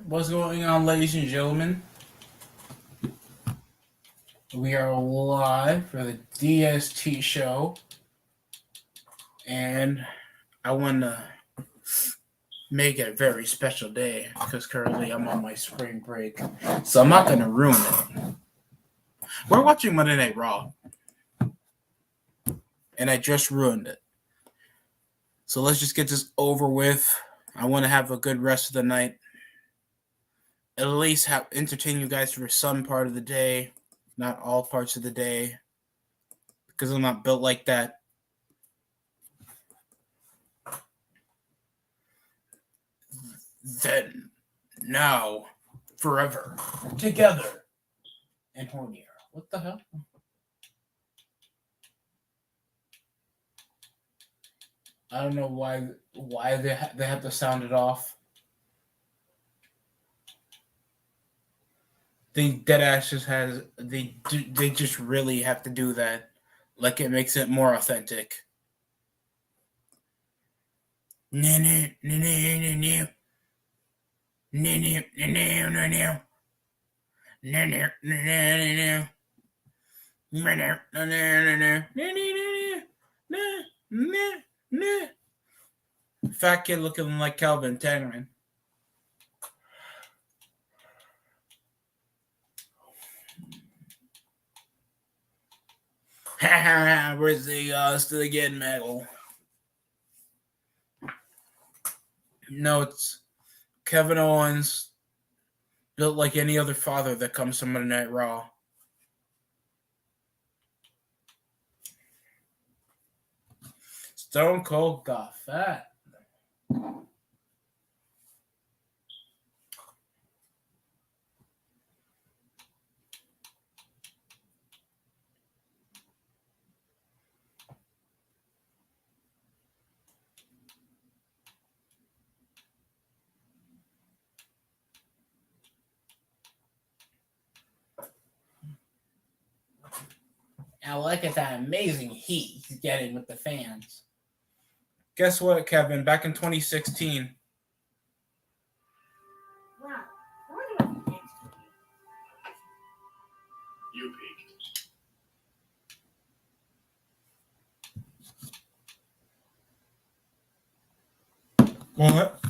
What's going on, ladies and gentlemen? We are live for the DST show, and I want to make it a very special day because currently I'm on my spring break, so I'm not going to ruin it. We're watching Monday Night Raw, and I just ruined it. So let's just get this over with. I want to have a good rest of the night. At least entertain you guys for some part of the day, not all parts of the day, because I'm not built like that. Then, now, forever, together, and hornier. What the hell? I don't know why they have to sound it off. The Deadass just has they just really have to do that, like it makes it more authentic. Fat kid looking like Calvin Tangerman. Where's the still again medal? No, it's Kevin Owens, built like any other father that comes from Monday Night Raw. Stone Cold got fat. I like it, that amazing heat he's getting with the fans. Guess what, Kevin? Back in 2016. Wow. I wonder what You peaked. What?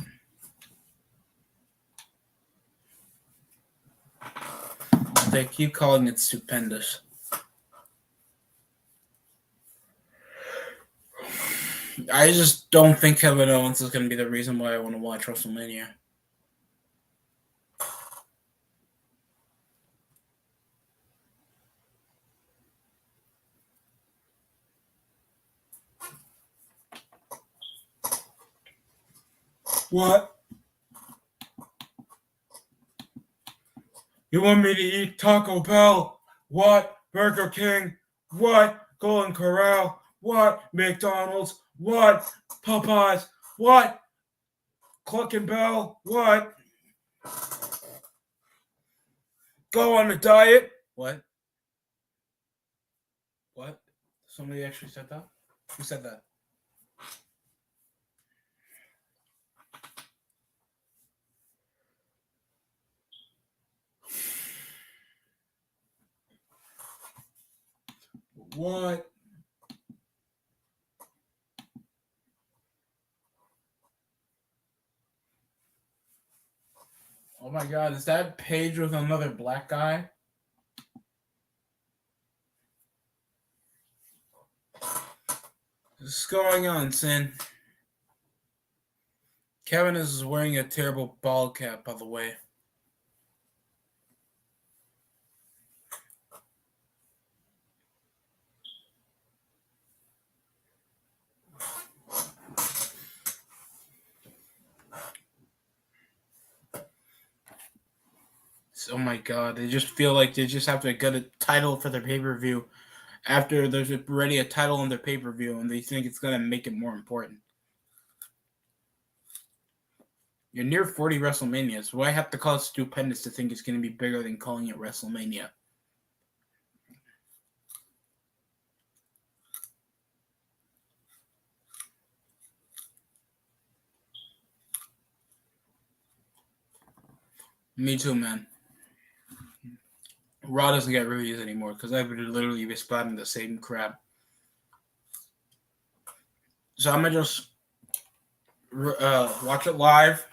They keep calling it stupendous. I just don't think Kevin Owens is going to be the reason why I want to watch WrestleMania. What? You want me to eat Taco Bell? What? Burger King? What? Golden Corral? What? McDonald's? What? Popeyes? What? Cluck and Bell? What? Go on a diet? What? What? Somebody actually said that? Who said that? What? Oh my god, is that Paige with another black guy? What's going on, Sin? Kevin is wearing a terrible ball cap, by the way. Oh my god, they just feel like they just have to get a title for their pay-per-view after there's already a title on their pay-per-view and they think it's going to make it more important. You're near 40 WrestleManias. Why have to call it stupendous to think it's going to be bigger than calling it WrestleMania? Me too, man. Raw doesn't get reviews anymore because I've been literally responding the same crap. So I'm gonna just watch it live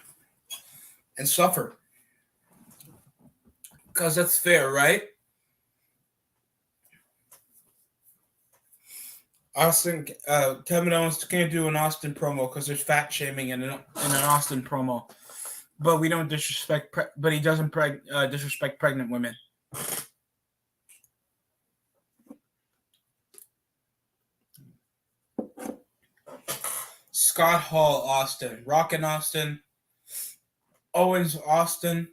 and suffer because that's fair, right? Kevin Owens can't do an Austin promo because there's fat shaming in an Austin promo, but we don't disrespect. But he doesn't disrespect pregnant women. Scott Hall, Austin, Rockin' Austin, Owens, Austin.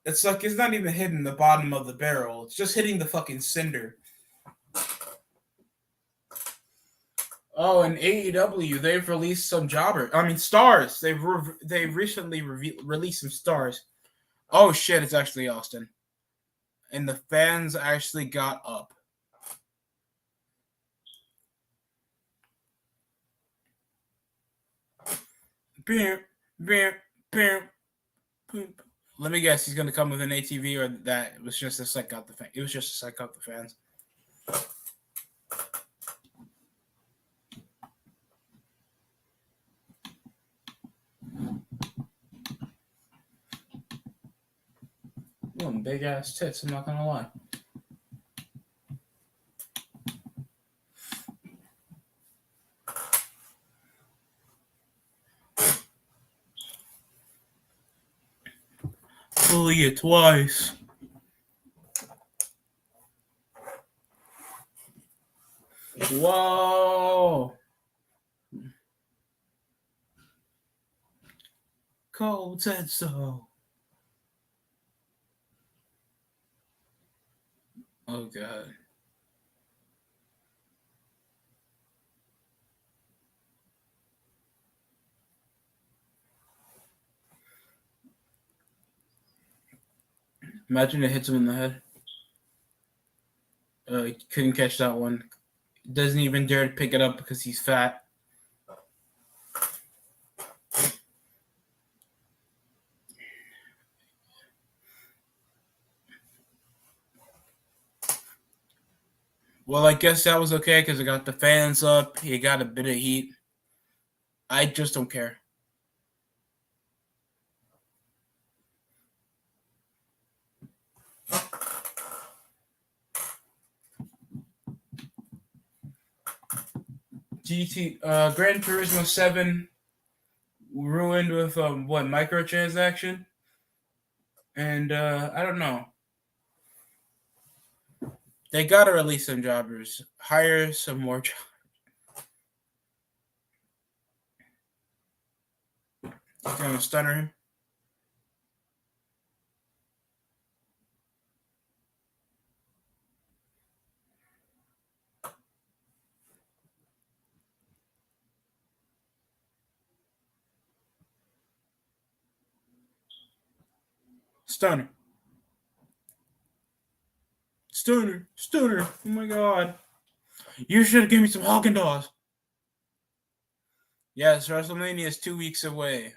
It's like it's not even hitting the bottom of the barrel. It's just hitting the fucking cinder. Oh, and AEW, they've released some stars. They've recently released some stars. Oh shit, it's actually Austin. And the fans actually got up. Let me guess, he's gonna come with an ATV, or that it was just to psych out the fans. It was just to psych out the fans. Big ass tits, I'm not gonna lie. Bully it twice. Whoa. Cole said so. Oh god. Imagine it hits him in the head. He couldn't catch that one. Doesn't even dare to pick it up because he's fat. Well, I guess that was okay because it got the fans up. He got a bit of heat. I just don't care. Gran Turismo 7 ruined with microtransaction, and I don't know. They gotta release some jobbers, hire some more jobbers. He's gonna stunner him. Stunner. Oh my god. You should have given me some Haagen Dazs. Yes, WrestleMania is 2 weeks away.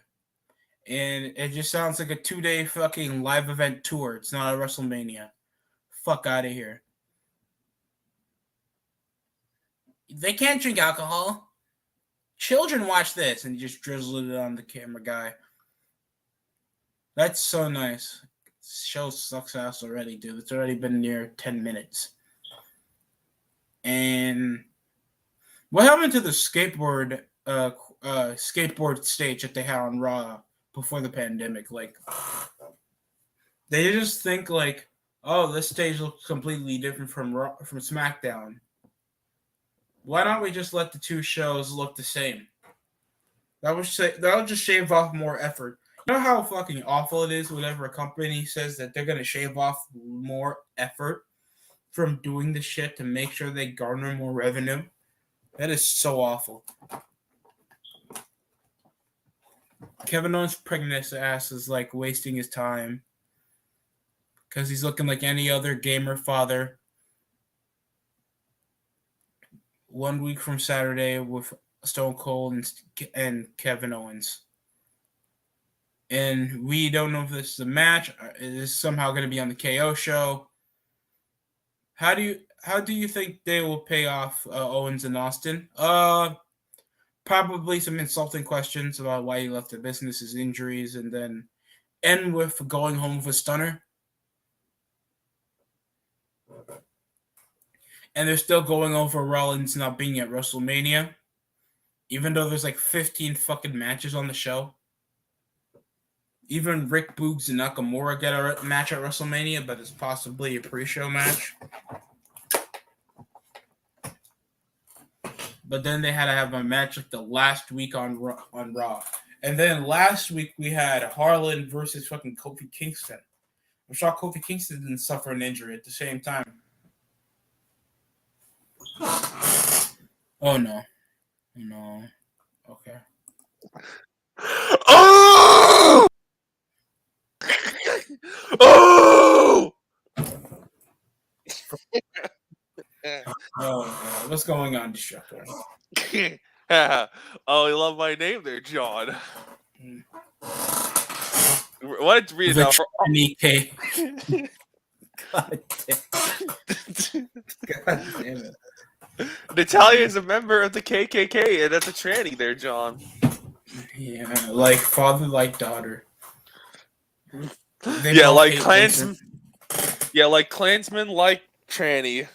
And it just sounds like a 2-day fucking live event tour. It's not a WrestleMania. Fuck out of here. They can't drink alcohol. Children watch this, and you just drizzle it on the camera guy. That's so nice. This show sucks ass already, dude. It's already been near 10 minutes. And what happened to the skateboard stage that they had on Raw before the pandemic? Like, they just think like, oh, this stage looks completely different from SmackDown. Why don't we just let the two shows look the same? That would just shave off more effort. You know how fucking awful it is whenever a company says that they're gonna shave off more effort from doing the shit to make sure they garner more revenue? That is so awful. Kevin Owens' pregnant ass is like wasting his time because he's looking like any other gamer father. 1 week from Saturday with Stone Cold and Kevin Owens. And we don't know if this is a match. It is somehow going to be on the KO show. How do you think they will pay off Owens and Austin? Probably some insulting questions about why he left the business, his injuries, and then end with going home with a stunner. And they're still going over Rollins not being at WrestleMania, even though there's like 15 fucking matches on the show. Even Rick Boogs and Nakamura get a match at WrestleMania, but it's possibly a pre-show match. But then they had to have a match like the last week on Raw. And then last week we had Harlan versus fucking Kofi Kingston. I'm shocked Kofi Kingston didn't suffer an injury at the same time. Oh no. No. Okay. Oh! Oh! Oh, what's going on, Destructor? Oh, you love my name there, John. What to read it now for? K. God damn. God damn it. Natalia is a member of the KKK, and that's a tranny there, John. Yeah, like father, like daughter. Yeah, like Klansman. Yeah, like Klansman, like tranny.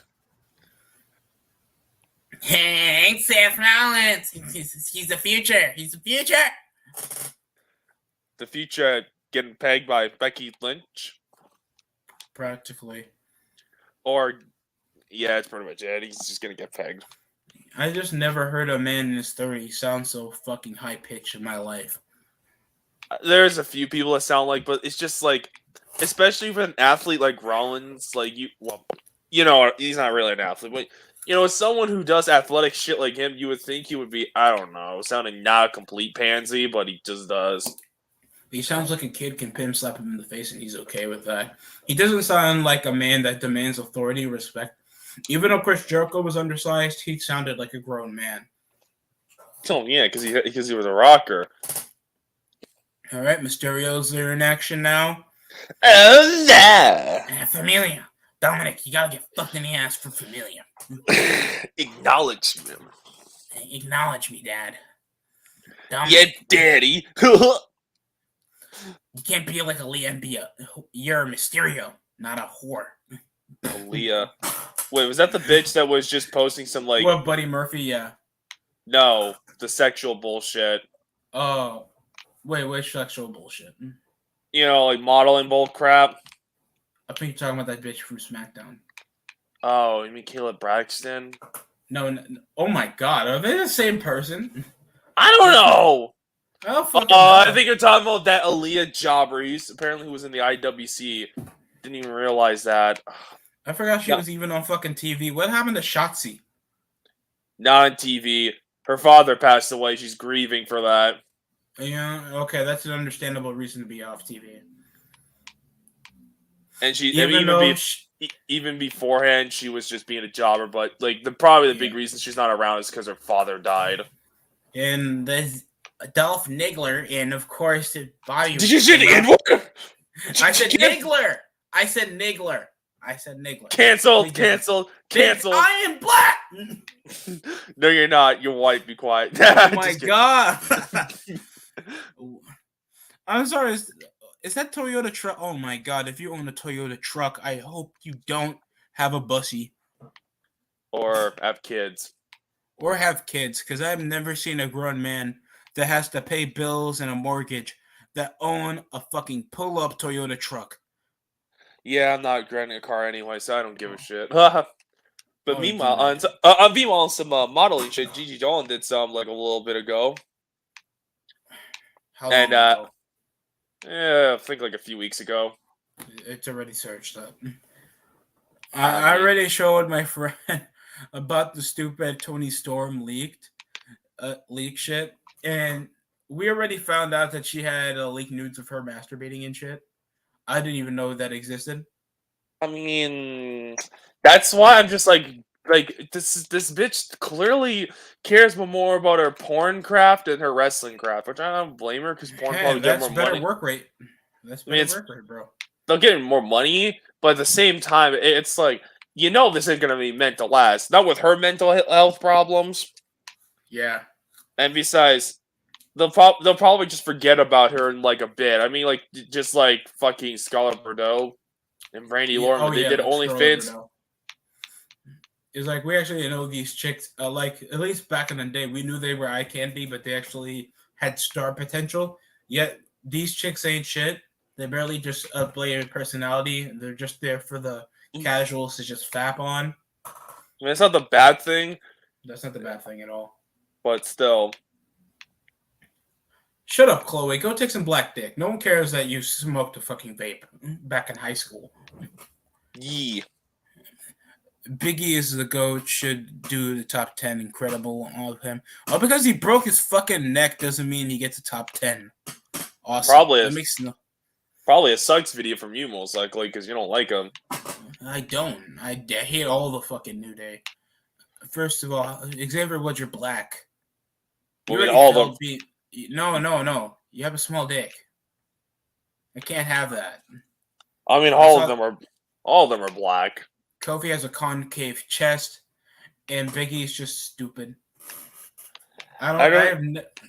Hey, Seth Rollins. He's the future. He's the future. The future getting pegged by Becky Lynch. Practically. Or, yeah, it's pretty much it. He's just gonna get pegged. I just never heard a man in his 30s sound so fucking high pitched in my life. There's a few people that sound like, but it's just like, especially with an athlete like Rollins, like he's not really an athlete, but as someone who does athletic shit like him, you would think he would be, I don't know, sounding not a complete pansy, but he just does. He sounds like a kid can pimp slap him in the face and he's okay with that. He doesn't sound like a man that demands authority and respect. Even though Chris Jericho was undersized, he sounded like a grown man. Oh, yeah, because he was a rocker. All right, Mysterio's there in action now. Oh, no! Familia. Dominic, you gotta get fucked in the ass for Familia. Acknowledge him. Acknowledge me, Dad. Dominic, yeah, Daddy. You can't be like Aaliyah and you're a Mysterio, not a whore. Aaliyah. Wait, was that the bitch that was just posting some like... What, Buddy Murphy? Yeah. No, the sexual bullshit. Oh. Wait, which sexual bullshit? Like modeling bull crap. I think you're talking about that bitch from SmackDown. Oh, you mean Kayla Braxton? No, oh my god, are they the same person? I don't know! I think you're talking about that Aaliyah jobber. Apparently who was in the IWC. Didn't even realize that. I forgot she was even on fucking TV. What happened to Shotzi? Not on TV. Her father passed away. She's grieving for that. Yeah, okay, that's an understandable reason to be off TV. And even beforehand, she was just being a jobber. But like probably the big reason she's not around is because her father died. And there's Dolph Ziggler, and of course, Bobby. Did you say Niggler? I said Niggler. I said Niggler. Canceled. I am black. No, you're not. You're white. Be quiet. Oh my god. I'm sorry. Is that Toyota truck? Oh my god! If you own a Toyota truck, I hope you don't have a bussy or have kids, because I've never seen a grown man that has to pay bills and a mortgage that own a fucking pull-up Toyota truck. Yeah, I'm not renting a car anyway, so I don't give a shit. But meanwhile, on some modeling shit, Gigi Dolan did some like a little bit ago. How long ago? Yeah, I think like a few weeks ago. It's already searched up. I already showed my friend about the stupid Tony Storm leak shit, and we already found out that she had leaked nudes of her masturbating and shit. I didn't even know that existed. I mean, that's why I'm just like, like this bitch clearly cares more about her porn craft than her wrestling craft, which I don't blame her because porn Hey, probably get that's more better money. work rate. That's I mean, better it's work rate, bro. they'll get more money, but at the same time, it's like this isn't gonna be meant to last. Not with her mental health problems, Yeah. and besides, they'll probably just forget about her in like a bit. I mean, like just like fucking Scarlett Bordeaux and Brandy Yeah. Lorman, Oh they yeah, did like Scarlett OnlyFans. Bordeaux. It's like we actually know these chicks. Like at least back in the day, we knew they were eye candy, but they actually had star potential. Yet these chicks ain't shit. They barely just play a personality. They're just there for the casuals to just fap on. I mean, it's not the bad thing, That's not the bad thing at all. but still. Shut up, Chloe. Go take some black dick. No one cares that you smoked a fucking vape back in high school. Yee. Biggie is the GOAT, should do the top 10. Incredible, all of him. Oh, because he broke his fucking neck doesn't mean he gets a top 10. Awesome. Probably a sucks video from you, most likely, because you don't like him. I don't. I hate all the fucking New Day. First of all, Xavier Woods, you're black. You I mean, all of them. No. You have a small dick. I can't have that. I mean, all of them are black. Kofi has a concave chest, and Biggie's just stupid.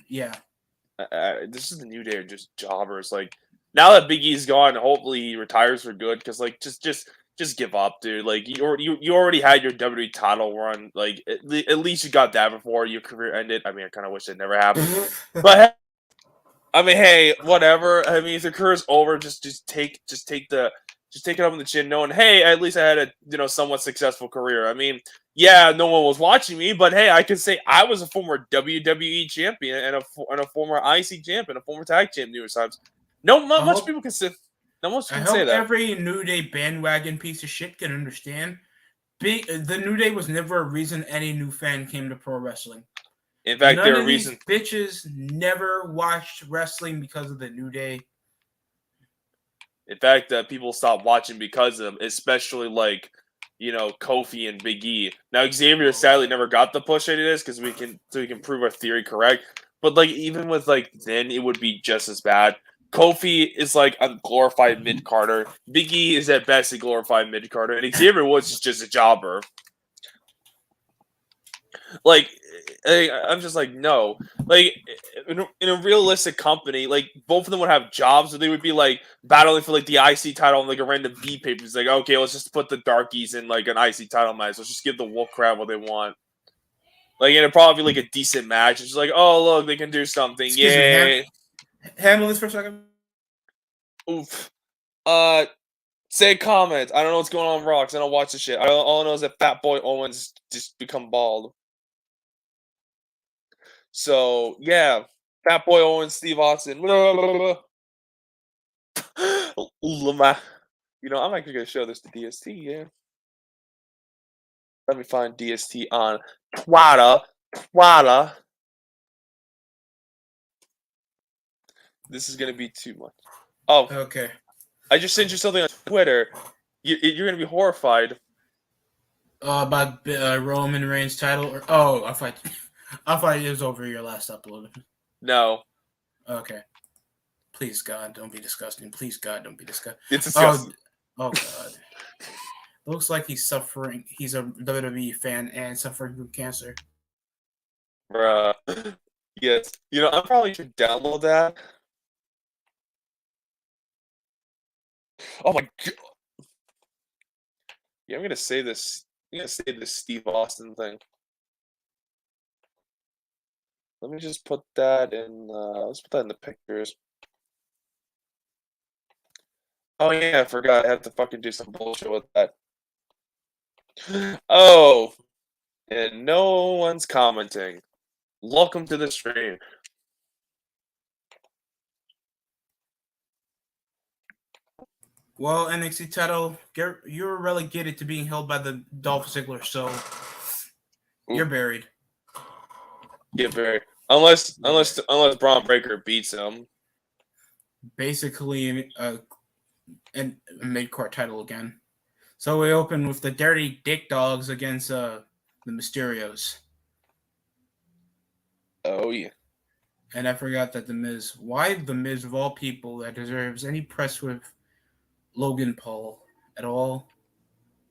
Yeah. This is the New Day are just jobbers. Like now that Big E's gone, hopefully he retires for good. Because like just give up, dude. Like you already had your WWE title run. Like at least you got that before your career ended. I mean, I kind of wish it never happened. But I mean, hey, whatever. I mean, if the career's over, just take it up on the chin, knowing, hey, at least I had a somewhat successful career. I mean, yeah, no one was watching me, but hey, I can say I was a former WWE champion and a former IC champion, a former tag champ numerous times. Not much people can say. Not much people can say that. Every New Day bandwagon piece of shit can understand. The New Day was never a reason any new fan came to pro wrestling. In fact, there are reasons bitches never watched wrestling because of the New Day. In fact, people stopped watching because of them, especially like Kofi and Big E. Now Xavier sadly never got the push into this because we can prove our theory correct. But like even with like then it would be just as bad. Kofi is like a glorified mid carder. Big E is at best a glorified mid carder, and Xavier Woods is just a jobber. Like I'm just like no. Like in a realistic company, like both of them would have jobs, or they would be like battling for like the IC title on like a random B paper. It's like okay, let's just put the darkies in like an IC title match. Let's just give the Wolf Crab what they want. Like it'd probably be like a decent match. It's just like oh look, they can do something. Excuse Yay! Handle this for a second. Oof. Say comment. I don't know what's going on in Raw because I don't watch the shit. All I know is that Fat Boy Owens just become bald. So yeah, Fat Boy Owens, Steve Austin. I'm actually gonna show this to DST. Yeah, let me find DST on Twitter. This is gonna be too much. Oh, okay. I just sent you something on Twitter. You're gonna be horrified. About Roman Reigns' title? I thought it was over your last upload. No. Okay. Please, God, don't be disgusting. Please, God, don't be disgusting. It's disgusting. Oh God. Looks like he's suffering. He's a WWE fan and suffering from cancer. Bruh. Yes. I probably should download that. Oh my God. Yeah, I'm gonna say this. I'm gonna say this Steve Austin thing. Let me just put that in. Let's put that in the pictures. Oh yeah, I forgot. I have to fucking do some bullshit with that. Oh, and no one's commenting. Welcome to the stream. Well, NXT title, you're relegated to being held by the Dolph Ziggler, so you're buried. Get buried. Unless Braun Breaker beats him. Basically, a mid-card title again. So we open with the Dirty Dick Dogs against the Mysterios. Oh yeah. And I forgot that the Miz. Why the Miz of all people that deserves any press with Logan Paul at all?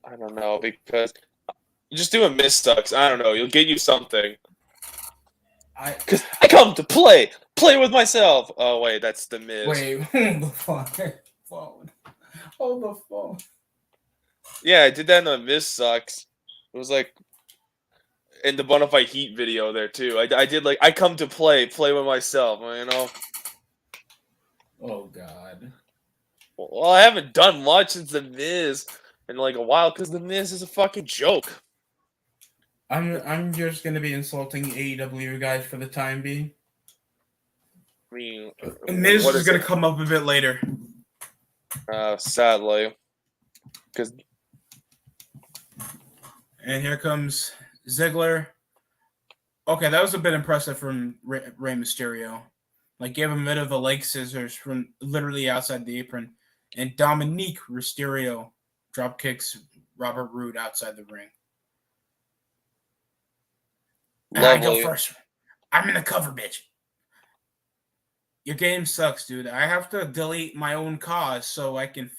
I don't know, because just doing Miz sucks. I don't know. You'll get you something. Because I come to play with myself. Oh wait, that's the Miz. Wait, hold the phone. Hold the phone. Yeah, I did that in the Miz sucks. It was like in the Bonafide Heat video there too. I did like I come to play with myself. You know. Oh God. Well, I haven't done much since the Miz in like a while because the Miz is a fucking joke. I'm just gonna be insulting AEW guys for the time being. I mean, Miz what is gonna it? come up a bit later. Sadly, because. And here comes Ziggler. Okay, that was a bit impressive from Rey Mysterio. Like, gave him a bit of a leg scissors from literally outside the apron. And Dominique Mysterio drop kicks Robert Roode outside the ring. And I go first. I'm in the cover, bitch. Your game sucks, dude. I have to delete my own cause so I can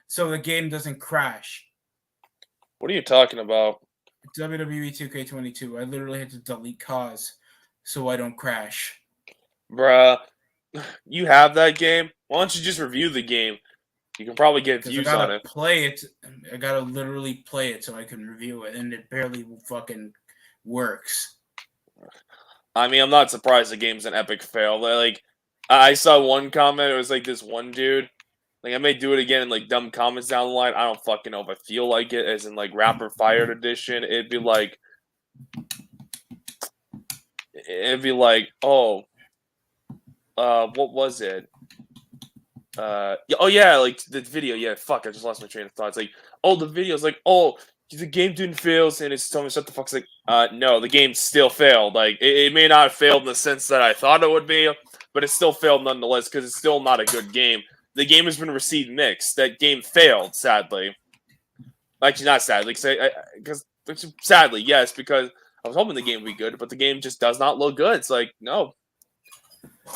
so the game doesn't crash. What are you talking about? WWE 2K22. I literally had to delete cause so I don't crash. Bruh, you have that game? Why don't you just review the game? You can probably get views on it. Play it. I gotta literally play it so I can review it, and it barely fucking works. I mean, I'm not surprised the game's an epic fail. Like, I saw one comment. It was like this one dude. Like, I may do it again in like dumb comments down the line. I don't fucking know if I feel like it. As in like Rapper Fired edition, it'd be like, oh, what was it? Oh yeah, like the video. Yeah, fuck, I just lost my train of thought. It's like, oh, the video's like, oh, the game didn't fail, and it's telling me shut the fuck. It's like, no, the game still failed. Like, it may not have failed in the sense that I thought it would be, but it still failed nonetheless because it's still not a good game. The game has been received mixed. That game failed, sadly. Actually, not sadly, because sadly, yes, because I was hoping the game would be good, but the game just does not look good. It's like, no.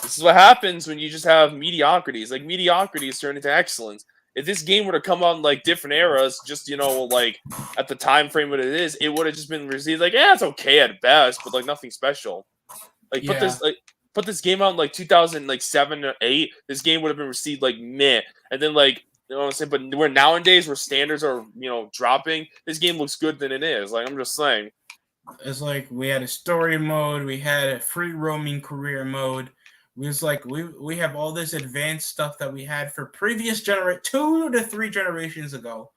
This is what happens when you just have mediocrities. Like, mediocrity is turned into excellence. If this game were to come out in, like, different eras, just, like, at the time frame that it is, it would have just been received, like, yeah, it's okay at best, but, like, nothing special. Like, put this game out in, like, 2007 or 8, this game would have been received, like, meh. And then, like, you know what I'm saying? But we're nowadays, where standards are, dropping, this game looks good than it is. Like, I'm just saying. It's like we had a story mode, we had a free roaming career mode. We have all this advanced stuff that we had for previous 2 to 3 generations ago.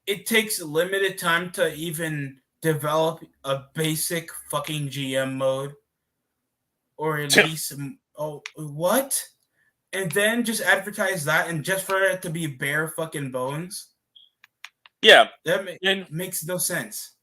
It takes limited time to even develop a basic fucking GM mode, or at least what? And then just advertise that, and just for it to be bare fucking bones. Yeah, that makes no sense.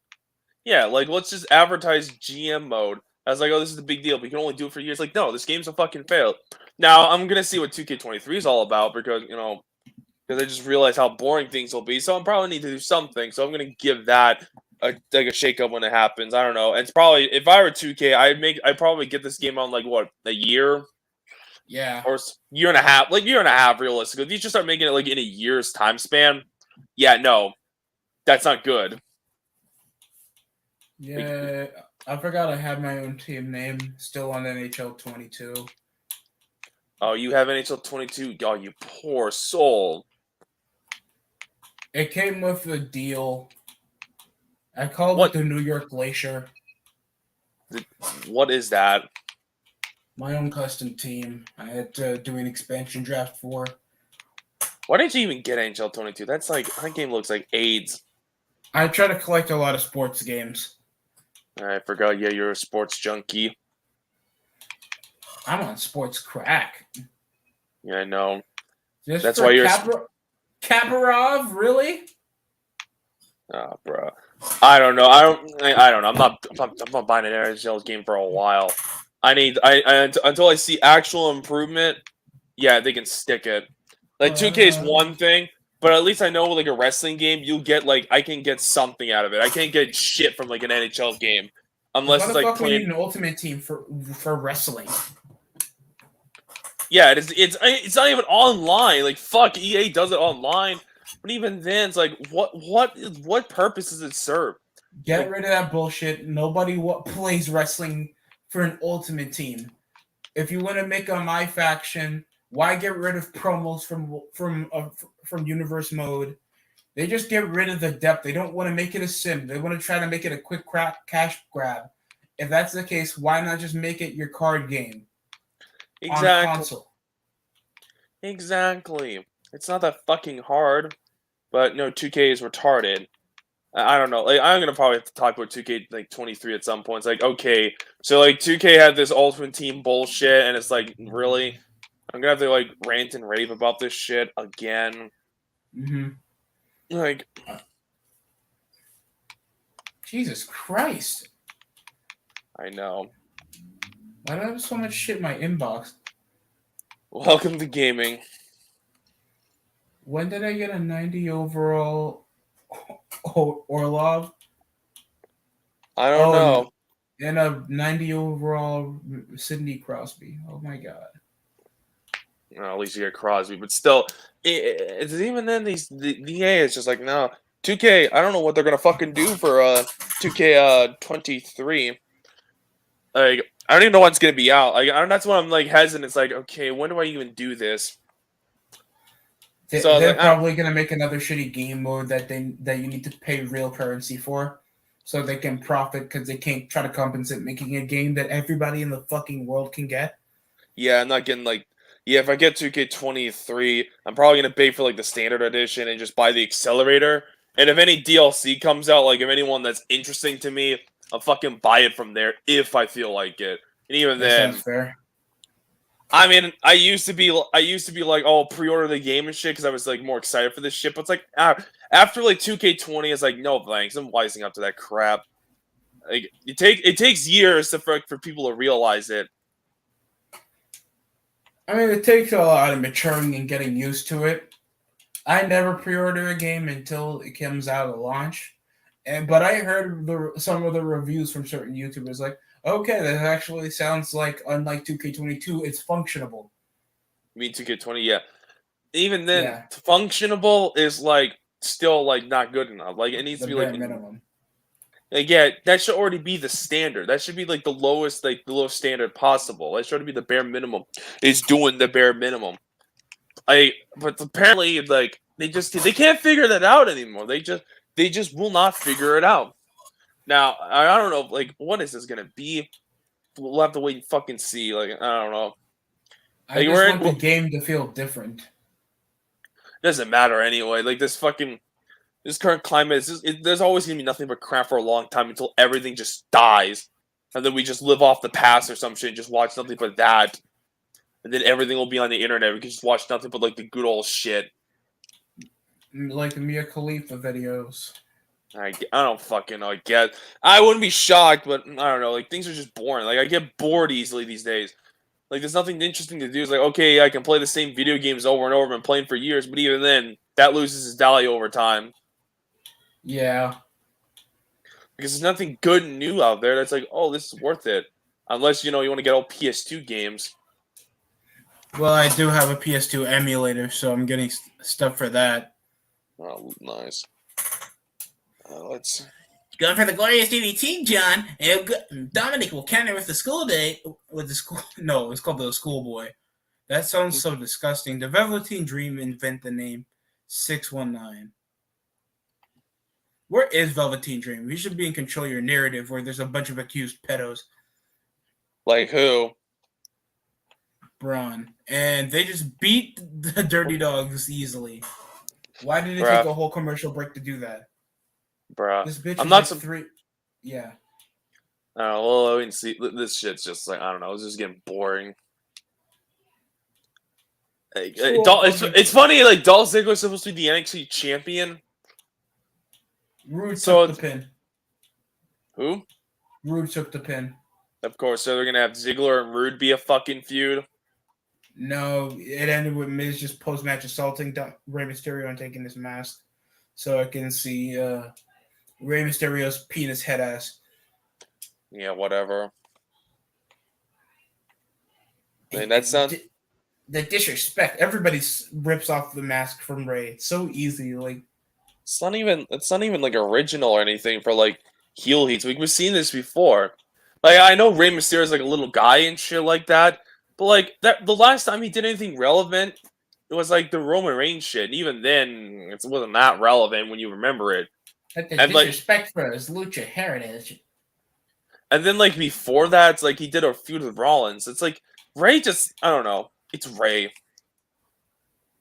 Yeah, like, let's just advertise GM mode. I was like, oh, this is the big deal, but you can only do it for years. Like, no, this game's a fucking fail. Now, I'm going to see what 2K23 is all about because, because I just realized how boring things will be. So I'm probably need to do something. So I'm going to give that a shake-up when it happens. I don't know. It's probably, if I were 2K, I'd probably get this game on, like, what, a year? Yeah. Or year and a half. Like, year and a half, realistically. If you just start making it, like, in a year's time span, yeah, no. That's not good. Yeah, I forgot I have my own team name still on NHL 22. Oh, you have NHL 22? Oh, you poor soul. It came with a deal. I called it the New York Glacier. What is that? My own custom team. I had to do an expansion draft for. Why didn't you even get NHL 22? That's like, that game looks like AIDS. I try to collect a lot of sports games. I forgot. Yeah, you're a sports junkie. I'm on sports crack. Yeah, I know. Just that's why you're Kaparov, really? Oh, bro. I don't know. I don't know. I'm not buying an NHL game for a while. Until I see actual improvement. Yeah, they can stick it. Like 2K is one thing, But at least I know like a wrestling game, you'll get like I can get something out of it. I can't get shit from like an NHL game unless Why it's the like fuck we playing. need an ultimate team for wrestling? Yeah, it's not even online. Like fuck, EA does it online, but even then, it's like what purpose does it serve? Get Like, rid of that bullshit. Nobody plays wrestling for an ultimate team. If you want to make a my faction, why get rid of promos from Universe Mode? They just get rid of the depth. They don't want to make it a sim. They want to try to make it a quick cash grab. If that's the case, why not just make it your card game on console? Exactly. It's not that fucking hard, but no, 2K is retarded. I don't know. Like, I'm gonna probably have to talk about 2K like 23 at some point. It's like, okay, so like 2K had this Ultimate Team bullshit, and it's like, really, I'm gonna have to like rant and rave about this shit again. Mm-hmm. Like, Jesus Christ! I know. Why do I have so much shit in my inbox? Welcome to gaming. When did I get a 90 overall Orlov? I don't know. And a 90 overall Sidney Crosby. Oh my god. Well, at least you get Crosby, but still, it's even then the EA is just like, no, 2K. I don't know what they're gonna fucking do for 2K 23. Like, I don't even know when it's gonna be out. Like, that's why I'm like hesitant. It's like, okay, when do I even do this? They're probably gonna make another shitty game mode that you need to pay real currency for, so they can profit because they can't try to compensate making a game that everybody in the fucking world can get. Yeah, I'm not getting like. Yeah, if I get 2K23, I'm probably gonna pay for like the standard edition and just buy the accelerator. And if any DLC comes out, like if anyone that's interesting to me, I'll fucking buy it from there if I feel like it. And even That then, sounds fair. I mean, I used to be like, oh, pre-order the game and shit because I was like more excited for this shit. But it's like after like 2K20, it's like no thanks. I'm wising up to that crap. Like it takes years for people to realize it. I mean, it takes a lot of maturing and getting used to it. I never pre-order a game until it comes out at launch, but I heard some of the reviews from certain YouTubers like, okay, that actually sounds like unlike 2K22, it's functionable. You mean 2K20? Yeah. Even then, Yeah. functionable is like still like not good enough. Like it needs The to be bare like minimum. Like, yeah, that should already be the standard. That should be like the lowest standard possible. That should be the bare minimum. Is doing the bare minimum. But apparently, like they can't figure that out anymore. They just will not figure it out. Now I don't know. Like, what is this gonna be? We'll have to wait and fucking see. Like, I don't know. I just want the game to feel different. Doesn't matter anyway. Like this current climate there's always gonna be nothing but crap for a long time until everything just dies, and then we just live off the past or some shit and just watch nothing but that, and then everything will be on the internet. We can just watch nothing but like the good old shit, like the Mia Khalifa videos. I don't fucking know. I wouldn't be shocked, but I don't know. Like things are just boring. Like I get bored easily these days. Like there's nothing interesting to do. It's like okay, I can play the same video games over and over. I've been playing for years, but even then, that loses its value over time. Yeah. Because there's nothing good and new out there that's like, oh, this is worth it. Unless, you want to get all PS2 games. Well, I do have a PS2 emulator, so I'm getting stuff for that. Oh, nice. Let's... Going for the glorious DDT, John. And Dominic will counter with the school day. With the school... No, it's called the schoolboy. That sounds so disgusting. The Velveteen Dream invent the name 619. Where is Velveteen Dream? You should be in control of your narrative where there's a bunch of accused pedos. Like who? Braun. And they just beat the Dirty Dogs easily. Why did it take a whole commercial break to do that? Bruh. This bitch I'm not like three. Yeah. I don't know. Well, I mean, see, this shit's just like, I don't know. It's just getting boring. Like, it's funny, like, Dolph Ziggler's supposed to be the NXT champion. Rude took the pin. Who? Rude took the pin. Of course, so they're gonna have Ziggler and Rude be a fucking feud. No, it ended with Miz just post-match assaulting Rey Mysterio and taking his mask, so I can see Rey Mysterio's penis head ass. Yeah, whatever. I mean, that sounds. The disrespect. Everybody rips off the mask from Rey. It's so easy. Like It's not even. It's not even like original or anything for like heel heats. We've seen this before. Like I know Rey Mysterio is like a little guy and shit like that, but like that the last time he did anything relevant, it was like the Roman Reigns shit. And even then, it wasn't that relevant when you remember it. the And like, disrespect for his lucha heritage. and then like before that, it's like he did a feud with Rollins. It's like Ray just. I don't know. It's Ray.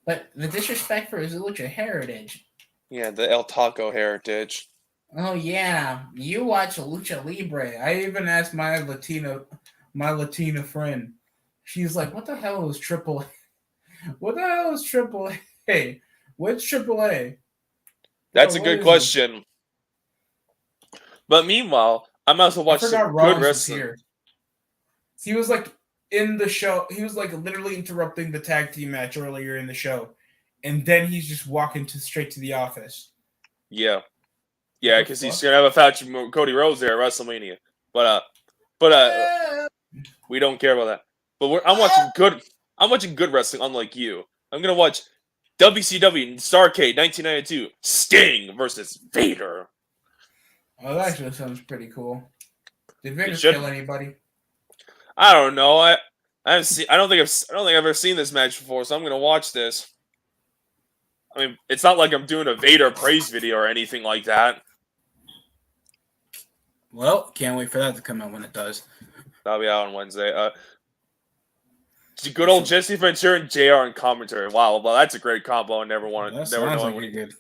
But the disrespect for his lucha heritage. Yeah, the El Taco heritage. Oh yeah, you watch Lucha Libre. I even asked my Latina friend. She's like, "What the hell is Triple A? What the hell is Triple A? What's Triple A?" That's a good question. But meanwhile, I'm also watching some good wrestling. Here. He was like in the show. He was like literally interrupting the tag team match earlier in the show, and then he's just walking straight to the office. Yeah, because he's gonna have a match with Cody Rhodes there at WrestleMania. But we don't care about that. But I'm watching good wrestling, unlike you. I'm gonna watch WCW Starrcade 1992 Sting versus Vader. Oh, that actually sounds pretty cool. Did Vader kill anybody? I don't know. I don't think I've ever seen this match before, so I'm gonna watch this. I mean, it's not like I'm doing a Vader praise video or anything like that. Well, can't wait for that to come out when it does. That'll be out on Wednesday. Good old Jesse Ventura and JR in commentary. Wow, well, that's a great combo. I never wanted. That never sounds known like good.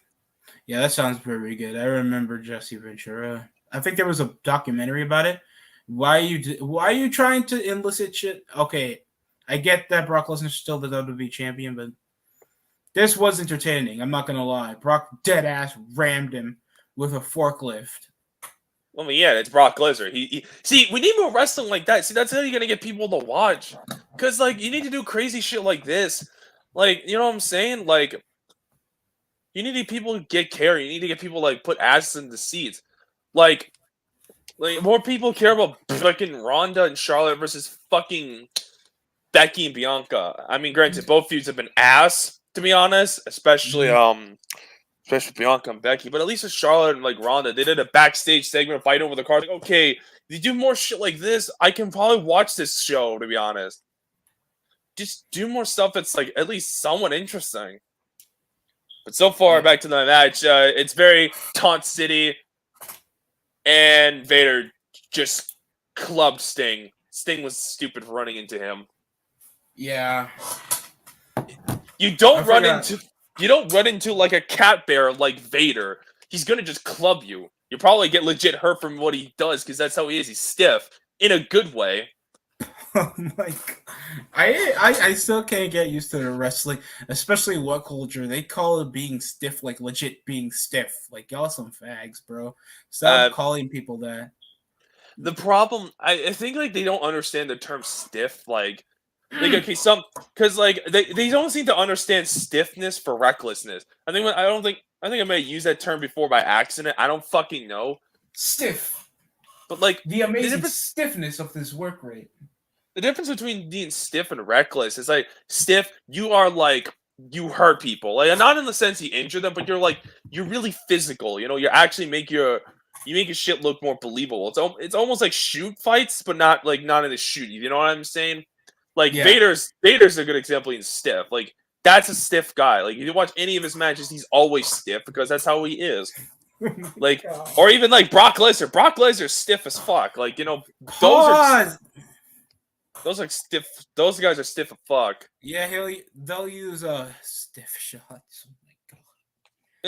Yeah, that sounds very good. I remember Jesse Ventura. I think there was a documentary about it. Why are you trying to elicit shit? Okay, I get that Brock Lesnar's still the WWE champion, but this was entertaining. I'm not gonna lie. Brock dead ass rammed him with a forklift. I mean, yeah, it's Brock Lesnar. He see, we need more wrestling like that. See, that's how you're gonna get people to watch. Cause like you need to do crazy shit like this. Like, you know what I'm saying? Like, you need people to get care. You need to get people like put asses in the seats. Like more people care about fucking Ronda and Charlotte versus fucking Becky and Bianca. I mean, granted, both feuds have been ass, to be honest, especially Bianca and Becky. But at least with Charlotte and like Ronda, they did a backstage segment fight over the card. Like, okay, if you do more shit like this, I can probably watch this show, to be honest. Just do more stuff that's like at least somewhat interesting. But so far, back to the match, it's very Taunt City, and Vader just clubbed Sting. Sting was stupid for running into him. Yeah. You don't run into like a cat bear like Vader. He's gonna just club you. You probably get legit hurt from what he does because that's how he is. He's stiff in a good way. Oh my God. I still can't get used to the wrestling, especially what culture they call it being stiff, like legit being stiff. Like y'all some fags, bro. Stop calling people that. The problem, I think, like they don't understand the term stiff. Like okay, because like they don't seem to understand stiffness for recklessness. I think I may have used that term before by accident. I don't fucking know. Stiff, but like the amazing stiffness of this work rate. The difference between being stiff and reckless is like stiff, you are like you hurt people, like not in the sense you injure them, but you're really physical. You know, you actually make your shit look more believable. It's almost like shoot fights, but not in the shoot. You know what I'm saying? Like Vader's a good example in stiff. Like that's a stiff guy. Like if you watch any of his matches, he's always stiff because that's how he is. Like or even like Brock Lesnar. Brock Lesnar's stiff as fuck. Like you know those are stiff. Those guys are stiff as fuck. Yeah, they'll use stiff shots. Oh my God.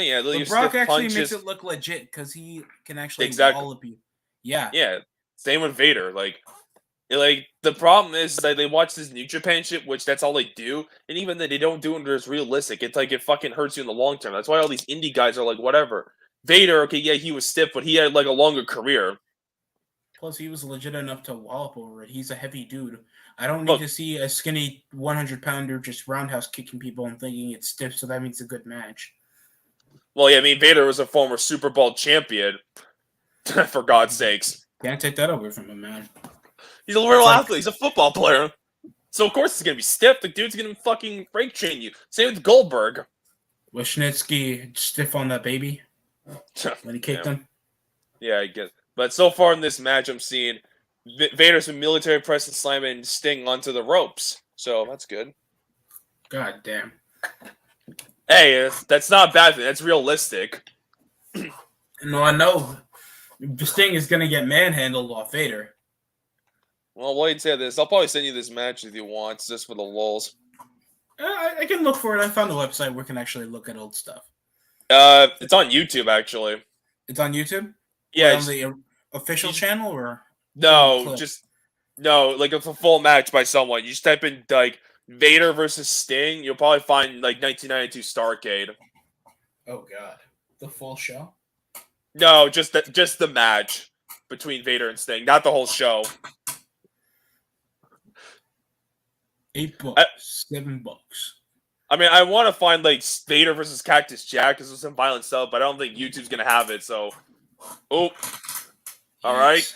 Yeah, they'll use Brock stiff actually punches. makes it look legit because he can actually wallop you. Yeah. Yeah. Same with Vader. Like the problem is that they watch this New Japan shit, which that's all they do, and even that they don't do it as realistic. It's like it fucking hurts you in the long term. That's why all these indie guys are like whatever. Vader, okay, yeah, he was stiff, but he had like a longer career. Plus, he was legit enough to wallop over it. He's a heavy dude. I don't need Look. to see a skinny 100-pounder just roundhouse kicking people and thinking it's stiff, so that means a good match. Well, yeah, I mean, Vader was a former Super Bowl champion, for God's sakes. Can't take that away from him, man. He's a real like- athlete. He's a football player. So, of course, it's going to be stiff. The dude's going to fucking break chain you. Same with Goldberg. Was Snitsky stiff on that baby when he kicked him? Yeah, I guess. But so far in this match, I'm seeing Vader's been military press and slamming Sting onto the ropes. So, that's good. God damn. Hey, that's not a bad thing. That's realistic. No, I know. Sting is going to get manhandled off Vader. Well, wait until this. I'll probably send you this match if you want, just for the lulz. I can look for it. I found a website where we can actually look at old stuff. It's on YouTube, actually. It's on YouTube? Yeah. On the official channel, or? No, like it's a full match by someone. You just type in like Vader versus Sting, you'll probably find like 1992 Starrcade. Oh God, the full show? No, just the match between Vader and Sting, not the whole show. $8, $7. I mean, I want to find like Vader versus Cactus Jack because there's some violent stuff, but I don't think YouTube's gonna have it. So, all right.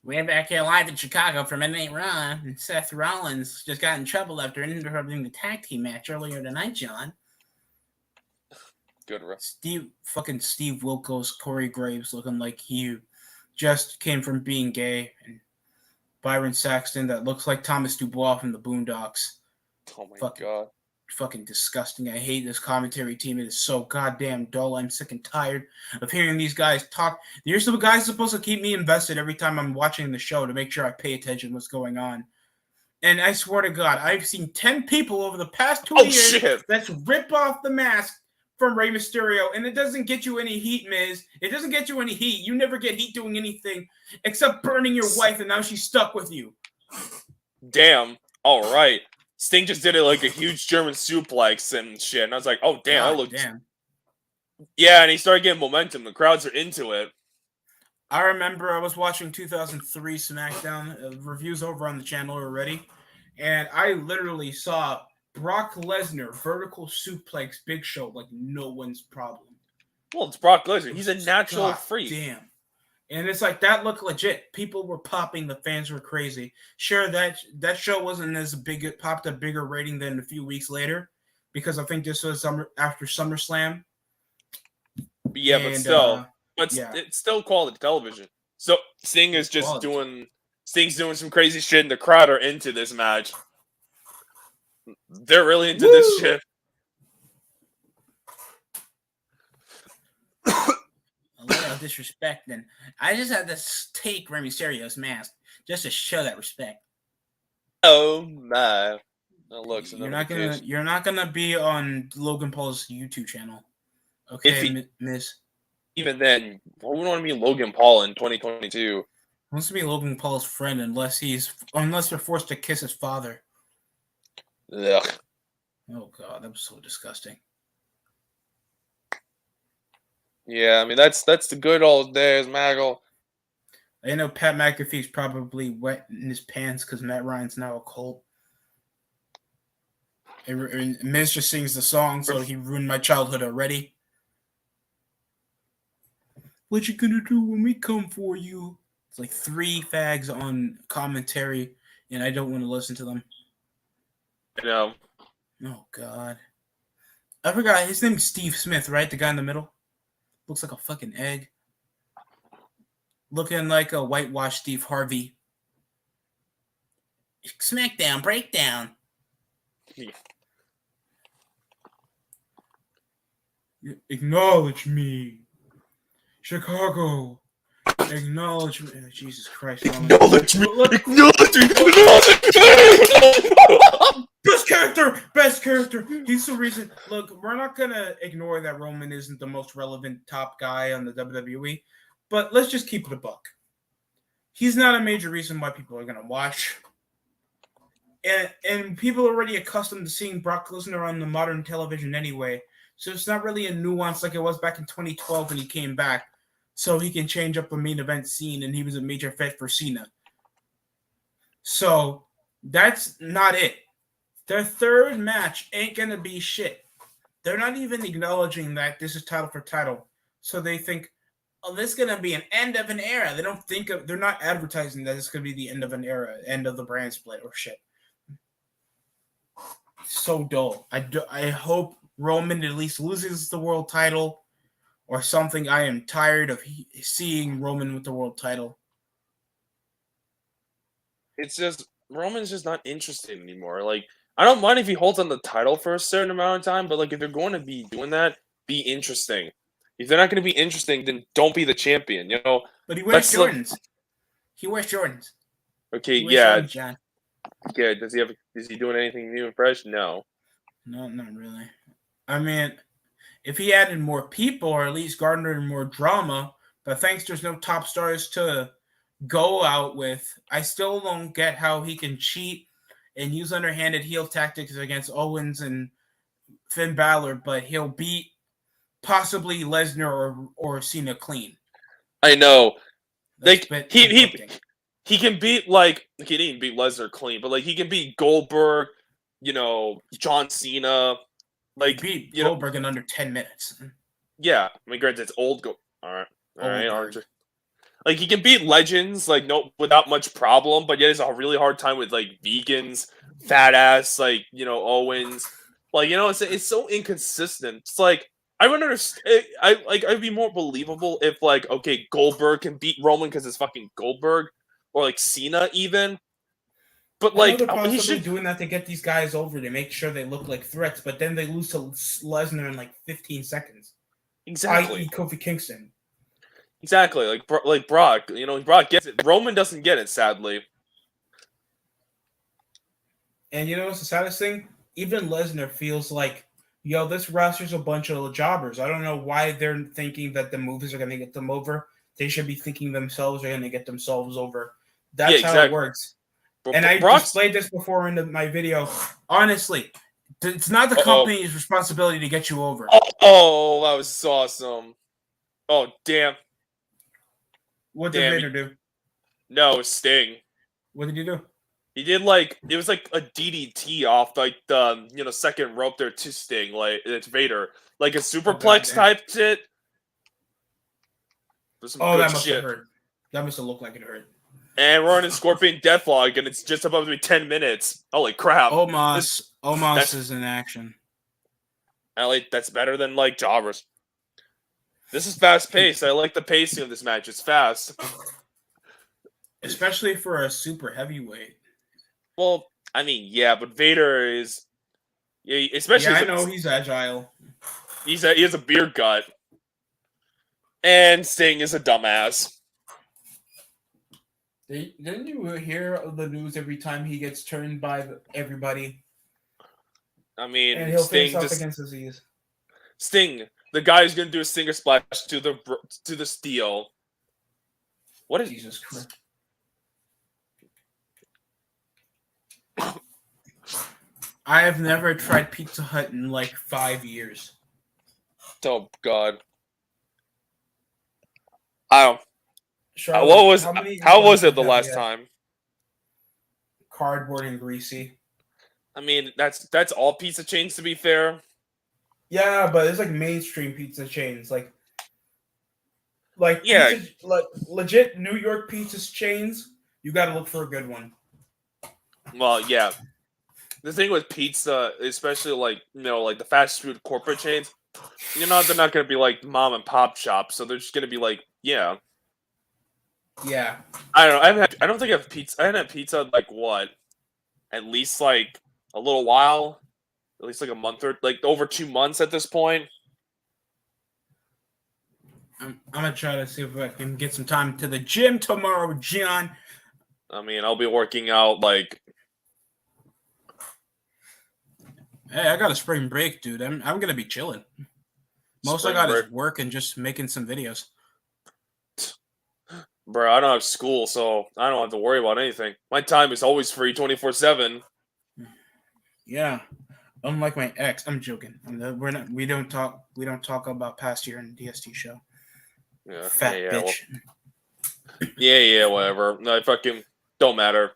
We're back here live in Chicago for Midnight Raw, and Seth Rollins just got in trouble after interrupting the tag team match earlier tonight, John. Good. Steve Wilkos, Corey Graves looking like he just came from being gay, and Byron Saxton that looks like Thomas Dubois from the Boondocks. Oh my God. Fucking disgusting. I hate this commentary team. It is so goddamn dull. I'm sick and tired of hearing these guys talk. Here's the guys supposed to keep me invested every time I'm watching the show to make sure I pay attention to what's going on. And I swear to God, I've seen 10 people over the past 2 years that's rip off the mask from Rey Mysterio, and it doesn't get you any heat, Miz. It doesn't get you any heat. You never get heat doing anything except burning your wife, and now she's stuck with you. Damn. All right. Sting just did it like a huge German suplex and shit, and I was like, "Oh damn, that looked." Damn. Yeah, and he started getting momentum. The crowds are into it. I remember I was watching 2003 SmackDown. Reviews over on the channel already, and I literally saw Brock Lesnar vertical suplex Big Show like no one's problem. Well, it's Brock Lesnar. He's a natural freak. Damn. And it's like that looked legit. People were popping. The fans were crazy. Sure, that show wasn't as big. It popped a bigger rating than a few weeks later because I think this was after SummerSlam. Yeah, and, it's still quality television. So Sting is just Sting's doing some crazy shit, and the crowd are into this match. They're really into this shit. A little disrespecting. I just had to take Rey Mysterio's mask just to show that respect. Oh my! That looks. You're not gonna be on Logan Paul's YouTube channel, okay, Miss? Even then, who would want to be Logan Paul in 2022? Wants to be Logan Paul's friend unless they're forced to kiss his father. Ugh. Oh God, that was so disgusting. Yeah, I mean that's the good old days, Maggle. I know Pat McAfee's probably wet in his pants because Matt Ryan's now a cult. And Miz just sings the song, so he ruined my childhood already. What you gonna do when we come for you? It's like 3 fags on commentary, and I don't want to listen to them. I know. Oh God, I forgot his name's Steve Smith, right? The guy in the middle. Looks like a fucking egg. Looking like a whitewashed Steve Harvey. SmackDown breakdown. Yeah. Acknowledge me. Chicago. Acknowledge me. Oh, Jesus Christ. Acknowledge me. Acknowledge me. Best character. He's the reason. Look, we're not gonna ignore that Roman isn't the most relevant top guy on the WWE, but let's just keep it a buck. He's not a major reason why people are gonna watch, and people are already accustomed to seeing Brock Lesnar on the modern television anyway, so it's not really a nuance like it was back in 2012 when he came back, so he can change up the main event scene, and he was a major fit for Cena. So That's not it. Their third match ain't gonna be shit. They're not even acknowledging that this is title for title. So they think, oh, this is gonna be an end of an era. They don't think of. They're not advertising that it's gonna be the end of an era, end of the brand split or shit. So dull. I hope Roman at least loses the world title or something. I am tired of seeing Roman with the world title. It's just Roman's just not interested anymore. Like, I don't mind if he holds on the title for a certain amount of time, but like if they're going to be doing that, be interesting. If they're not going to be interesting, then don't be the champion. You know. But he wears That's like- Jordans. He wears Jordans. Okay, He wears yeah, Jordans, John. yeah. Does he have? Is he doing anything new and fresh? No. No, not really. I mean, if he added more people or at least garnered more drama, but thanks there's no top stars to go out with, I still don't get how he can cheat and use underhanded heel tactics against Owens and Finn Balor, but he'll beat possibly Lesnar or Cena clean. I know. That's Like a bit conflicting. he can beat like he didn't beat Lesnar clean, but like he can beat Goldberg, you know, John Cena, Like like beat Goldberg in under 10 minutes. yeah. I mean, granted, it's old. All right, Goldberg. aren't you? Like he can beat legends like no without much problem, but yet it's a really hard time with like vegans, fat ass like Owens. Like it's so inconsistent. It's like I would understand. I'd be more believable if like okay Goldberg can beat Roman because it's fucking Goldberg, or like Cena even. But I know like they're he possibly should. doing that to get these guys over to make sure they look like threats, but then they lose to Lesnar in like 15 seconds. Exactly. I.e. Kofi Kingston. Exactly. Like Brock. Brock gets it. Roman doesn't get it, sadly. And you know what's the saddest thing? Even Lesnar feels like, yo, this roster's a bunch of jobbers. I don't know why they're thinking that the movies are going to get them over. They should be thinking themselves are going to get themselves over. That's how it works. And I displayed this before in my video. Honestly, it's not the company's responsibility to get you over. Oh, that was awesome. Oh, damn. What did Vader do? No, Sting. What did he do? He did it was like a DDT off like the second rope there to Sting, like it's Vader, like a superplex type shit. That must have hurt. That must have looked like it hurt. And we're on a Scorpion Deathlog, and it's just about to be 10 minutes. Holy crap! Omos is in action. That's better than like jobbers. This is fast paced. I like the pacing of this match. It's fast, especially for a super heavyweight. Well, I mean, yeah, but Vader is, especially. Yeah, I know he's agile. He has a beer gut, and Sting is a dumbass. Didn't you hear the news every time he gets turned by everybody? I mean, and he'll face off against disease. Sting, the guy who's gonna do a stinger splash to the steel. What is Jesus Christ? I have never tried Pizza Hut in like 5 years. Oh God! I don't. Charlotte, how was it the last time? Cardboard and greasy. I mean, that's all pizza chains, to be fair. Yeah, but it's like mainstream pizza chains, like yeah, pizza, like legit New York pizza chains. You got to look for a good one. Well, yeah. The thing with pizza, especially like the fast food corporate chains, they're not gonna be like mom and pop shops, so they're just gonna be like, yeah. Yeah. I don't know. I don't think I've pizza. I haven't had pizza like what, at least like a little while, at least like a month or like over 2 months at this point. I'm gonna try to see if I can get some time to the gym tomorrow, John. I mean, I'll be working out like. Hey, I got a spring break, dude. I'm gonna be chilling. Most I got is work and just making some videos. Bro, I don't have school, so I don't have to worry about anything. My time is always free 24/7. Yeah. Unlike my ex. I'm joking. We don't talk about past year in the DST show. Yeah. Fat bitch. Well, yeah, whatever. No, fucking don't matter.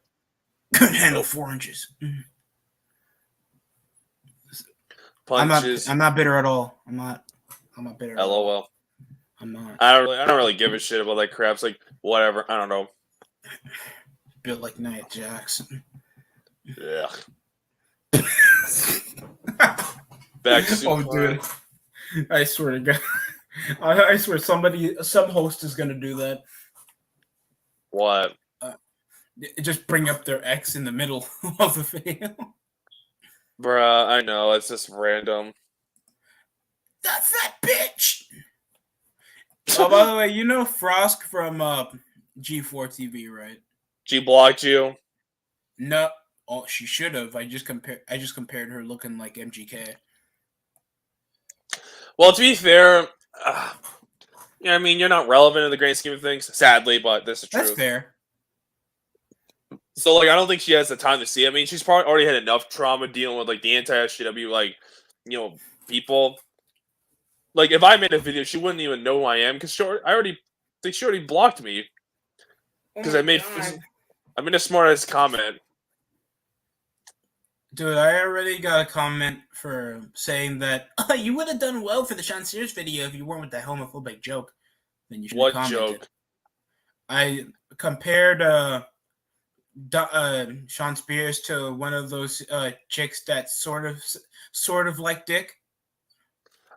Couldn't handle 4 inches. Punches. I'm not bitter at all. I'm not bitter at all. LOL. I'm not. I don't really give a shit about that crap. It's like whatever. I don't know. Built like Nia Jackson. Yeah. Back to Oh, dude. I swear to God. I swear some host is going to do that. What? Just bring up their ex in the middle of the video. Bruh, I know. It's just random. That's that bitch! Oh, by the way, you know Frosk from G4 TV, right? She blocked you? No. Oh, she should have. I just compared her looking like MGK. Well, to be fair, I mean, you're not relevant in the grand scheme of things, sadly, but this is the That's truth. fair. So, like, I don't think she has the time to see it. I mean, she's probably already had enough trauma dealing with, like, the anti-SJW, like, people. Like, if I made a video, she wouldn't even know who I am, because she already blocked me. Because I made a smart-ass comment. Dude, I already got a comment for saying that you would have done well for the Sean Sears video if you weren't with that homophobic joke. Then you should have commented. What joke? I compared Sean Spears to one of those chicks that sort of like dick.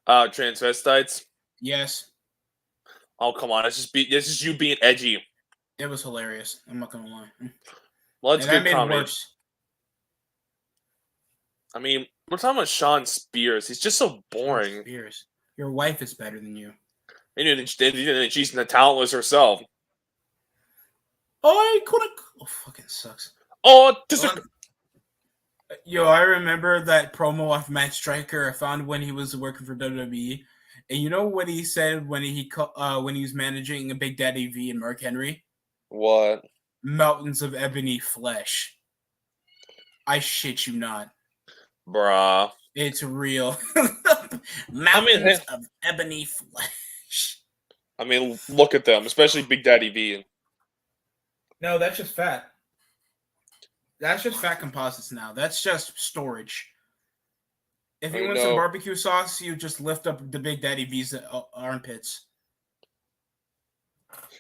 Transvestites? Yes. Oh, come on. This is you being edgy. It was hilarious. I'm not gonna lie. Well, it's good made comedy. it worse. I mean, we're talking about Sean Spears. He's just so boring. Sean Spears. Your wife is better than you. And she's the talentless herself. I couldn't. Oh, fucking sucks. Oh, Yo, I remember that promo of Matt Striker I found when he was working for WWE. And you know what he said when he was managing Big Daddy V and Mark Henry? What? Mountains of ebony flesh. I shit you not. Bruh. It's real. Mountains of ebony flesh. I mean, look at them, especially Big Daddy V. No, that's just fat. That's just fat composites now. That's just storage. If you want some barbecue sauce, you just lift up the Big Daddy V's armpits.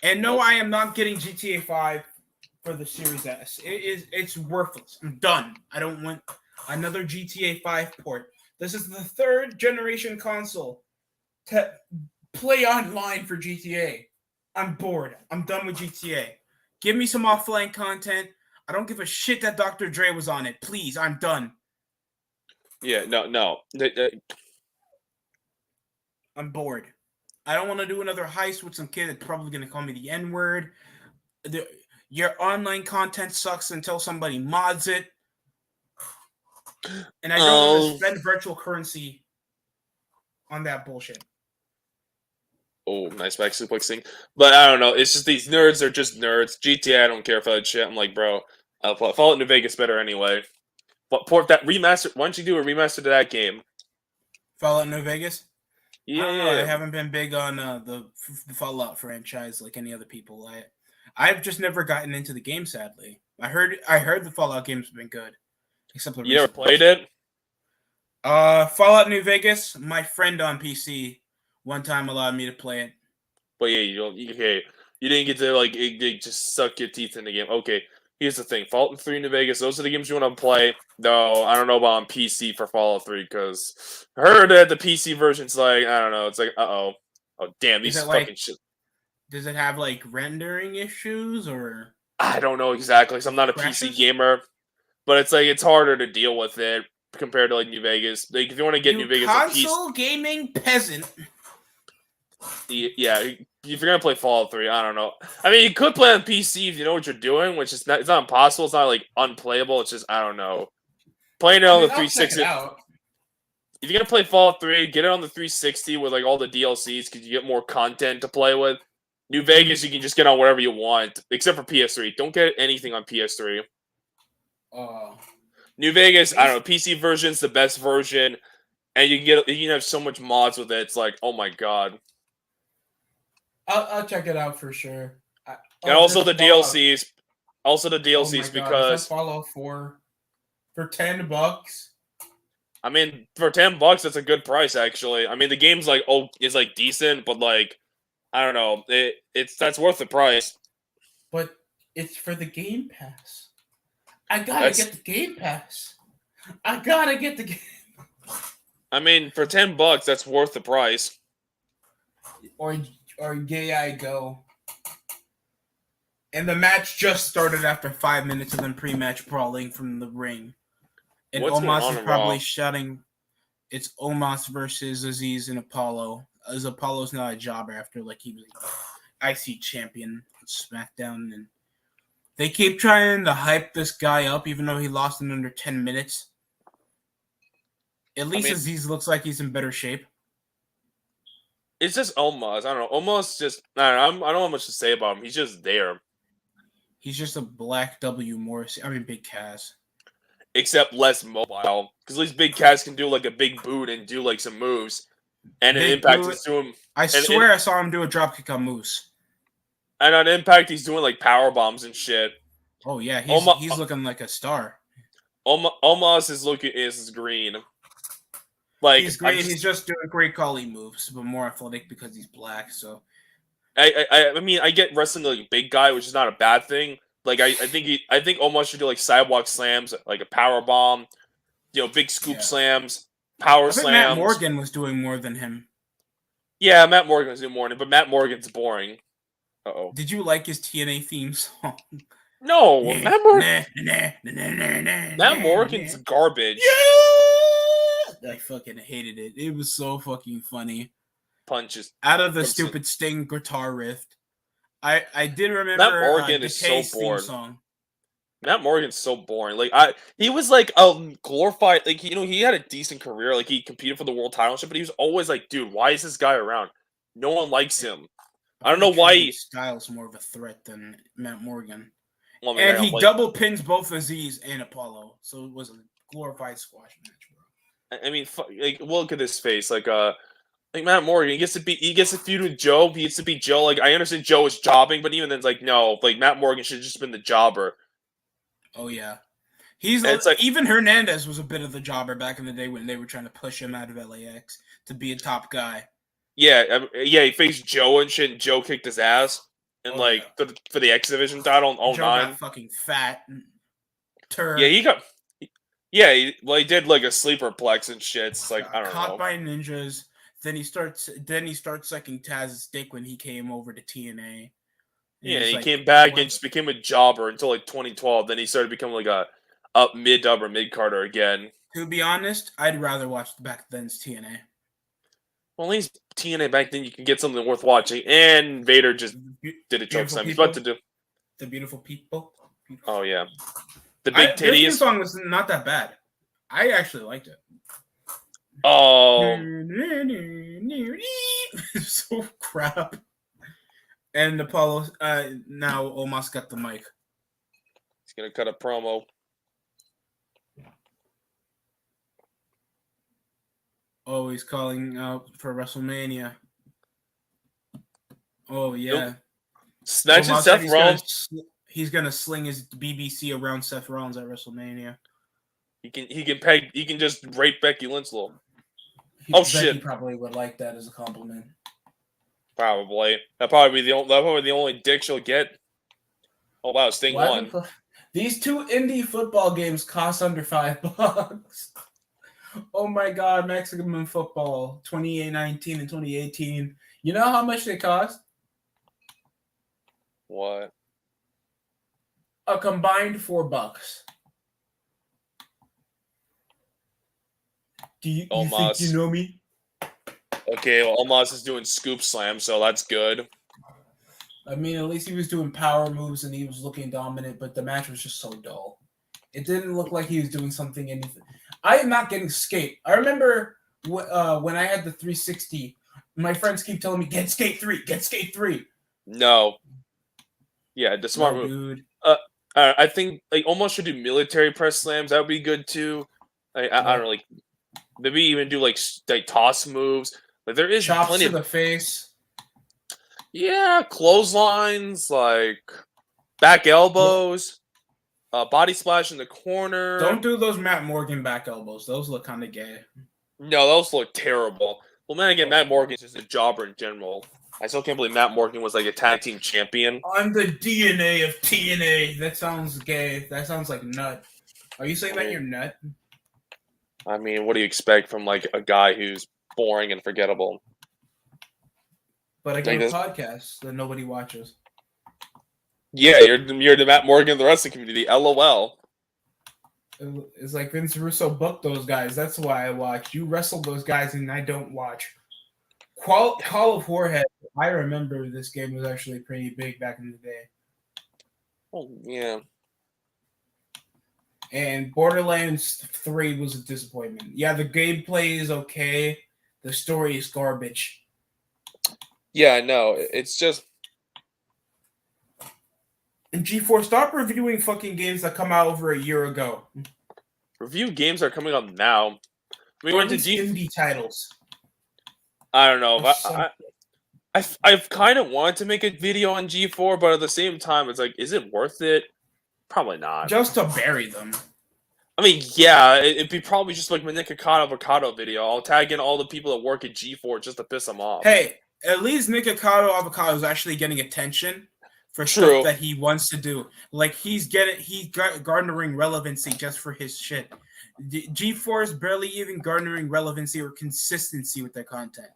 And no, I am not getting GTA 5 for the Series S. It's worthless. I'm done. I don't want another GTA 5 port. This is the third generation console to play online for GTA. I'm bored. I'm done with GTA. Give me some offline content. I don't give a shit that Dr. Dre was on it. Please, I'm done. Yeah, no. I'm bored. I don't want to do another heist with some kid that's probably going to call me the N-word. Your online content sucks until somebody mods it. And I don't want to spend virtual currency on that bullshit. Oh, nice back suplexing. But I don't know. It's just these nerds are just nerds. GTA, I don't care for that shit. I'm like, bro, Fallout New Vegas better anyway. But port that remaster. Why don't you do a remaster to that game? Fallout New Vegas? Yeah. I haven't been big on the Fallout franchise like any other people. I've just never gotten into the game, sadly. I heard the Fallout games have been good. Except the you never played it? Fallout New Vegas, my friend on PC one time allowed me to play it. But yeah, you didn't get to like just suck your teeth in the game. Okay, here's the thing: Fallout 3 New Vegas. Those are the games you want to play. No, I don't know about on PC for Fallout 3 because I heard that the PC version's like I don't know. It's like oh damn these fucking shit. Does it have like rendering issues or? I don't know exactly. Because I'm not a PC gamer, but it's like it's harder to deal with it compared to like New Vegas. Like if you want to get New Vegas, console gaming peasant. Yeah, if you're gonna play Fallout 3, I don't know. I mean, you could play on PC if you know what you're doing, which is not—it's not impossible. It's not like unplayable. It's just I don't know. Playing it on the 360. If you're gonna play Fallout 3, get it on the 360 with like all the DLCs because you get more content to play with. New Vegas, you can just get on whatever you want, except for PS3. Don't get anything on PS3. New Vegas, I don't know. PC version's the best version, and you can have so much mods with it. It's like, oh my god. I'll check it out for sure. And also the DLCs. Also the Oh my DLCs god, is that because Fallout 4 for $10? I mean for $10 that's a good price actually. I mean the game's like is like decent, but like I don't know, that's worth the price. But it's for the Game Pass. I gotta That's get the Game Pass. I gotta get the game. I mean for $10 that's worth the price. Or yay I go. And the match just started after 5 minutes of them pre-match brawling from the ring. And What's going Omos on is in probably Raw? shouting, it's Omos versus Aziz and Apollo. As Apollo's not a jobber after like he was IC champion on SmackDown, and they keep trying to hype this guy up even though he lost in under 10 minutes. At least mean- Aziz looks like he's in better shape. It's just Omos. I don't know. Omos just I don't have much to say about him. He's just there. He's just a black W Morrissey. I mean, Big Cass. Except less mobile. Because at least Big Cass can do like a big boot and do like some moves. And an Big Impact boot. is doing I swear I saw him do a dropkick on Moose. and on Impact he's doing like power bombs and shit. Oh yeah, Oma- he's looking like a star. Omos is green. Like He's great. He's just doing great collie moves, but more athletic because he's black. So I mean I get wrestling like a big guy, which is not a bad thing. Like I think Omos should do like sidewalk slams, like a power bomb, big scoop slams, power I think slams. Matt Morgan was doing more than him. Yeah, Matt Morgan was doing more, but Matt Morgan's boring. Uh-oh. Did you like his TNA theme song? No, Matt Morgan's Yeah, garbage. I fucking hated it. It was so fucking funny. Punches. Out of the stupid Sting guitar riff. I did remember Matt Morgan is so Decay's theme bored. song. Matt Morgan's so boring. Like he was like a glorified. Like he had a decent career. Like he competed for the world title and shit, but he was always like, dude, why is this guy around? No one likes him. I don't know why. Styles more of a threat than Matt Morgan. Well, I mean, And he double pins both Aziz and Apollo, so it was a glorified squash match, bro. I mean, like look at his face. Like Matt Morgan, he gets to feud with Joe. He gets to beat Joe. Like I understand Joe is jobbing, but even then, it's like no. Like Matt Morgan should have just been the jobber. Oh yeah, he's like even Hernandez was a bit of the jobber back in the day when they were trying to push him out of LAX to be a top guy. Yeah, he faced Joe and shit, and Joe kicked his ass. And for the X Division title in 09. Joe got fucking fat. Yeah, he got. Yeah, he did like a sleeper plex and shit. It's like I don't know. Caught by ninjas. Then he starts sucking Taz's dick when he came over to TNA. Yeah, he came back and just became a jobber until like 2012. Then he started becoming like a mid carder again. To be honest, I'd rather watch the back then's TNA. Well, at least TNA back then you can get something worth watching. And Vader just did a choke slam. He's about to do the beautiful people. Oh yeah, the big Their theme titties. song was not that bad. I actually liked it. Oh, so crap. And Apollo now almost got the mic. he's gonna cut a promo. Oh, he's calling out for WrestleMania. Oh yeah. Snatching Seth Rollins. He's gonna sling his BBC around Seth Rollins at WrestleMania. He can just rape Becky Lynch. Becky probably would like that as a compliment. Probably. That'll probably be the only dick she'll get. Oh wow, Sting won. These two indie football games cost under $5. Oh my god, Mexican football 2019 and 2018. You know how much they cost? What? A combined $4. Do you think you know me? Okay, well, Omos is doing scoop slam, so that's good. I mean, at least he was doing power moves and he was looking dominant, but the match was just so dull. It didn't look like he was doing anything. I am not getting skate. I remember when I had the 360, my friends keep telling me, get skate 3, get skate 3. No. Yeah, the smart move. Dude. I think like Omos should do military press slams. That would be good too. I don't know, like maybe even do like toss moves. Like there is chops plenty to the face. Yeah, clotheslines, like Back elbows, body splash in the corner. Don't do those Matt Morgan back elbows. Those look kind of gay. No, those look terrible. Well, then again, Matt Morgan's just a jobber in general. I still can't believe Matt Morgan was like a tag team champion. I'm the DNA of TNA. That sounds gay. That sounds like nut. Are you saying that you're nut? I mean, what do you expect from like a guy who's boring and forgettable? But I get a podcast that nobody watches. Yeah, you're the Matt Morgan of the wrestling community. LOL. It's like Vince Russo booked those guys. That's why I watch. You wrestle those guys and I don't watch. Call of Warhead. I remember this game was actually pretty big back in the day. Oh, yeah. And Borderlands 3 was a disappointment. Yeah, the gameplay is okay. The story is garbage. Yeah, no, it's just... And G4, stop reviewing fucking games that come out over a year ago. Review games are coming up now. We went to indie titles. I don't know. I've kind of wanted to make a video on G4, but at the same time, it's like, is it worth it? Probably not. Just to bury them. I mean, yeah, it'd be probably just like my Nikocado Avocado video. I'll tag in all the people that work at G4 just to piss them off. Hey, at least Nikocado Avocado is actually getting attention for True. stuff that he wants to do. Like he's garnering relevancy just for his shit. G4 is barely even garnering relevancy or consistency with their content.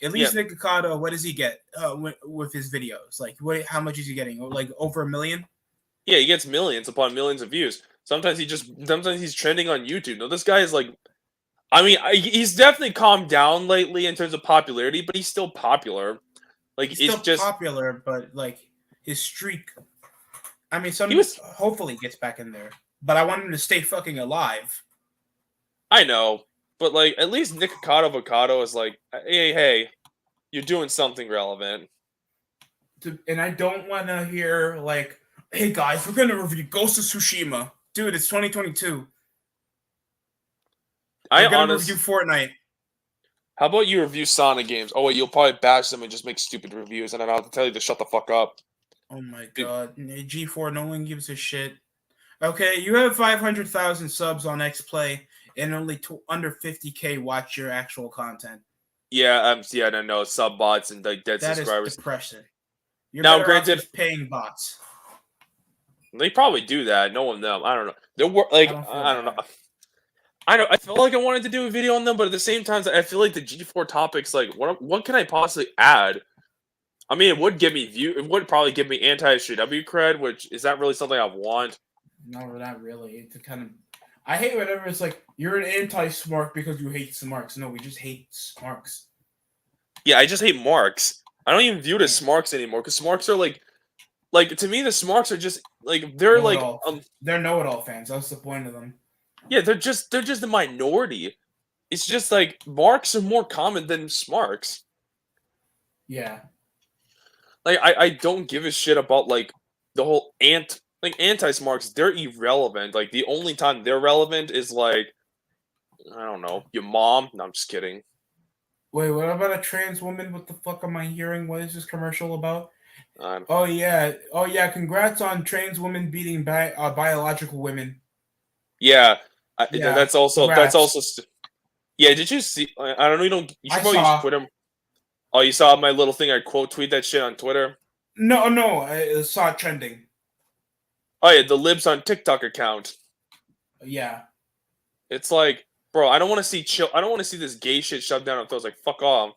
At least Nikocado, what does he get with his videos? Like, how much is he getting? Like over 1 million? Yeah, he gets millions upon millions of views. Sometimes he's trending on YouTube. No, this guy is like, I mean, he's definitely calmed down lately in terms of popularity, but he's still popular. Like he's it's still just popular, but like his streak. I mean, hopefully gets back in there, but I want him to stay fucking alive. I know, but like at least Nikocado Avocado is like, hey, you're doing something relevant. And I don't want to hear like, hey guys, we're gonna review Ghost of Tsushima. Dude, it's 2022. We're gonna review Fortnite. How about you review Sonic games? Oh wait, you'll probably bash them and just make stupid reviews, and then I'll have to tell you to shut the fuck up. Oh my god, G4, no one gives a shit. Okay, you have 500,000 subs on XPlay, and only under 50K watch your actual content. Yeah, I don't know, sub bots and like dead subscribers. That is depressing. You're now, granted, paying bots. They probably do that. Knowing them, I don't know. They're like I don't know. I felt like I wanted to do a video on them, but at the same time, I feel like the G4 topics, like what can I possibly add? I mean, it would give me It would probably give me anti-SJW cred, which is that really something I want? No, not really. It's kind of. I hate whenever it's like you're an anti-Smark because you hate Smarks. No, we just hate Smarks. Yeah, I just hate Marks. I don't even view it as Smarks anymore because Smarks are like to me the Smarks are just like they're they're know-it-all fans. That's the point of them. Yeah, they're just the minority. It's just like Marks are more common than Smarks. Yeah. Like I don't give a shit about like the whole anti-Smarks. They're irrelevant. Like the only time they're relevant is like I don't know, your mom. No, I'm just kidding. Wait, what about a trans woman? What the fuck am I hearing? What is this commercial about? Oh yeah. Congrats on trans women beating biological women. Yeah, that's also. Yeah, did you see? I don't know. You should probably use Twitter. Oh, you saw my little thing? I quote tweet that shit on Twitter. No, I saw it trending. Oh yeah, the Libs on TikTok account. Yeah, it's like, bro, I don't want to see I don't want to see this gay shit shoved down our throats. Like, fuck off.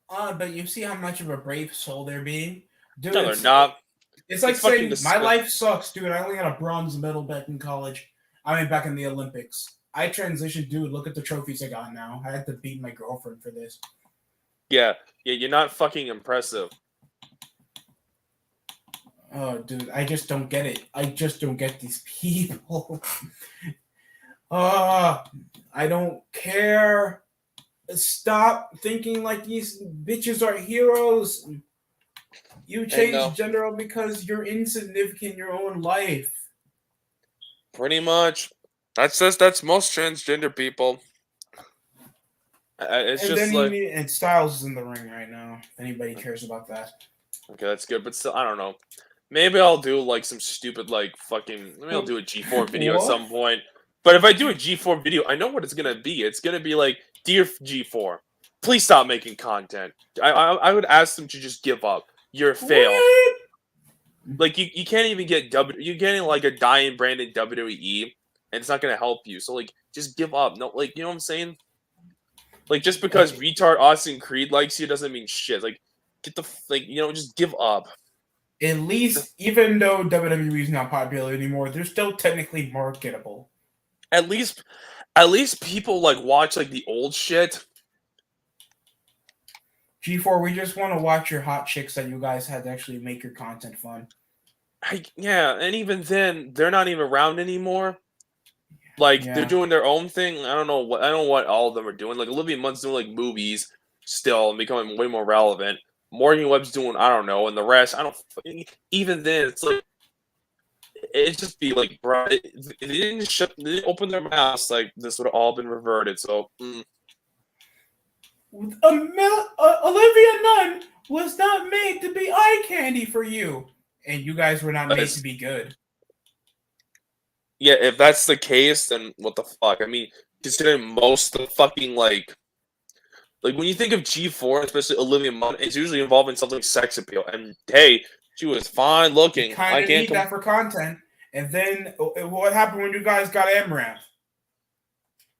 But you see how much of a brave soul they're being? Dude, no, they're not. It's like saying, my life sucks, dude. I only had a bronze medal back in college. I mean, back in the Olympics. I transitioned, dude. Look at the trophies I got now. I had to beat my girlfriend for this. Yeah, you're not fucking impressive. Oh, dude, I just don't get it. I just don't get these people. I don't care. Stop thinking like these bitches are heroes. You change gender because you're insignificant in your own life. Pretty much. That's most transgender people. It's and just then and Styles is in the ring right now. If anybody cares about that. Okay, that's good, but still, I don't know. maybe I'll do like some stupid like fucking. Maybe I'll do a G4 video at What? some point. But if I do a G4 video, I know what it's gonna be. It's gonna be like, dear G4, please stop making content. I would ask them to just give up. You're a fail. What? Like you can't even get you're getting like a dying brand in WWE, and it's not gonna help you. So like, just give up. No, like you know what I'm saying. Like just because retard Austin Creed likes you doesn't mean shit. Like get the like you know just give up. At least, even though WWE is not popular anymore, they're still technically marketable. At least people like watch like the old shit. G4, we just want to watch your hot chicks that you guys had to actually make your content fun. Yeah, and even then, they're not even around anymore. Like they're doing their own thing. I don't know what all of them are doing. Like Olivia Munn's doing like movies still and becoming way more relevant. Morgan Webb's doing I don't know, and the rest I don't. Even then, it's like it just be like, bro, they didn't open their mouths. Like this would have all been reverted. So. Olivia Nunn was not made to be eye candy for you, and you guys were not made to be good. Yeah, if that's the case, then what the fuck? I mean, considering most of the fucking like when you think of G4, especially Olivia Munn, it's usually involving something sex appeal. And hey, she was fine looking. You kind of need that for content. And then what happened when you guys got Amaranth?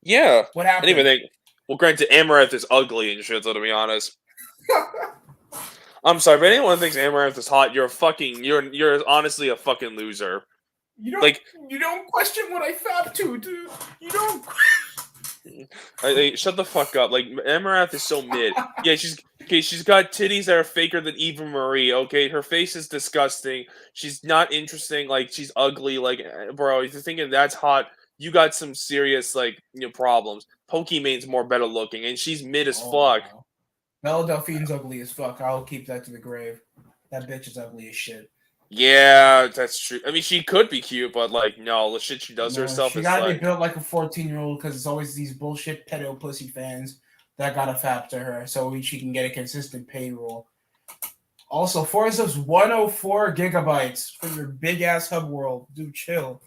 Yeah, what happened? And even well, granted, Amaranth is ugly and shit. So to be honest, I'm sorry, but anyone who thinks Amaranth is hot, you're honestly a fucking loser. You don't question what I fab to, dude. You don't. Shut the fuck up. Like Amaranth is so mid. Yeah, she's got titties that are faker than Eva Marie. Okay, her face is disgusting. She's not interesting. Like she's ugly. Like bro, if you're thinking that's hot, you got some serious problems. Pokemon's more better looking, and she's mid as fuck. Belle Delphine's ugly as fuck. I'll keep that to the grave. That bitch is ugly as shit. Yeah, that's true. I mean, she could be cute, but like, no, the shit she does to herself she is gotta like... be built like a 14-year-old because it's always these bullshit pedo pussy fans that gotta fap to her so she can get a consistent payroll. Also, Forza's 104 gigabytes for your big ass hub world. Dude, chill.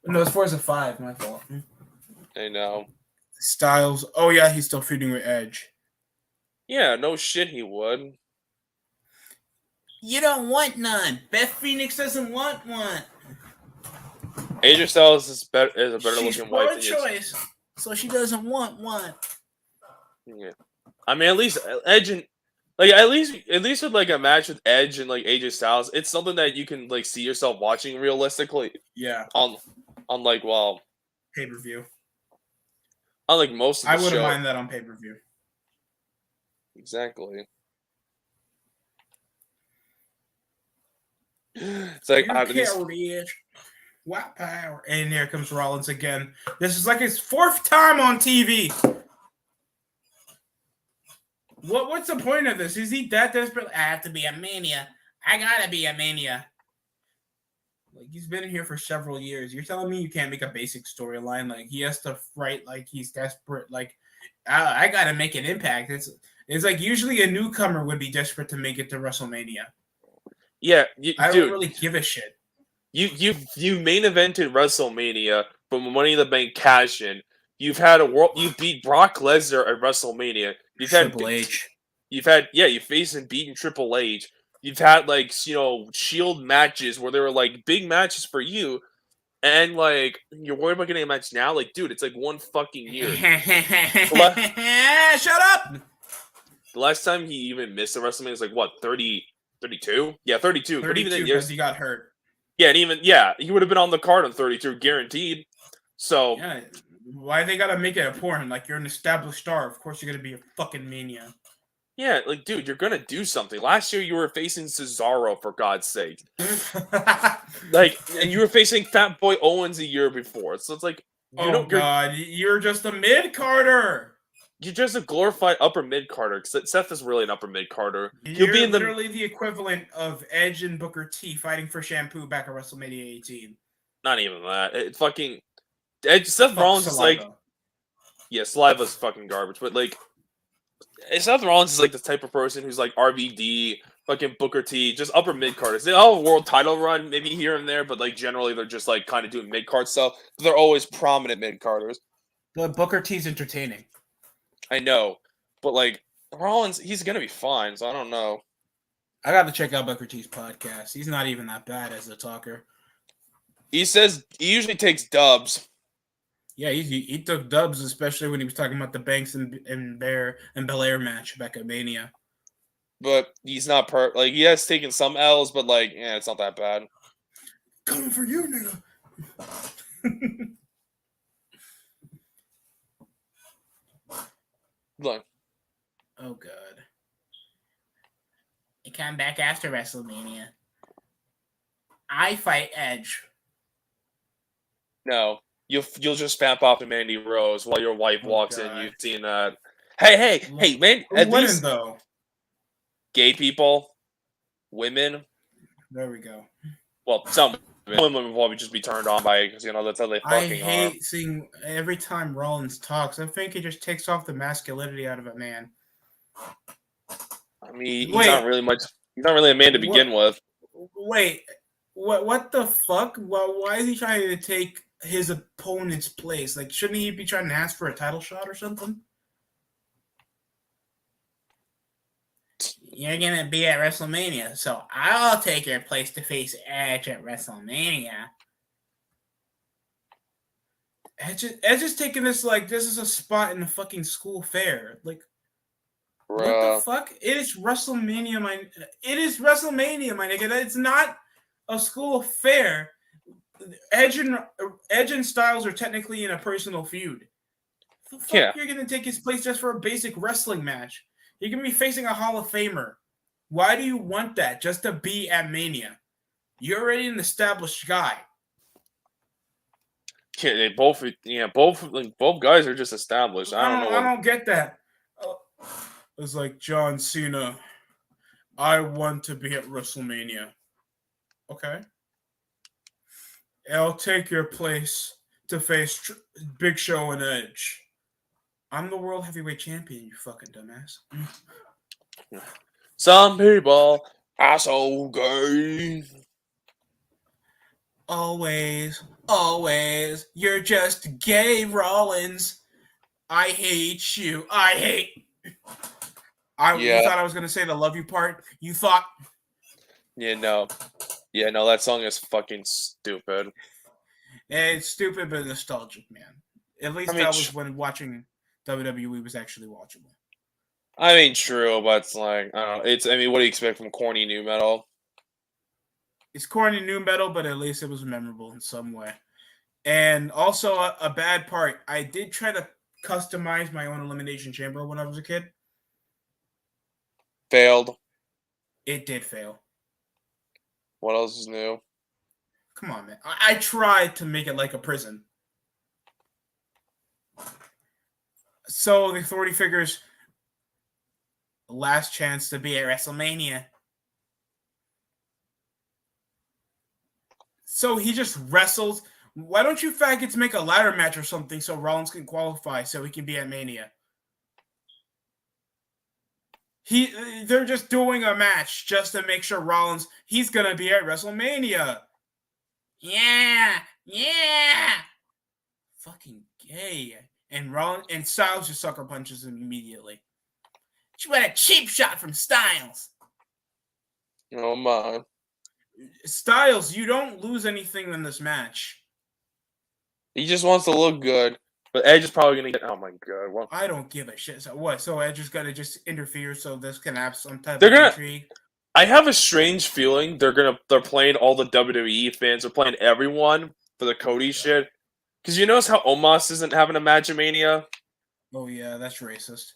No, it's Forza 5, my fault. I know. Styles. Oh yeah, he's still feuding with Edge. Yeah, no shit, he would. You don't want none. Beth Phoenix doesn't want one. AJ Styles is a better looking wife than choice, so she doesn't want one. Yeah, I mean, at least Edge and at least with like a match with Edge and like AJ Styles, it's something that you can like see yourself watching realistically. Yeah. On like pay-per-view. Unlike most of the I wouldn't mind that on pay-per-view. Exactly. It's like White power. And here comes Rollins again. This is like his 4th time on TV. What's the point of this? Is he that desperate? I have to be a mania. I gotta be a mania. Like he's been here for several years. You're telling me you can't make a basic storyline? Like he has to write like he's desperate. Like I gotta make an impact. It's like usually a newcomer would be desperate to make it to WrestleMania. Yeah, I don't really give a shit. You main evented WrestleMania from Money in the Bank cash in. You've had you beat Brock Lesnar at WrestleMania. You've had Triple H. You faced and beaten Triple H. You've had like Shield matches where they were like big matches for you, and like you're worried about getting a match now. Like, dude, it's like one fucking year. Shut up. The last time he even missed a WrestleMania was like what 32? Yeah, 32. But even then, because he got hurt. Yeah, and even he would have been on the card on 32, guaranteed. So yeah, why they gotta make it a porn? Like you're an established star, of course you're gonna be a fucking mania. Yeah, like dude, you're gonna do something. Last year you were facing Cesaro for God's sake. Like, and you were facing Fat Boy Owens a year before. So it's like, you're just a mid Carter. You're just a glorified upper mid Carter. Seth is really an upper mid Carter. You're literally the equivalent of Edge and Booker T fighting for shampoo back at WrestleMania 18. Not even that. It fucking Seth Rollins is like, yeah, Saliva's fucking garbage. But like, Seth Rollins is like the type of person who's like RVD fucking Booker T, just upper mid carders. They all have a world title run, maybe here and there, but like generally they're just like kind of doing mid card stuff. But they're always prominent mid carders. But Booker T's entertaining. I know, but like Rollins, he's gonna be fine. So I don't know. I got to check out Booker T's podcast. He's not even that bad as a talker. He says he usually takes dubs. Yeah, he took dubs, especially when he was talking about the Banks and Belair match back at Mania. But he's not like he has taken some L's, but like yeah, it's not that bad. Coming for you, nigga. Look, Oh god. You come back after WrestleMania. I fight Edge. no, you'll just spam pop to Mandy Rose while your wife walks in. God. You've seen that. Hey, man! At Women, least though. gay people, women. There we go. Well, some women will probably just be turned on by it because that's how they I fucking hate seeing every time Rollins talks. I think he just takes off the masculinity out of a man. I mean, Wait. he's not really a man to begin with. Wait, what the fuck? Why is he trying to take his opponent's place? Like, shouldn't he be trying to ask for a title shot or something? You're gonna be at WrestleMania, so I'll take your place to face Edge at WrestleMania. Edge is taking this like this is a spot in the fucking school fair. Like, what the fuck? It is WrestleMania, It is WrestleMania, my nigga. It's not a school fair. Edge and Styles are technically in a personal feud. The fuck Yeah. You're gonna take his place just for a basic wrestling match? You're gonna be facing a Hall of Famer. Why do you want that? Just to be at Mania? You're already an established guy. Yeah, they both guys are just established. I don't get that. It's like John Cena. I want to be at WrestleMania. Okay. I'll take your place to face Big Show and Edge. I'm the World Heavyweight Champion, you fucking dumbass. Some people are so gay. Always, you're just gay, Rollins. I hate you. You thought I was gonna say the love you part? You thought? Yeah, no, that song is fucking stupid. It's stupid but nostalgic, man. At least that was when watching WWE was actually watchable. I mean, true, but it's like I don't know. What do you expect from corny new metal? It's corny new metal, but at least it was memorable in some way. And also a bad part. I did try to customize my own Elimination Chamber when I was a kid. Failed. It did fail. What else is new? Come on, man. I tried to make it like a prison. So the Authority figures last chance to be at WrestleMania. So he just wrestles. Why don't you faggots make a ladder match or something so Rollins can qualify so he can be at Mania? They're just doing a match just to make sure Rollins, he's going to be at WrestleMania. Yeah. Fucking gay. And Rollins and Styles just sucker punches him immediately. She went a cheap shot from Styles. Oh my. Styles, you don't lose anything in this match. He just wants to look good. But Edge is probably going to get... Oh, my God. Well, I don't give a shit. So what? So Edge is going to just interfere so this can have some type of intrigue? I have a strange feeling they're playing all the WWE fans. They're playing everyone for the Cody shit. Because you notice how Omos isn't having a match at Mania? Oh, yeah. That's racist.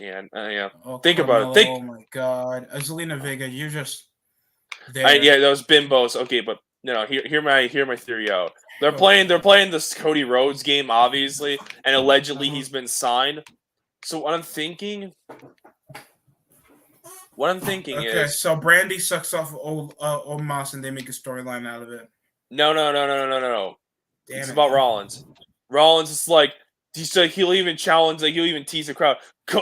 Yeah. Yeah. Oh, Think Carmelo, about it. Oh, my God. Zelina Vega, you're just there. Yeah, those bimbos. Okay, but... No, hear my theory out. They're playing this Cody Rhodes game, obviously, and allegedly he's been signed. So what I'm thinking is so Brandy sucks off old Omos and they make a storyline out of it. No. Damn It's about Rollins. Rollins is like he'll even challenge, like he'll even tease the crowd.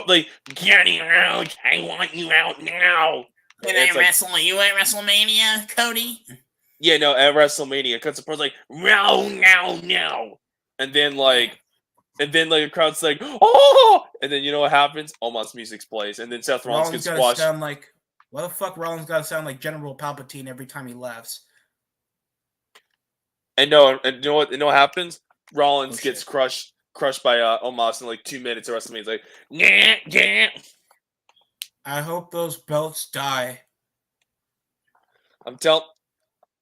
Like, get him out! I want you out now. Can I wrestle you at WrestleMania, Cody? Yeah, no, at WrestleMania, because the person's like, no. And then the crowd's like, oh! And then you know what happens? Omos music plays, and then Seth Rollins gets squashed. Sound like, why the fuck Rollins gotta sound like General Palpatine every time he laughs? And you know what happens? Rollins gets crushed by Omos in like 2 minutes. The rest of me is like, yeah. I hope those belts die. I'm telling.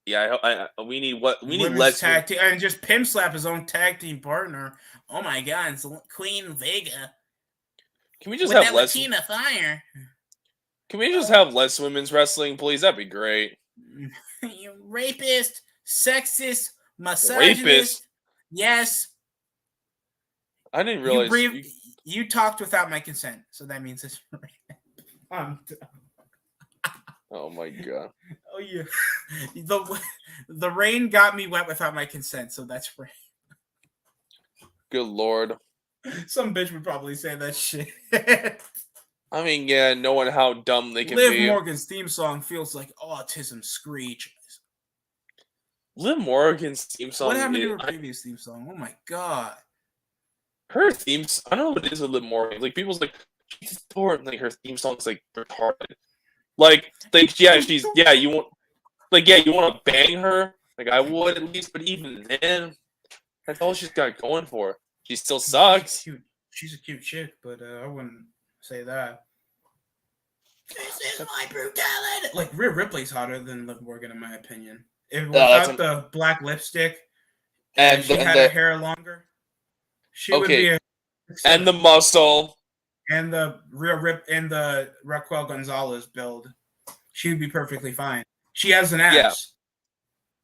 Yeah, we need less tag team, and just pimp slap his own tag team partner. Oh my god, it's Queen Vega. Can we just have less Latina fire? Can we just have less women's wrestling, please? That'd be great. You rapist, sexist, misogynist. Rapist? Yes. I didn't realize you talked without my consent, so that means it's rape. I'm done. Oh my god. Oh yeah. The rain got me wet without my consent, so that's rape. Good lord. Some bitch would probably say that shit. I mean, yeah, knowing how dumb they can be. Liv Morgan's theme song feels like autism screech. Liv Morgan's theme song. What happened to her previous theme song? Oh my god. Her themes, I don't know what it is with Liv Morgan. Like, people's like, she's important. Like, her theme song's like retarded. Like, you want to bang her? Like, I would at least, but even then, that's all she's got going for her. She still sucks. She's a cute chick, but I wouldn't say that. This is my brutality. Like, Rhea Ripley's hotter than Liv Morgan, in my opinion. If without the black lipstick and she had her hair longer, she would be and the muscle. And the Raquel Gonzalez build, she would be perfectly fine. She has an ass.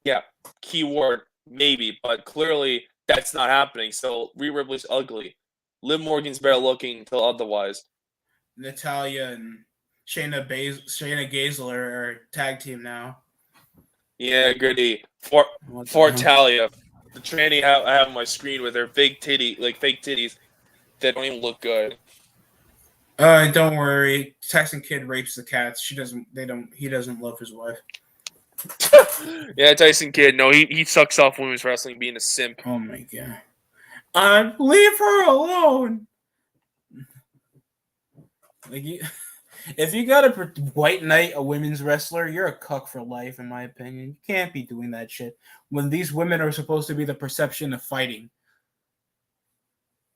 Yeah. Keyword maybe, but clearly that's not happening. So Rhea Ripley's ugly. Liv Morgan's better looking until otherwise. Natalya and Shayna Baszler are tag team now. Yeah, goody. For Talia, the tranny I have on my screen with her fake titties that don't even look good. Don't worry. Texan Kid rapes the cats. He doesn't love his wife. Yeah, Tyson Kidd. No, he sucks off women's wrestling being a simp. Oh my god. Leave her alone. Like, if you got a white knight, a women's wrestler, you're a cuck for life, in my opinion. You can't be doing that shit when these women are supposed to be the perception of fighting.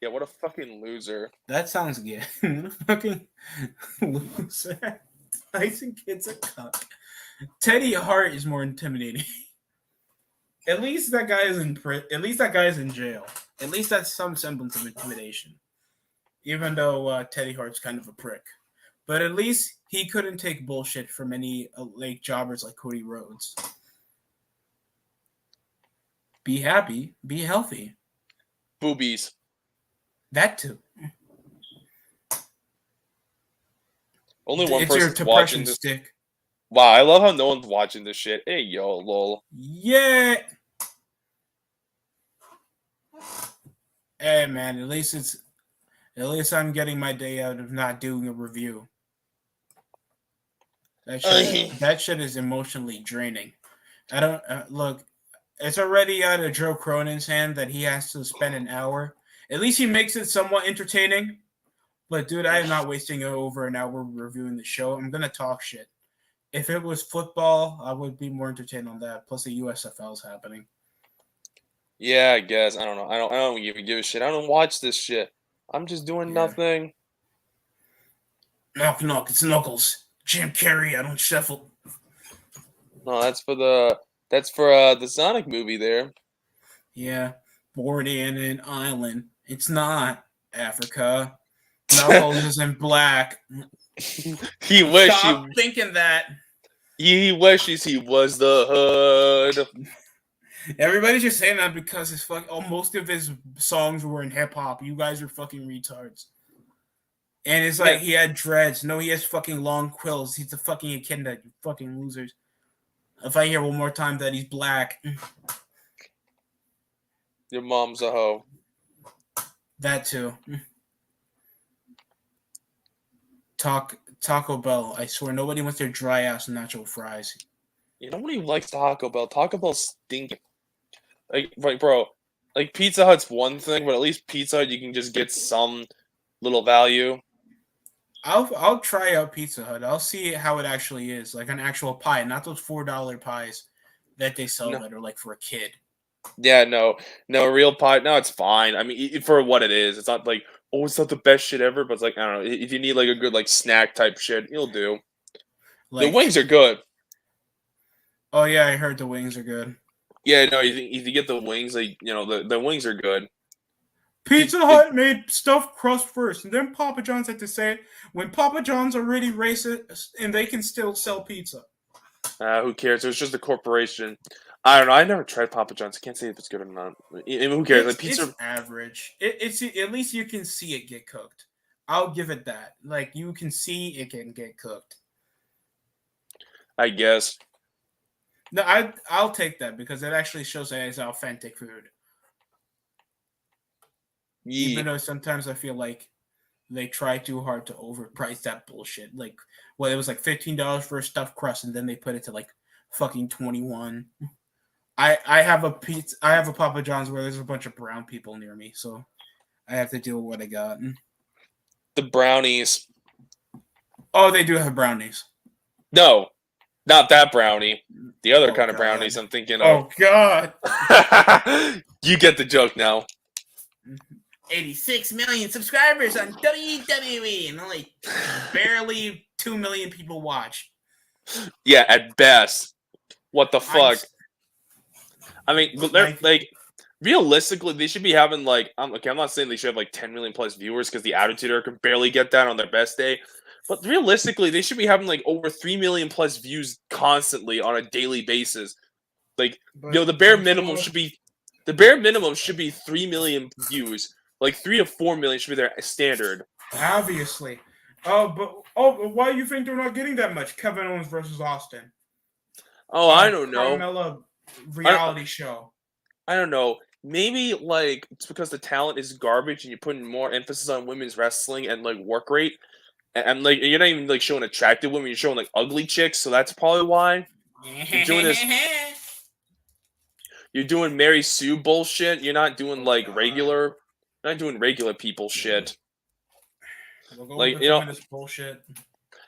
Yeah, what a fucking loser. That sounds good. Fucking loser. Tyson Kidd's a cuck. Teddy Hart is more intimidating. At least that guy is in At least that guy is in jail. At least that's some semblance of intimidation. Even though Teddy Hart's kind of a prick. But at least he couldn't take bullshit from any jobbers like Cody Rhodes. Be happy. Be healthy. Boobies. That too. Only one person's watching this. Stick. Wow, I love how no one's watching this shit. Hey, yo, lol. Yeah. Hey, man. At least I'm getting my day out of not doing a review. That shit is emotionally draining. I don't look. It's already out of Joe Cronin's hand that he has to spend an hour. At least he makes it somewhat entertaining. But dude, I am not wasting over an hour reviewing the show. I'm gonna talk shit. If it was football, I would be more entertained on that. Plus the USFL is happening. Yeah, I guess. I don't know. I don't even give a shit. I don't watch this shit. I'm just doing nothing. Knock, it's Knuckles. Jim Carrey, I don't shuffle. No, that's for the Sonic movie there. Yeah. Born in an island. It's not Africa. Knuckles isn't black. He wishes Stop thinking that. He wishes he was the hood. Everybody's just saying that because most of his songs were in hip hop. You guys are fucking retards. And it's like he had dreads. No, he has fucking long quills. He's a fucking echidna. You fucking losers. If I hear one more time that he's black. Your mom's a hoe. That too. Talk Taco Bell. I swear, nobody wants their dry ass nacho fries. Nobody likes Taco Bell. Taco Bell's stinking. Like, bro, like Pizza Hut's one thing, but at least Pizza Hut you can just get some little value. I'll try out Pizza Hut. I'll see how it actually is, like an actual pie, not those $4 pies that they sell No. that are like for a kid. Yeah, no, real pie. No, it's fine. I mean, for what it is, it's not like it's not the best shit ever, but it's like I don't know. If you need like a good like snack type shit, you'll do. The Like, wings are good. oh yeah, I heard the wings are good. Yeah, no, if you get the wings, like the wings are good. Pizza Hut made stuffed crust first, and then Papa John's had to say it when Papa John's already racist and they can still sell pizza. Who cares? It was just a corporation. I don't know. I never tried Papa John's. I can't say if it's good or not. Who cares? Like pizza. It's average. It's at least you can see it get cooked. I'll give it that. Like you can see it can get cooked. I guess. No, I'll take that because it actually shows that it's authentic food. Yeah. Even though sometimes I feel like they try too hard to overprice that bullshit. Like, well, it was like $15 for a stuffed crust, and then they put it to like fucking 21. I have a Papa John's where there's a bunch of brown people near me, so I have to deal with what I got. The brownies. Oh, they do have brownies. No, not that brownie. The other kind of God. brownies I'm thinking of. Oh God. You get the joke now. 86 million subscribers on WWE, and only barely 2 million people watch. Yeah, at best. What the fuck? I mean, like realistically, they should be having like I'm not saying they should have like 10 million plus viewers because the Attitude Era can barely get that on their best day. But realistically, they should be having like over 3 million plus views constantly on a daily basis. Like, the bare minimum should be 3 million views. Like 3 to 4 million should be their standard. Obviously. But why do you think they're not getting that much? Kevin Owens versus Austin. Oh, I don't know. Carmella reality show. I don't know. Maybe like it's because the talent is garbage and you're putting more emphasis on women's wrestling and like work rate. And like you're not even like showing attractive women, you're showing like ugly chicks, so that's probably why. You're doing this. You're doing Mary Sue bullshit. You're not doing like regular. You're not doing regular people shit. We'll go Like with this bullshit.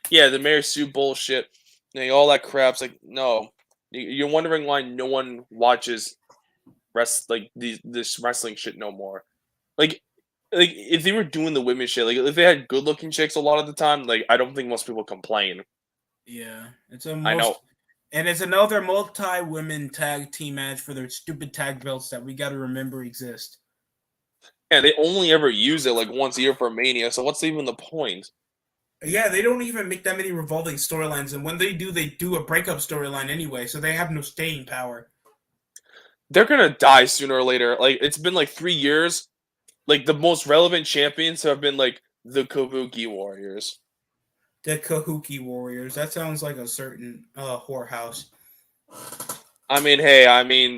Yeah, the Mary Sue bullshit. All that crap's like no. You're wondering why no one watches this wrestling shit no more. Like if they were doing the women shit, like if they had good looking chicks a lot of the time, like I don't think most people complain. Yeah, I know. And it's another multi-women tag team match for their stupid tag belts that we got to remember exist. Yeah, they only ever use it like once a year for Mania, so what's even the point? Yeah, they don't even make that many revolving storylines, and when they do a breakup storyline anyway, so they have no staying power. They're gonna die sooner or later. Like it's been like 3 years. Like the most relevant champions have been like the Kabuki Warriors. The Kahuki Warriors. That sounds like a certain whorehouse. I mean, hey,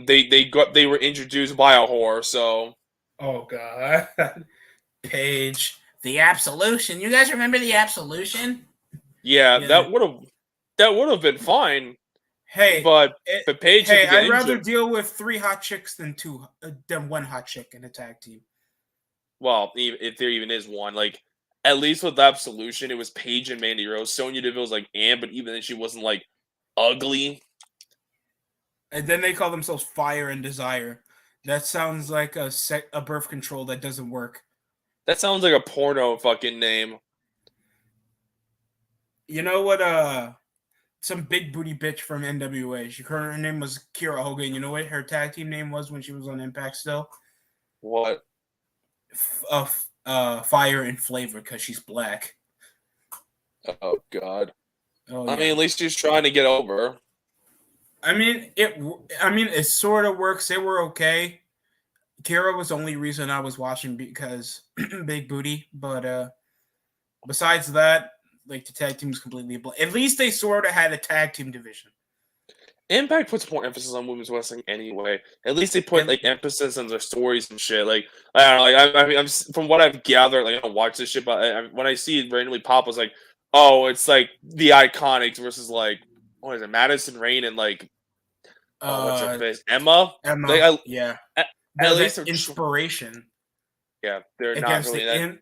they were introduced by a whore, so. Oh God, Paige, the Absolution. You guys remember the Absolution? Yeah. that would have been fine. Hey, but Paige. Hey, I'd rather deal with 3 hot chicks than 1 hot chick in a tag team. Well, if there even is one, like at least with Absolution, it was Paige and Mandy Rose. Sonya Deville was like but even then she wasn't like ugly. And then they call themselves Fire and Desire. That sounds like a birth control that doesn't work. That sounds like a porno fucking name. You know what? Some big booty bitch from NWA. Her name was Kiera Hogan. You know what her tag team name was when she was on Impact still? What? Fire and Flavor because she's black. Oh God. Oh, yeah. I mean, at least she's trying to get over. I mean, it sort of works. They were okay. Kira was the only reason I was watching because big booty. But besides that, like the tag team was completely black. At least they sort of had a tag team division. Impact puts more emphasis on women's wrestling anyway. At least they put like emphasis on their stories and shit. Like I don't know. Like, I'm from what I've gathered. Like I don't watch this shit, but when I see it randomly pop, I was like, Oh, it's like the Iconics versus like what is it? Madison Rain and like what's her face? Emma. Like Emma, yeah. at The least they're inspiration yeah, they're not against really that.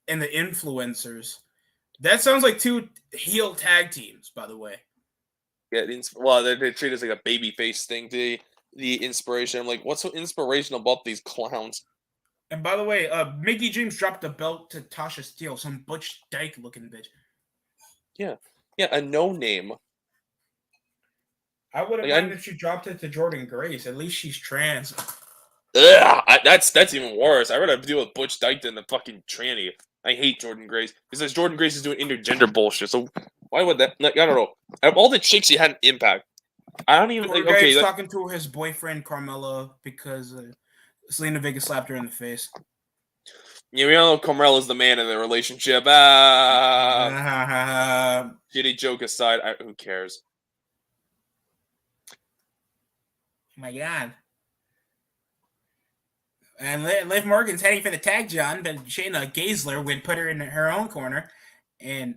and the influencers. That sounds like two heel tag teams, by the way. Yeah, well, they treat it as like a baby face thing. The inspiration. I'm like, what's so inspirational about these clowns? And by the way, Mickey James dropped the belt to Tasha Steele, some Butch Dyke looking bitch. Yeah, yeah, a no name. I wouldn't Like, mind if she dropped it to Jordan Grace. At least she's trans. that's even worse. I'd rather deal with Butch Dyke than the fucking tranny. I hate Jordan Grace because Jordan Grace is doing intergender bullshit. So why would that? Like, I don't know. Out of all the chicks, she had an impact. I don't even Jordan like. Okay, Grace like, talking to his boyfriend Carmella because Selena Vega slapped her in the face. yeah, we all know Carmel is the man in the relationship. Shitty joke aside, who cares? Oh my God. And Liv Morgan's heading for the tag, John, but Shayna Baszler would put her in her own corner, and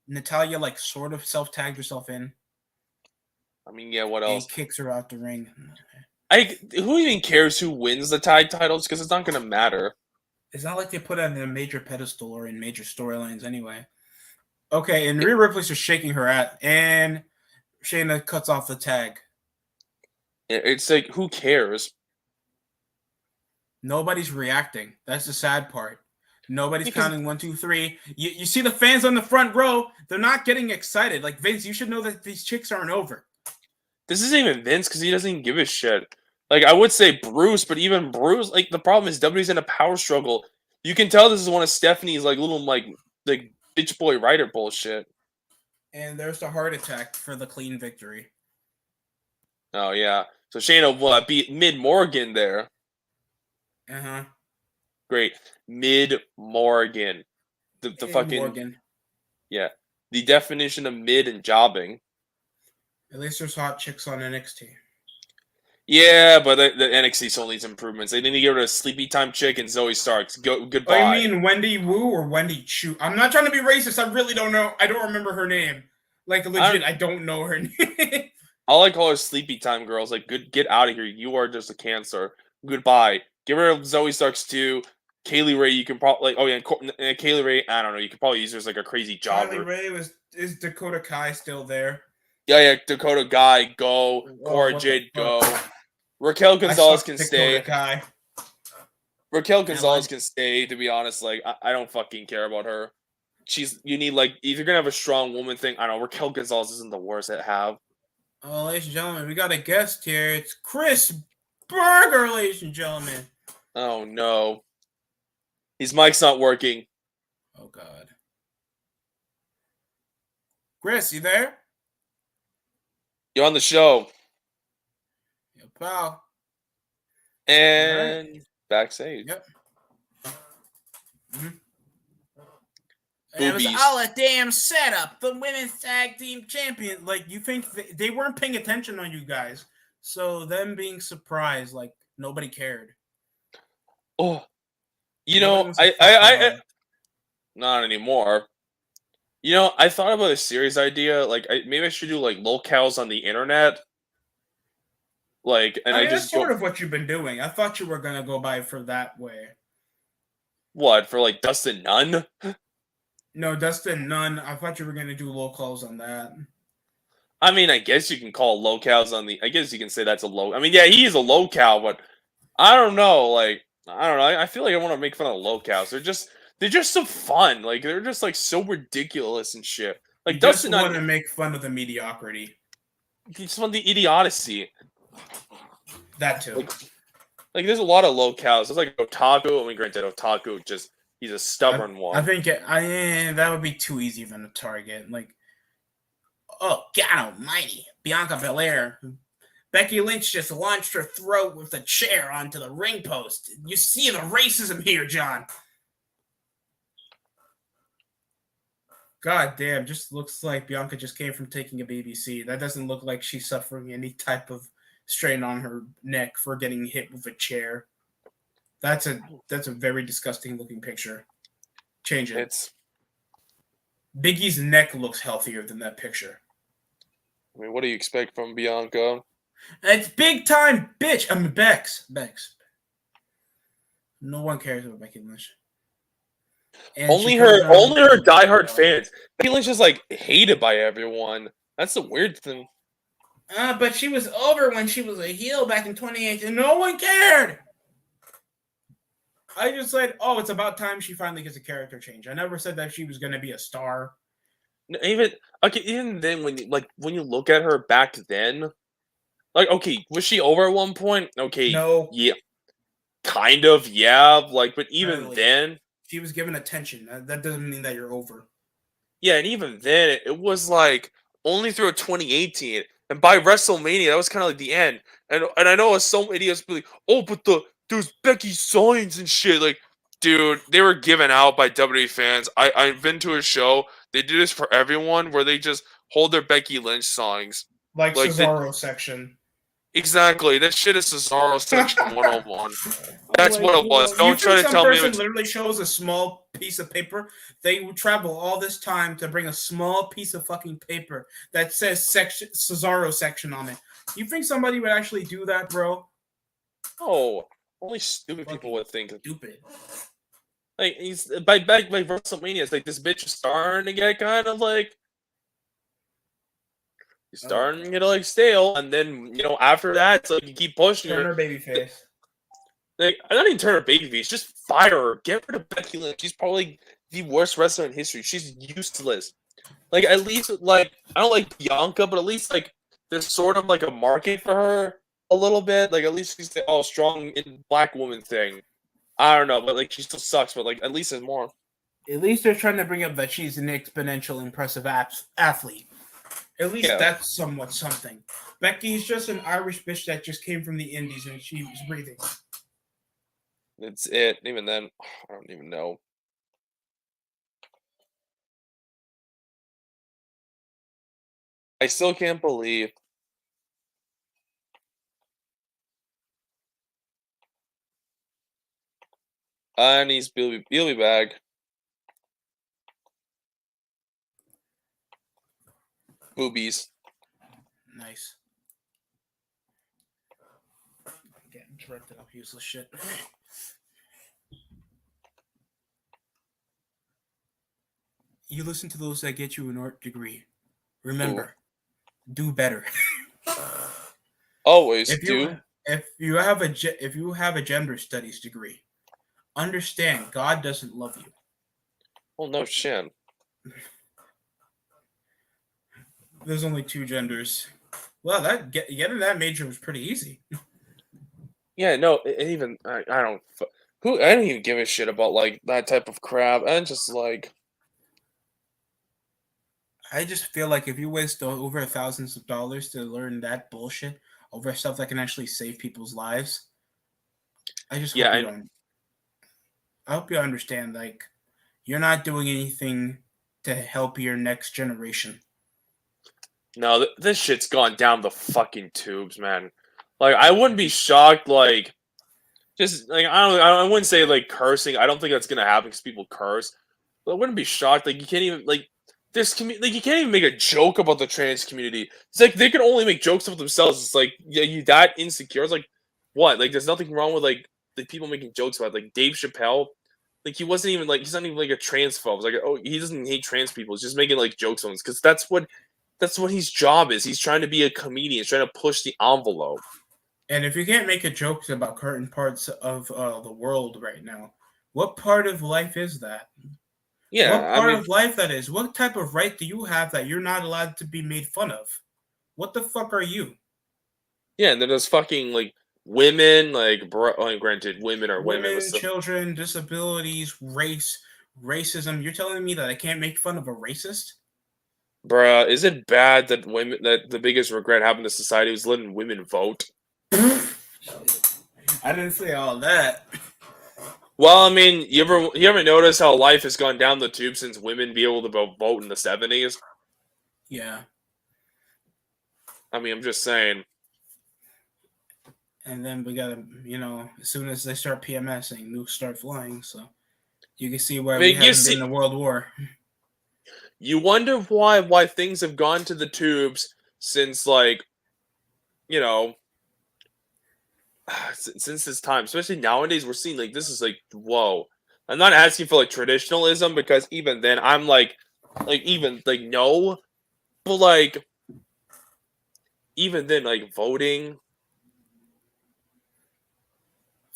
Natalya like sort of self-tagged herself in. I mean, yeah, what else? And kicks her out the ring. Who even cares who wins the tag titles? Because it's not going to matter. It's not like they put it on a major pedestal or in major storylines anyway. Okay, and Rhea Ripley's just shaking her at, and Shayna cuts off the tag. It's like, who cares? Nobody's reacting. That's the sad part. Nobody's counting 1, 2, 3. You see the fans on the front row, they're not getting excited. Like, Vince, you should know that these chicks aren't over. This isn't even Vince because he doesn't even give a shit. Like, I would say Bruce, but even Bruce, like, the problem is WWE's in a power struggle. You can tell this is one of Stephanie's, like, little, like bitch boy writer bullshit. And there's the heart attack for the clean victory. Oh, yeah. So Shayna beat Mid Morgan there. Uh-huh. Great. Mid Morgan. The fucking Morgan. Yeah. The definition of mid and jobbing. At least there's hot chicks on NXT. Yeah, but the NXT still needs improvements. They need to get rid of Sleepy Time Chick and Zoe Starks. Goodbye. Oh, you mean Wendy Wu or Wendy Chu? I'm not trying to be racist. I really don't know. I don't remember her name. Like, legit, I don't know her name. All I call her Sleepy Time girls. Like, get out of here. You are just a cancer. Goodbye. Get rid of Zoe Starks too. Kaylee Ray, you can probably Kaylee Ray. I don't know. You could probably use her as like a crazy jobber. Kaylee Ray is Dakota Kai still there? Yeah. Dakota Guy, go. Cora Jade, go. Raquel Gonzalez can stay. Kai. Raquel Gonzalez can stay. To be honest, like I don't fucking care about her. You need like if you're gonna have a strong woman thing. I don't know. Raquel Gonzalez isn't the worst at have. Oh, ladies and gentlemen, we got a guest here. It's Chris Berger, ladies and gentlemen. Oh no, his mic's not working. Oh God, Chris, you there? You're on the show. Yeah, pal. And backstage. Yep. Mm-hmm. It was all a damn setup. The women's tag team champion. Like, you think they weren't paying attention on you guys. So them being surprised, like, nobody cared. Oh, you know, I not anymore. You know, I thought about a series idea. Like, maybe I should do like locales on the internet. Like, and that's sort of what you've been doing. I thought you were gonna go by for that way. What, for like Dustin Nunn? No, Dustin Nunn. I thought you were gonna do locals on that. I mean, I guess you can call locales on the. I guess you can say that's a low. I mean, yeah, he is a local, but I don't know. Like, I don't know. I feel like I want to make fun of locales. They're just so fun. Like, they're just like so ridiculous and shit. Like, you Dustin just want to make fun of the mediocrity. You just want the idiocy. That too. Like there's a lot of locales. There's like Otaku. I mean, granted, Otaku he's a stubborn one. I think that would be too easy of a target. Like, oh God Almighty, Bianca Belair, Becky Lynch just launched her throat with a chair onto the ring post. You see the racism here, John. God damn, just looks like Bianca just came from taking a BBC. That doesn't look like she's suffering any type of strain on her neck for getting hit with a chair. That's a very disgusting looking picture. Change it. Big E's neck looks healthier than that picture. I mean, what do you expect from Bianca? It's big time, bitch. I mean, Bex. No one cares about Becky Lynch. And Only she her, comes out only her and- diehard fans. Becky Lynch is like hated by everyone. That's the weird thing. But she was over when she was a heel back in 2018. No one cared. I just said, oh, it's about time she finally gets a character change. I never said that she was going to be a star. Even then, when you look at her back then, like, okay, was she over at one point? Okay, No. yeah, kind of, yeah. Like, but even Barely. then, She was given attention. That doesn't mean that you're over. yeah, and even then, it was like only through 2018, and by WrestleMania, that was kind of like the end. And I know some idiots be like, oh, but there's Becky signs and shit. Like, dude, they were given out by WWE fans. I've been to a show. They do this for everyone, where they just hold their Becky Lynch songs. Like Like Cesaro section. Exactly, that shit is Cesaro section 101. That's what it was. Don't try to tell me. Some person literally shows a small piece of paper. They would travel all this time to bring a small piece of fucking paper that says section Cesaro section on it. You think somebody would actually do that, bro? Oh, only stupid people would think. Stupid. Like he's by WrestleMania, it's like this bitch is starting to get kind of like he's starting to get like stale, and then after that, it's like you keep pushing Turn her. her baby face. Like I don't even turn her babyface, just fire her. Get rid of Becky Lynch. She's probably the worst wrestler in history. She's useless. Like at least like I don't like Bianca, but at least like there's sort of like a market for her a little bit. Like at least she's the strong in black woman thing. I don't know, but like she still sucks. But like at least there's more. At least they're trying to bring up that she's an exponential, impressive athlete. At least that's somewhat something. Becky's just an Irish bitch that just came from the Indies and she was breathing. That's it. Even then, I don't even know. I still can't believe. And he's Billy Bag. Boobies. Nice. Get interrupted off useless shit. You listen to those that get you an art degree. Remember, do better. Always If you have a gender studies degree, understand God doesn't love you. Well, no shit. There's only two genders. Well, getting that major was pretty easy. Yeah, no, even I don't. I don't even give a shit about like that type of crap. And just like, I just feel like if you waste over thousands of dollars to learn that bullshit over stuff that can actually save people's lives, I just hope I hope you understand. Like, you're not doing anything to help your next generation. No, this shit's gone down the fucking tubes, man. Like, I wouldn't be shocked. Like, just like I wouldn't say like cursing. I don't think that's gonna happen because people curse. But I wouldn't be shocked. Like, you can't even like this like you can't even make a joke about the trans community. It's like they can only make jokes about themselves. It's like you that insecure. It's like what? Like, there's nothing wrong with like the people making jokes about it. Like Dave Chappelle. Like he wasn't even like he's not even like a transphobe. It's like, oh, he doesn't hate trans people. He's just making like jokes on this because that's what his job is. He's trying to be a comedian. He's trying to push the envelope. And if you can't make a joke about certain parts of the world right now, what part of life is that? Yeah, what part of life that is? What type of right do you have that you're not allowed to be made fun of? What the fuck are you? Yeah, and then there's fucking like women, like granted, women are women, children, disabilities, racism. You're telling me that I can't make fun of a racist? Bruh, is it bad that the biggest regret happened to society was letting women vote? I didn't say all that. Well, I mean, you ever notice how life has gone down the tube since women be able to vote in the 70s? Yeah. I mean, I'm just saying. And then we gotta, as soon as they start PMSing, nukes start flying. So you can see why we haven't been in a world war. You wonder why things have gone to the tubes since, like, you know, since this time. Especially nowadays, we're seeing like this is like whoa. I'm not asking for like traditionalism because even then I'm like even like no, but like even then like voting.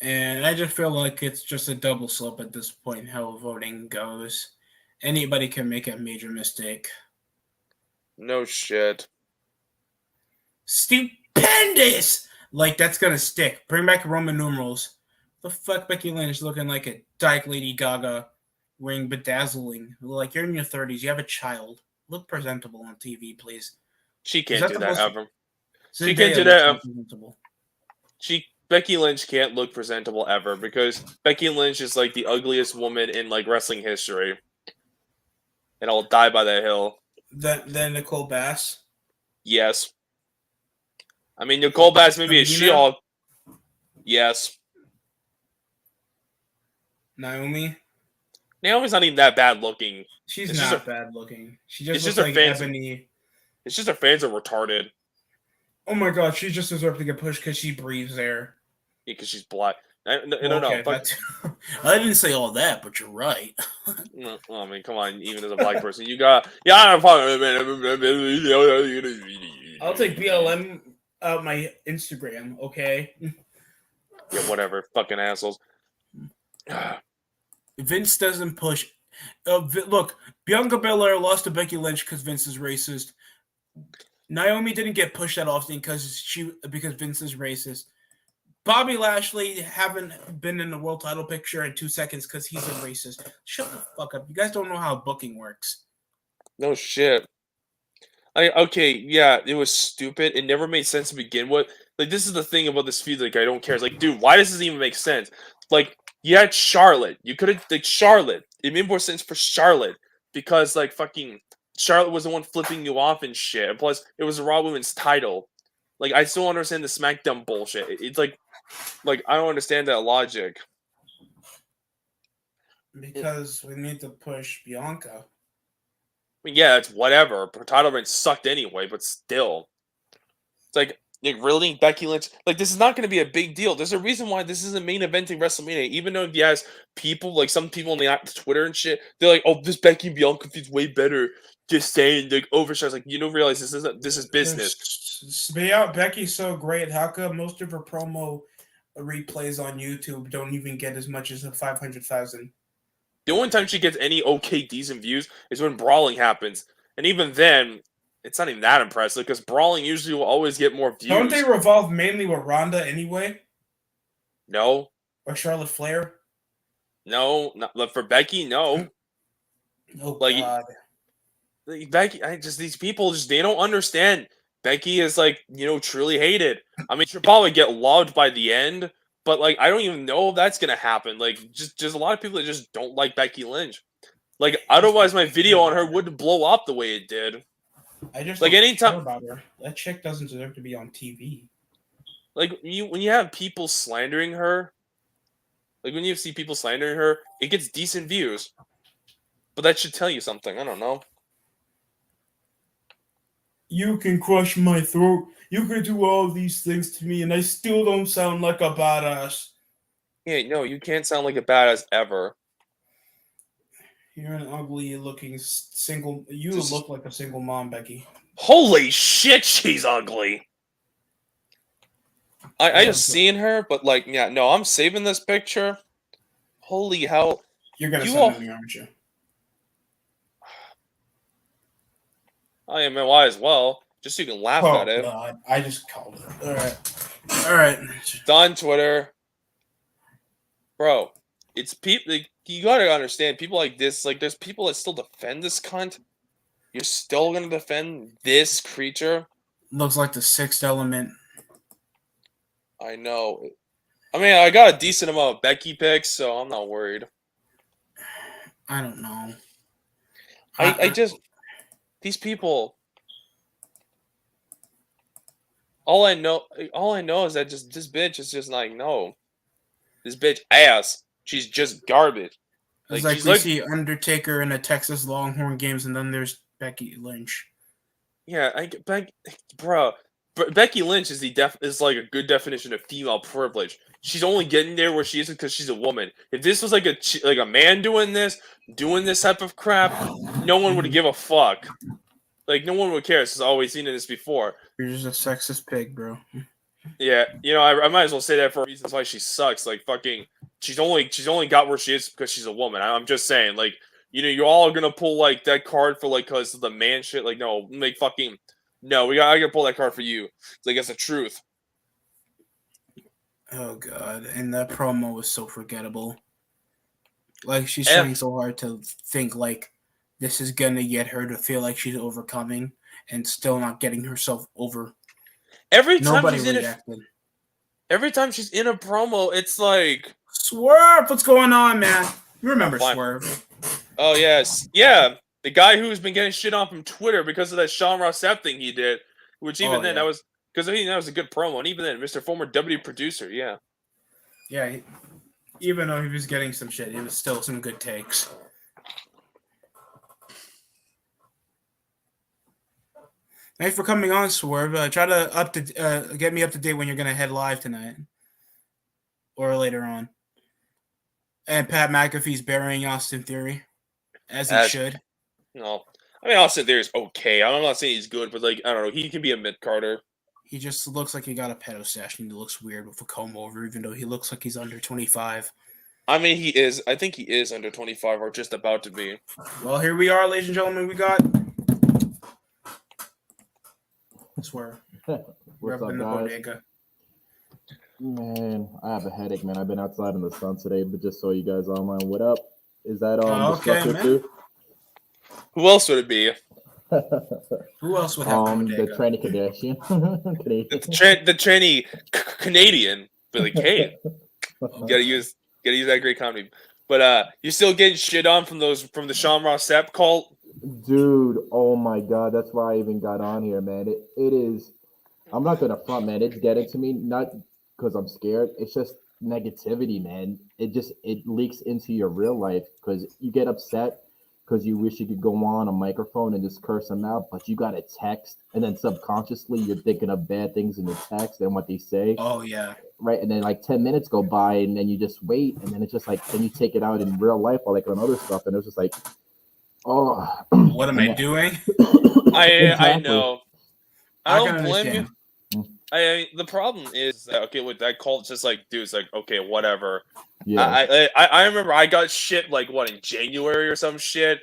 And I just feel like it's just a double slope at this point, how voting goes. Anybody can make a major mistake. No shit. Stupendous! Like, that's gonna stick. Bring back Roman numerals. The fuck Becky Lynch looking like a dyke Lady Gaga wearing bedazzling. Like, you're in your 30s, you have a child. Look presentable on TV, please. She can't do that ever. She can't Zendaya do looks that. more presentable. Becky Lynch can't look presentable ever because Becky Lynch is like the ugliest woman in like wrestling history, and I'll die by that hill. Then Nicole Bass. Yes. I mean, Nicole Bass maybe a She-Hulk. Yes. Naomi. Naomi's not even that bad looking. She's not bad looking. She just looks her like fans, Ebony. It's just her fans are retarded. Oh my god, she just deserves to get pushed because she breathes air. Yeah, because she's black. No. I didn't say all that, but you're right. No, I mean, come on. Even as a black person, you got I'll take BLM out my Instagram, okay? Yeah, whatever. Fucking assholes. Vince doesn't push. Look, Bianca Belair lost to Becky Lynch because Vince is racist. Naomi didn't get pushed that often because Vince is racist. Bobby Lashley haven't been in the world title picture in 2 seconds because he's a racist. Shut the fuck up. You guys don't know how booking works. No shit. Okay, yeah, it was stupid. It never made sense to begin with. Like, this is the thing about this feud. Like, I don't care. It's like, dude, why does this even make sense? Like, you had Charlotte. You could have, like, Charlotte. It made more sense for Charlotte because, like, fucking Charlotte was the one flipping you off and shit. And plus, it was a Raw Women's title. Like, I still understand the SmackDown bullshit. It's like I don't understand that logic. Because we need to push Bianca. I mean, yeah, it's whatever. Her title reign sucked anyway, but still. It's like really, Becky Lynch? Like, this is not going to be a big deal. There's a reason why this isn't main eventing WrestleMania. Even though, yes, people, like some people on the Twitter and shit, they're like, oh, this Becky Bianca feud's way better. Just saying, like, overshares. Like, you don't realize this is business. Becky's so great. How come most of her promo replays on YouTube don't even get as much as 500,000? The only time she gets any decent views is when brawling happens. And even then, it's not even that impressive because brawling usually will always get more views. Don't they revolve mainly with Ronda anyway? No. Or Charlotte Flair? No. Not for Becky, no. Oh, God. Becky, these people they don't understand. Becky is truly hated. I mean, she'll probably get loved by the end, but like I don't even know if that's gonna happen. Like just a lot of people that just don't like Becky Lynch. Like otherwise, my video on her wouldn't blow up the way it did. I just like anytime about her. That chick doesn't deserve to be on TV. Like when you have people slandering her, like when you see people slandering her, it gets decent views. But that should tell you something. I don't know. You can crush my throat. You can do all these things to me, and I still don't sound like a badass. Yeah, no, you can't sound like a badass ever. You're an ugly-looking single. You look like a single mom, Becky. Holy shit, she's ugly. I just seen her, but like, yeah, no, I'm saving this picture. Holy hell! You're gonna send it to me, aren't you? I am. Why as well? Just so you can laugh at it. God. I just called it. All right. Done, Twitter. Bro, it's people. Like, you gotta understand, people like this. Like, there's people that still defend this cunt. You're still gonna defend this creature. Looks like the Sixth Element. I know. I mean, I got a decent amount of Becky picks, so I'm not worried. I don't know. I just these people. All I know is that just this bitch is just like, no. This bitch ass. She's just garbage. It's Like, like she's we like, see Undertaker in the Texas Longhorn games, and then there's Becky Lynch. yeah, bro. Becky Lynch is is like a good definition of female privilege. She's only getting there where she is because she's a woman. If this was like a man doing this type of crap, no one would give a fuck. Like, no one would care. This has always seen this before. You're just a sexist pig, bro. Yeah, I might as well say that for reasons why she sucks. Like, fucking, she's only got where she is because she's a woman. I'm just saying, like, you all are gonna pull like that card for like because of the man shit. Like, no, like fucking, no, I gotta pull that card for you. Like, that's the truth. Oh god, and that promo was so forgettable. Like she's And trying so hard to think like this is gonna get her to feel like she's overcoming, and still not getting herself over. every time Nobody she's in reacted. every time she's in a promo, it's like, Swerve, what's going on, man? You remember fine. Swerve? oh yes, yeah, the guy who's been getting shit on from Twitter because of that Sean Ross Sapp thing he did, which even then that was because I think that was a good promo, and even then, Mr. Former W producer, yeah. Yeah, even though he was getting some shit, it was still some good takes. Thanks for coming on, Swerve. Try to get me up to date when you're gonna head live tonight or later on. And Pat McAfee's burying Austin Theory, as he should. No, I mean Austin Theory's okay. I'm not saying he's good, but like I don't know, he can be a mid Carter. He just looks like he got a pedo stash and he looks weird with a comb over, even though he looks like he's under 25. I mean, he is. I think he is under 25 or just about to be. Well, here we are, ladies and gentlemen. We got Swerve. What's up, in the guys? bodega. Man, I have a headache, man. I've been outside in the sun today, but just saw you guys online. What up? Is that okay, destructive man. too? Who else would it be? Who else would have the bodega? tranny Kardashian. The tranny Canadian. But like, hey, you gotta use that great comedy. But you're still getting shit on from the Sean Ross Sapp cult. Dude, oh my god, that's why I even got on here, man. It is. I'm not gonna front, man. It's getting to me, not because I'm scared. It's just negativity, man. It leaks into your real life because you get upset because you wish you could go on a microphone and just curse them out, but you got a text, and then subconsciously you're thinking of bad things in the text and what they say. Oh yeah. Right, and then like 10 minutes go by, and then you just wait, and then it's just like, then you take it out in real life or like on other stuff, and it's just like, oh, What am I doing? I Exactly. know. I I can don't blame you. understand. The problem is that with that cult, it's just like, dude, it's like, okay, whatever. Yeah. I remember I got shit like in January or some shit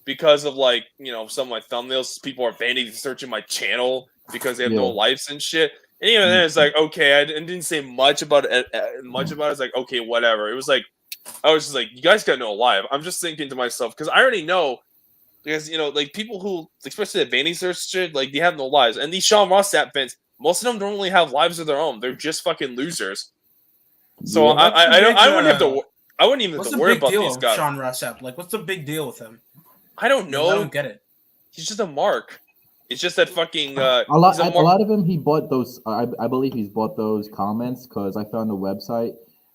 because of like some of my thumbnails. People are banning searching my channel because they have no lives and shit. And even then, it's like, okay, I didn't say much about it. It's like, okay, whatever. It was like, I was just like, you guys got no live. I'm just thinking to myself because I already know. Because like people who, especially the banning search shit, like they have no lives, and these Sean Ross Sapp fans, most of them don't really have lives of their own. They're just fucking losers. So Yeah. I wouldn't even have to worry about these guys. Sean Ross Sapp? Like, what's the big deal with him? I don't know. I don't get it. He's just a mark. It's just that fucking. A lot of them, he bought those. I believe he's bought those comments because I found a website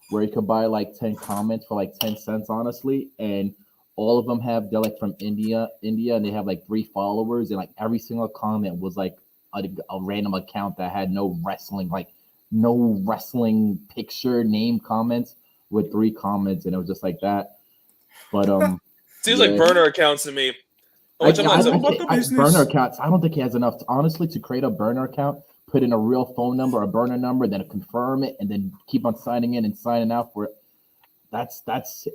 where you could buy like 10 comments for like 10 cents, honestly, and all of them they're like from India, and they have like 3 followers, and like every single comment was like a random account that had no wrestling picture name comments with 3 comments, and it was just like that. But seems like burner accounts to me. Burner accounts. I don't think he has enough, honestly, to create a burner account, put in a real phone number, a burner number, then confirm it, and then keep on signing in and signing out for it. That's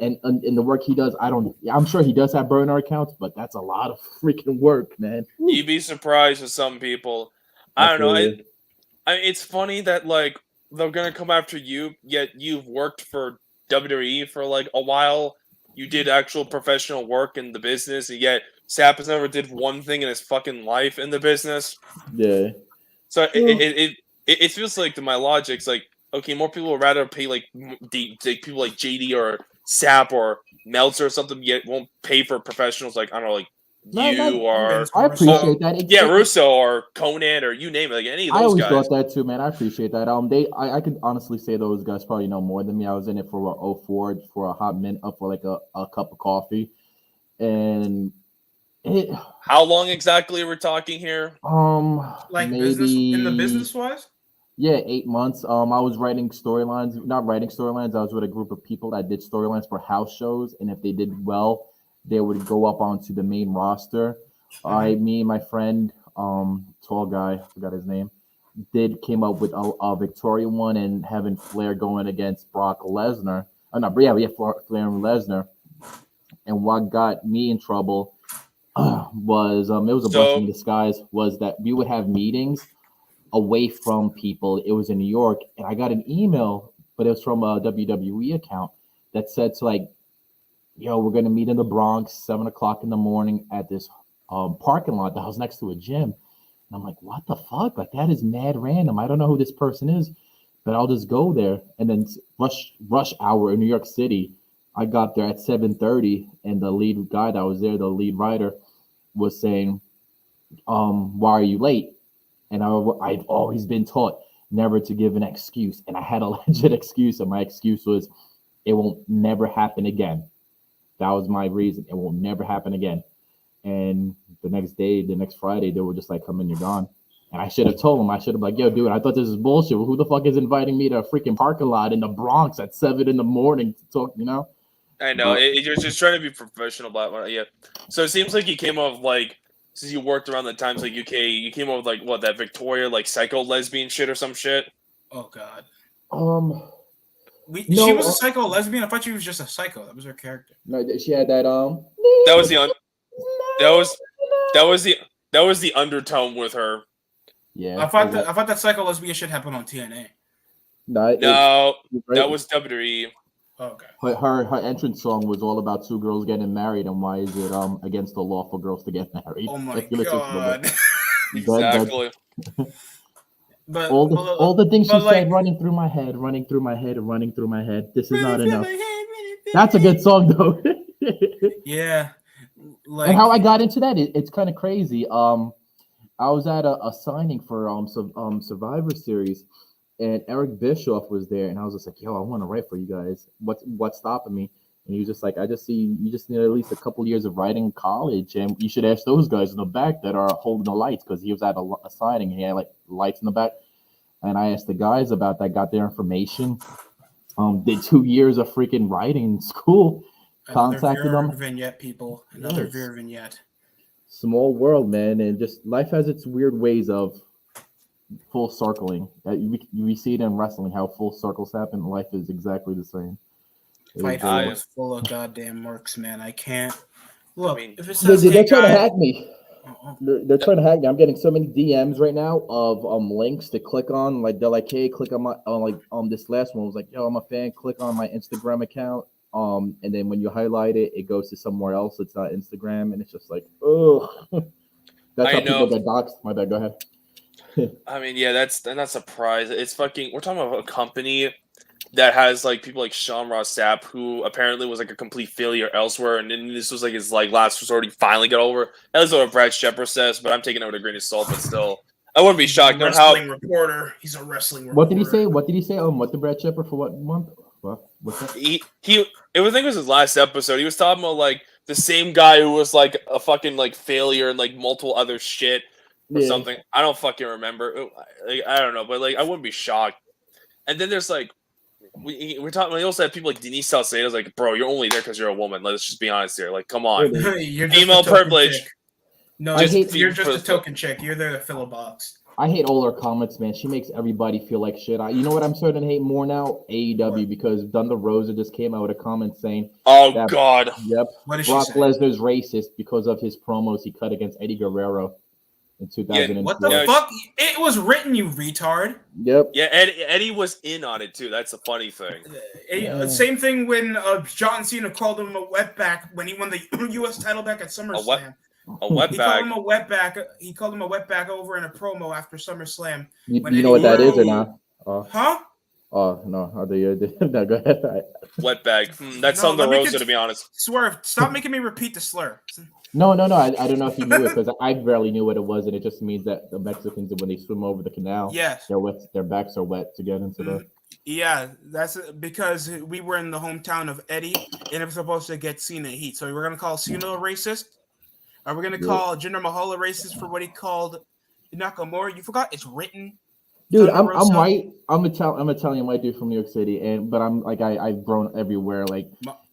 and the work he does. I'm sure he does have burner accounts, but that's a lot of freaking work, man. You'd be surprised with some people. I don't know. It's funny that like they're gonna come after you, yet you've worked for WWE for like a while. You did actual professional work in the business, and yet Sapp has never did one thing in his fucking life in the business. Yeah. So it feels like to my logic's like, okay, more people would rather pay like people like JD or Sapp or Meltzer or something, yet won't pay for professionals like I don't know, like you or I appreciate that. yeah, Russo or Conan or you name it, like any of those I always guys. thought that too, man. I appreciate that. I could honestly say those guys probably know more than me. I was in it for 04 for a hot minute, up for like a cup of coffee, and it. How long exactly we're talking here? Like maybe business in the business wise. Yeah, 8 months. I was writing storylines, not writing storylines. I was with a group of people that did storylines for house shows, and if they did well, they would go up onto the main roster. Me and my friend, tall guy, I forgot his name, came up with a Victoria one and having Flair going against Brock Lesnar. Flair and Lesnar. And what got me in trouble was it was a blessing in disguise. Was that we would have meetings away from people. It was in New York, and I got an email, but it was from a WWE account that said to like, "Yo, we're gonna meet in the Bronx, 7:00 in the morning at this parking lot that was next to a gym." And I'm like, "What the fuck? Like that is mad random. I don't know who this person is, but I'll just go there." And then rush hour in New York City, I got there at 7:30, and the lead guy that was there, the lead writer, was saying, "Why are you late?" And I've always been taught never to give an excuse. And I had a legit excuse. And my excuse was, it won't never happen again. That was my reason. It will never happen again. And the next Friday, they were just like, "Come in, you're gone." And I should have told them. I should have been like, "Yo, dude, I thought this was bullshit. Who the fuck is inviting me to a freaking parking lot in the Bronx at 7 in the morning to talk, you know?" I know. You're just trying to be professional about it. Yeah. So it seems like you came up with like, since you worked around the times like UK, you came up with like what, that Victoria like psycho lesbian shit or some shit. Oh God. No, she was a psycho lesbian. I thought she was just a psycho. That was her character. No, she had that That was the undertone with her. Yeah. I thought that psycho lesbian shit happened on TNA. No, that was WWE. Okay. Her entrance song was all about two girls getting married, and why is it against the law for girls to get married? Oh my God. Exactly. But all the things she like, said running through my head. This is not enough. That's a good song though. Yeah. Like, and how I got into that, it's kind of crazy. I was at a signing for Survivor Series, and Eric Bischoff was there, and I was just like, "Yo, I want to write for you guys. What's stopping me?" And he was just like, "I just see you just need at least a couple years of writing in college, and you should ask those guys in the back that are holding the lights," because he was at a signing and he had like lights in the back. And I asked the guys about that, got their information. Did 2 years of freaking writing in school. Contacted them. Vignette people. Another Veer vignette. Small world, man, and just life has its weird ways of full circling. We see it in wrestling how full circles happen. Life is exactly the same. Fight was full of goddamn mercs, man. I can't look. If it They're says, trying to hack me. They're trying to hack me. I'm getting so many DMs right now of links to click on. Like they're like, "Hey, click on my this last one was like, yo, I'm a fan. Click on my Instagram account." And then when you highlight it, it goes to somewhere else. It's not Instagram, and it's just like, oh, that's how people get doxxed. My bad. Go ahead. I mean, yeah, that's not surprised. It's fucking. We're talking about a company that has like people like Sean Ross Sapp, who apparently was like a complete failure elsewhere, and then this was like his like last resort. He finally got over. That is what Brad Shepard says, but I'm taking it with a grain of salt. But still, I wouldn't be shocked. He's a wrestling reporter. He's a wrestling reporter. What did he say? What did Brad Shepard for what month? What's that? I think it was his last episode. He was talking about like the same guy who was like a fucking like failure and like multiple other shit or something. I don't fucking remember. Like, I don't know, but like I wouldn't be shocked. And then there's like we're talking. We also have people like Denise Salcedo's like, bro, you're only there because you're a woman. Let's just be honest here. Like, come on, you're female privilege. Chick. No, you're just a token chick. You're there to fill a box. I hate all her comments, man. She makes everybody feel like shit. You know what I'm starting to hate more now? AEW, because Thunder Rosa just came out with a comment saying, "Oh God, yep, what is Brock Lesnar's racist because of his promos he cut against Eddie Guerrero in 2004." Yeah, what the fuck? It was written, you retard. Yep. Yeah, Eddie was in on it too. That's the funny thing. Same thing when John Cena called him a wetback when he won the U.S. title back at SummerSlam. A wetback. He called him a wetback over in a promo after SummerSlam. You know what that is or not? Huh? Oh no, no, go ahead. Wetbag. That's No, on the let me Rosa, to be honest. Swerve, stop making me repeat the slur. No. I don't know if you knew it because I barely knew what it was, and it just means that the Mexicans, when they swim over the canal, Yes. their wet, their backs are wet to get into the. Yeah, that's because we were in the hometown of Eddie, and it was supposed to get Cena heat. So we're gonna call Cena a racist. Are we gonna call Jinder Mahal a racist for what he called Nakamura? You forgot it's written. Dude, Thunder I'm Rosa. white. I'm Italian white dude from New York City, but I'm like I've grown everywhere. Like,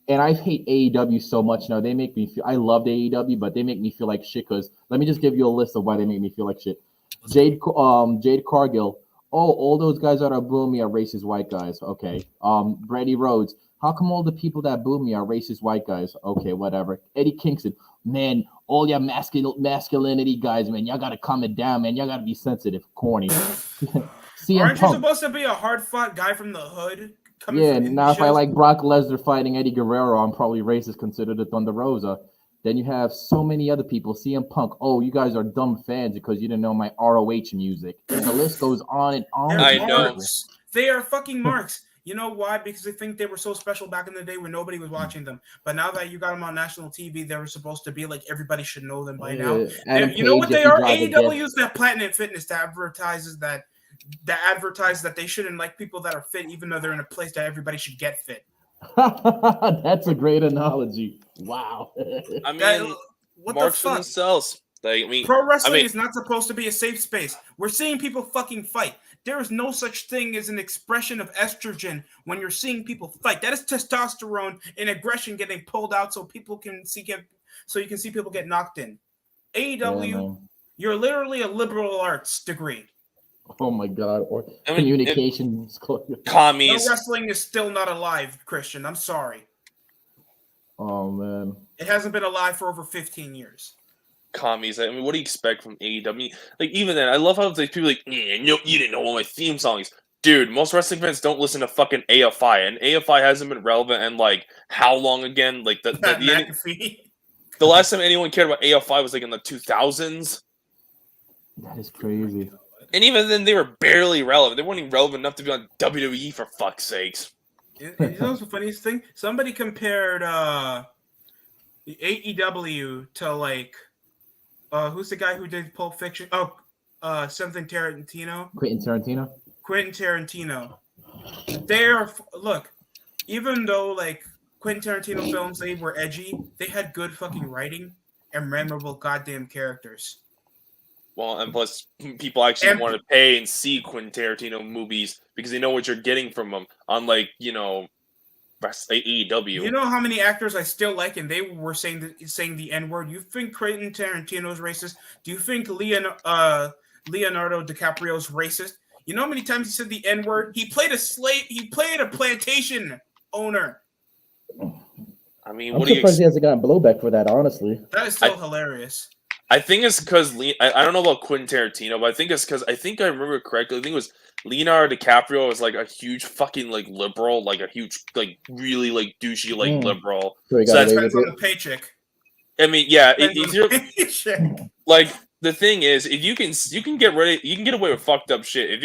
and I hate AEW so much now. They make me feel. I loved AEW, but they make me feel like shit. Cause let me just give you a list of why they make me feel like shit. Jade Cargill. Oh, all those guys that are booing me are racist white guys. Okay. Brady Rhodes. How come all the people that boo me are racist white guys? Okay, whatever. Eddie Kingston. Man, all your masculinity guys, man, y'all gotta calm it down, man. Y'all gotta be sensitive. Corny. Aren't CM you Punk. supposed to be a hard fought guy from the hood? Yeah, now if I like Brock Lesnar fighting Eddie Guerrero, I'm probably racist considered a Thunder Rosa. Then you have so many other people. CM Punk. Oh, you guys are dumb fans because you didn't know my ROH music. And the list goes on and on. They're I know. marks. They are fucking marks. You know why? Because they think they were so special back in the day when nobody was watching them. But now that you got them on national TV, they were supposed to be like everybody should know them by now. You know what they are? AEW is that Platinum Fitness that advertises that they shouldn't like people that are fit, even though they're in a place that everybody should get fit. That's a great analogy. Wow. I mean, what marks the for fuck? themselves. Like, Pro wrestling is not supposed to be a safe space. We're seeing people fucking fight. There is no such thing as an expression of estrogen when you're seeing people fight. That is testosterone and aggression getting pulled out so people can see so you can see people get knocked in. AEW, you're literally a liberal arts degree. Oh my god! Or communications. Commies. No, wrestling is still not alive, Christian. I'm sorry. Oh man, it hasn't been alive for over 15 years. Commies. I mean, what do you expect from AEW? Like, even then, I love how like people like, you didn't know all my theme songs. Dude, most wrestling fans don't listen to fucking AFI, and AFI hasn't been relevant in like how long again? Like the last time anyone cared about AFI was like in the 2000s. That is crazy. And even then, they were barely relevant. They weren't even relevant enough to be on WWE, for fuck's sakes. You know what's the funniest thing? Somebody compared the AEW to like who's the guy who did Pulp Fiction? Oh, something Tarantino. Quentin Tarantino. They're look, even though like Quentin Tarantino films, they were edgy, they had good fucking writing and memorable goddamn characters. Well, and plus, people actually want to pay and see Quentin Tarantino movies because they know what you're getting from them. Unlike, AEW. You know how many actors I still like, and they were saying the N-word. You think Quentin Tarantino's racist? Do you think Leonardo DiCaprio's racist? You know how many times he said the N-word? He played a slave. He played a plantation owner. I mean, I'm surprised he hasn't gotten blowback for that. Honestly, that is still hilarious. I think it's because I don't know about Quentin Tarantino, but I think it's because I remember correctly. I think it was Leonardo DiCaprio was like a huge fucking like liberal, like a huge like really like douchey like liberal. So that depends on the paycheck. I mean, yeah, if you're like the thing is, if you can get away with fucked up shit. If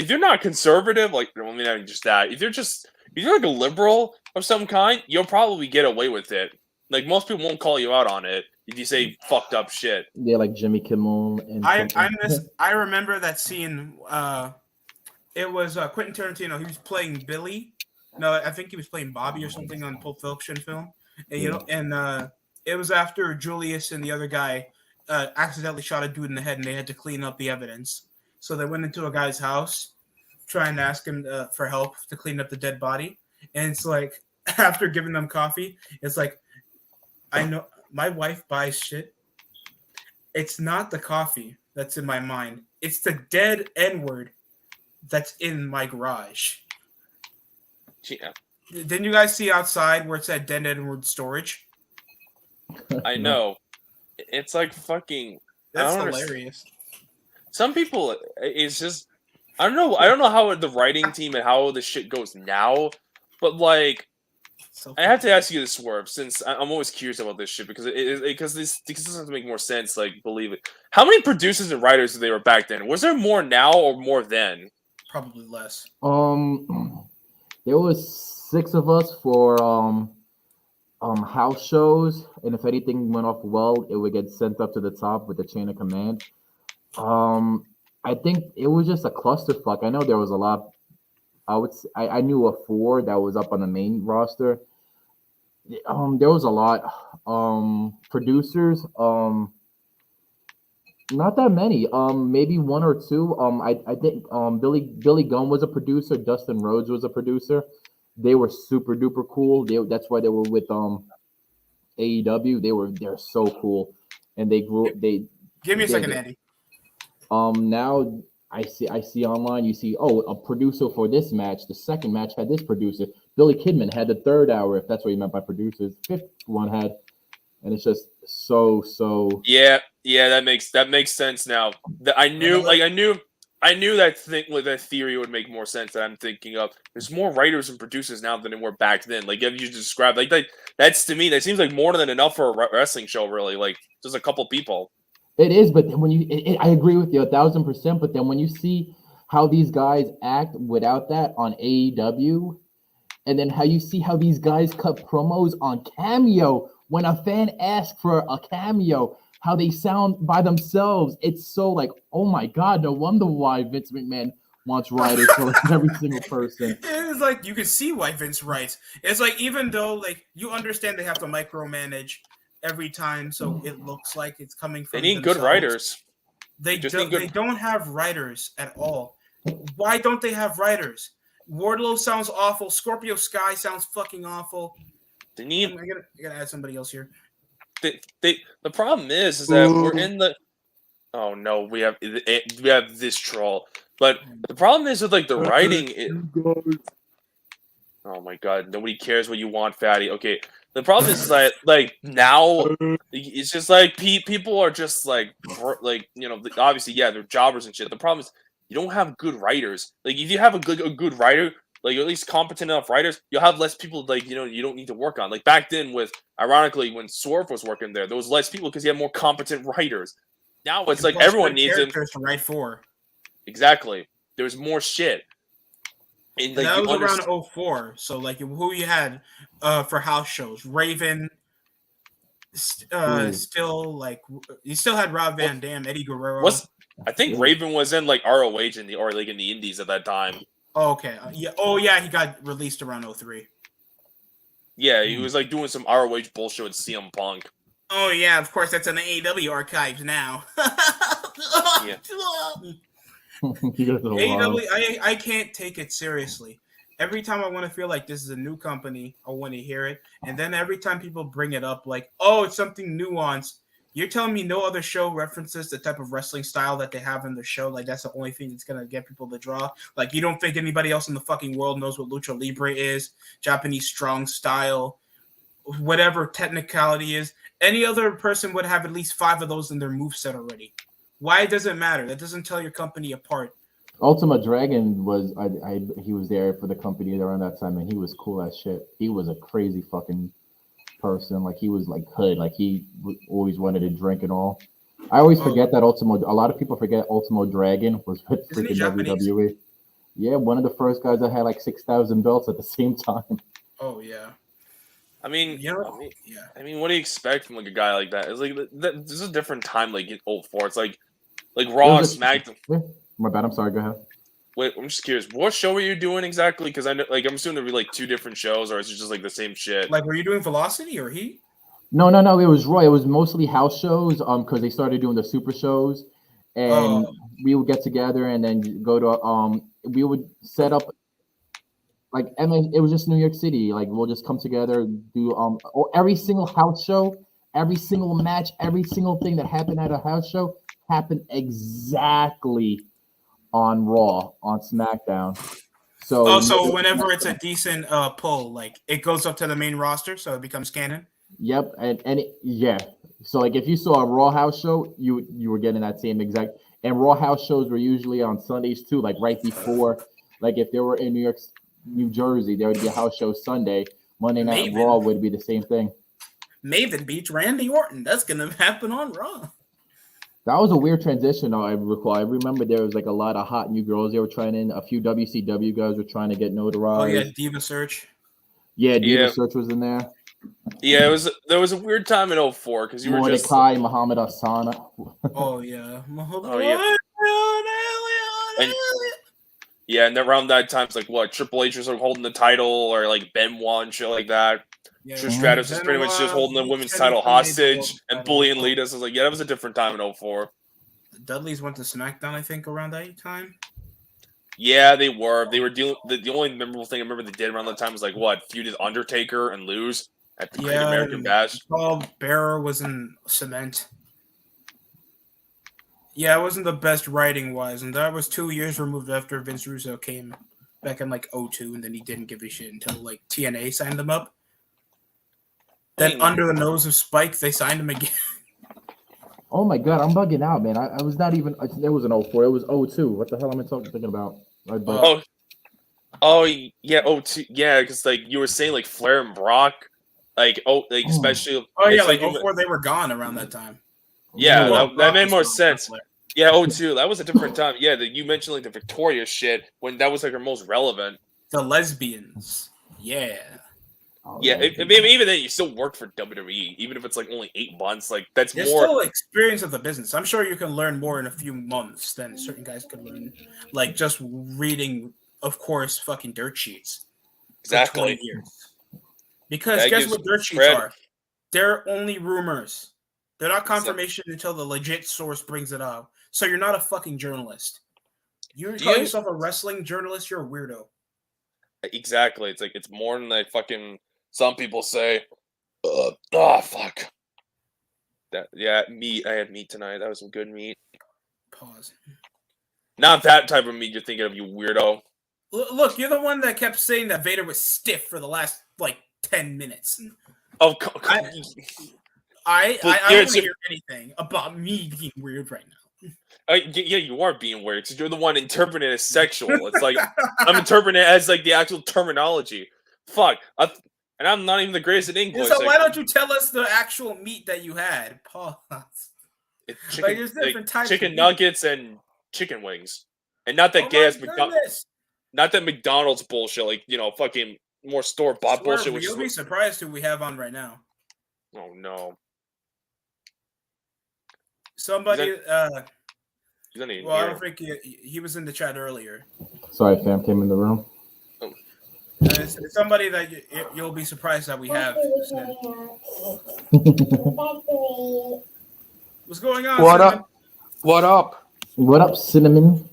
you're not conservative, like I mean, not just that. If you're like a liberal of some kind, you'll probably get away with it. Like most people won't call you out on it if you say fucked up shit. Yeah, like Jimmy Kimmel. And I remember that scene. It was Quentin Tarantino. He was playing Billy. No, I think he was playing Bobby or something on Pulp Fiction film. And it was after Julius and the other guy accidentally shot a dude in the head, and they had to clean up the evidence. So they went into a guy's house, trying to ask him for help to clean up the dead body. And it's like after giving them coffee, it's like, I know my wife buys shit. It's not the coffee that's in my mind. It's the dead N-word that's in my garage. Yeah. Didn't you guys see outside where it said dead N-word storage? I know. It's like fucking. That's hilarious. Some people, it's just. I don't know how the writing team and how the shit goes now, but like. I have to ask you this, Swerve, since I'm always curious about this shit because this doesn't make more sense. Like, believe it. How many producers and writers did they were back then? Was there more now or more then? probably less? There was 6 of us for house shows, and if anything went off well, it would get sent up to the top with the chain of command. I think it was just a clusterfuck. I know there was a lot. I knew of 4 that was up on the main roster. There was a lot. Producers. Not that many. Maybe 1 or 2. I think Billy Gunn was a producer. Dustin Rhodes was a producer. They were super duper cool. That's why they were with AEW. They're so cool, and they grew. Give me a second, Andy. Now I see online. You see, a producer for this match. The second match had this producer. Billy Kidman had the 3rd hour, if that's what you meant by producers. 5th one had, and it's just so. Yeah, that makes sense now. I knew that thing with that theory would make more sense. That I'm thinking of. There's more writers and producers now than there were back then. Like you just described, that's to me that seems like more than enough for a wrestling show. Really, like just a couple people. It is, but then when I agree with you 1,000%. But then when you see how these guys act without that on AEW, and then how you see how these guys cut promos on Cameo when a fan asks for a cameo, how they sound by themselves, it's so like, oh my God, no wonder why Vince McMahon wants writers for every single person. It's like you can see why Vince writes. It's like even though like you understand they have to micromanage every time, so it looks like it's coming from. They need good writers. They don't have writers at all. Why don't they have writers? Wardlow sounds awful. Scorpio Sky sounds fucking awful. They need. I gotta add somebody else here. The problem is that we're in the. Oh no, we have this troll. But the problem is with like the writing. Oh my God! Nobody cares what you want, fatty. Okay. The problem is that like now it's just like people are just like obviously they're jobbers and shit. The problem is you don't have good writers. Like if you have a good writer, like at least competent enough writers, you'll have less people like you don't need to work on. Like back then with ironically when Swerve was working there was less people because you had more competent writers. Now it's like everyone needs them to write for. Exactly. There's more shit. And, like, that was around 2004. So like who you had for house shows? Raven. Still like you still had Rob Van Dam, Eddie Guerrero. I think Raven was in like ROH in the Indies at that time. Oh, okay. Yeah. Oh yeah, he got released around 2003. Yeah, he was like doing some ROH bullshit with CM Punk. Oh yeah, of course that's in the AEW archives now. Yeah. AEW, I can't take it seriously. Every time I want to feel like this is a new company, I want to hear it. And then every time people bring it up, like, oh, it's something nuanced. You're telling me no other show references the type of wrestling style that they have in the show? Like, that's the only thing that's going to get people to draw? Like, you don't think anybody else in the fucking world knows what Lucha Libre is, Japanese strong style, whatever technicality is? Any other person would have at least 5 of those in their moveset already. Why does it matter? That doesn't tell your company apart. Ultimate Dragon was he was there for the company around that time, and he was cool as shit. He was a crazy fucking person. Like he was like hood. Like he always wanted to drink and all. I always forget that Ultimo. A lot of people forget Ultimo Dragon was with freaking WWE. Yeah, one of the first guys that had like 6,000 belts at the same time. Oh yeah. I mean, what do you expect from like a guy like that? It's like this is a different time. Like in 2004, it's like Raw, SmackDown. Yeah, my bad. I'm sorry. Go ahead. Wait, I'm just curious. What show were you doing exactly? Because I know, like, I'm assuming there'd be like 2 different shows, or is it just like the same shit? Like, were you doing Velocity or Heat? No. It was Raw. It was mostly house shows. Because they started doing the super shows, and we would get together and then go to we would set up. Like it was just New York City. Like we'll just come together, do every single house show, every single match, every single thing that happened at a house show happened exactly on Raw, on SmackDown. So whenever it's a decent pull, like it goes up to the main roster, so it becomes canon. Yep, yeah. So like if you saw a Raw house show, you were getting that same exact. And Raw house shows were usually on Sundays too, like right before. Like if they were in New Jersey, there would be a house show Sunday. Monday Night Raw would be the same thing. Maven beats Randy Orton. That's gonna happen on Raw. That was a weird transition, though, I recall. I remember there was like a lot of hot new girls they were trying in. A few WCW guys were trying to get notarized. Oh yeah, Diva Search. Yeah, Diva Yeah. Search was in there. Yeah, there was a weird time in 04 because you were just Mordecai, Muhammad Asana. Oh yeah. Oh, yeah. And- yeah, and around that time, it's like what Triple H was like holding the title, or like Benoit and shit like that. Yeah, Trish Stratus was pretty much just holding the women's title hostage and bullying Lita. So I was like, yeah, that was a different time in 04. Dudley's went to SmackDown, I think, around that time. Yeah, they were. They were dealing. The only memorable thing I remember they did around that time was like what feuded Undertaker and lose at the Great American Bash. Paul Bearer was in cement. Yeah, it wasn't the best writing wise, and that was 2 years removed after Vince Russo came back in like 02, and then he didn't give a shit until like TNA signed him up. Then under the nose of Spike, they signed him again. Oh my god, I'm bugging out, man. I was not even. It was an 04. It was 02. What the hell am I thinking about? Oh yeah, 02. Yeah, because like you were saying, like Flair and Brock, especially. Oh yeah, like 04, they were gone around that time. Yeah, Well, that made more sense. Flair. Yeah, 02. That was a different time. Yeah, you mentioned like the Victoria shit when that was like her most relevant. The lesbians. Yeah. Oh, Yeah, even then, you still worked for WWE, even if it's like only 8 months. Like that's There's more still experience of the business. I'm sure you can learn more in a few months than certain guys could learn, like just reading, of course, fucking dirt sheets. exactly. 20 years. Because That guess gives what dirt sheets credit. are? They're only rumors. They're not confirmation until the legit source brings it up. So you're not a fucking journalist. You call yourself a wrestling journalist, you're a weirdo. Exactly. It's like it's more than like fucking. Some people say, fuck. Meat. I had meat tonight. That was some good meat. Pause. Not that type of meat you're thinking of, you weirdo. Look, you're the one that kept saying that Vader was stiff for the last like 10 minutes. Oh, I don't want to hear anything about me being weird right now. Yeah, you are being weird because you're the one interpreting it as sexual. It's like I'm interpreting it as like the actual terminology. Fuck. And I'm not even the greatest at English. So why don't you tell us the actual meat that you had? Pause. Chicken nuggets and chicken wings, and not that gay ass not that McDonald's bullshit. Like fucking more store bought bullshit. You'll be surprised who we have on right now. Oh no. Somebody. I don't think he was in the chat earlier. Sorry, fam came in the room. It's somebody that you'll be surprised that we have. What's going on? What Cinnamon? up? What up? What up, Cinnamon?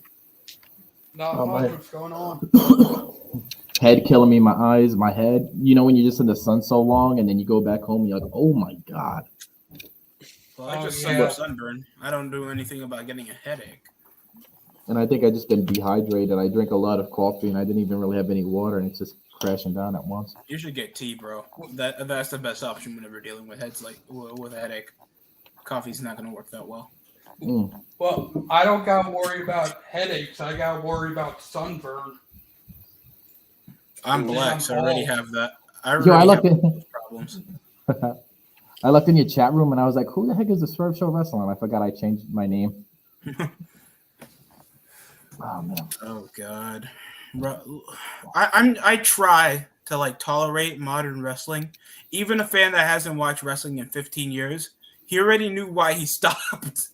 Not much. What's going on? Head killing me, my eyes, my head. You know when you're just in the sun so long and then you go back home and you're like, oh my god. Well, I just suffer sunburn. I don't do anything about getting a headache. And I think I just been dehydrated. I drink a lot of coffee and I didn't even really have any water and it's just crashing down at once. You should get tea, bro. That's the best option whenever dealing with with a headache. Coffee's not going to work that well. Well, I don't got to worry about headaches. I got to worry about sunburn. I'm black, so I already have that. I looked have those problems. I looked in your chat room and I was like, who the heck is the Swerve Show Wrestling? I forgot I changed my name. Oh man. Oh god. I try to tolerate modern wrestling. Even a fan that hasn't watched wrestling in 15 years, he already knew why he stopped.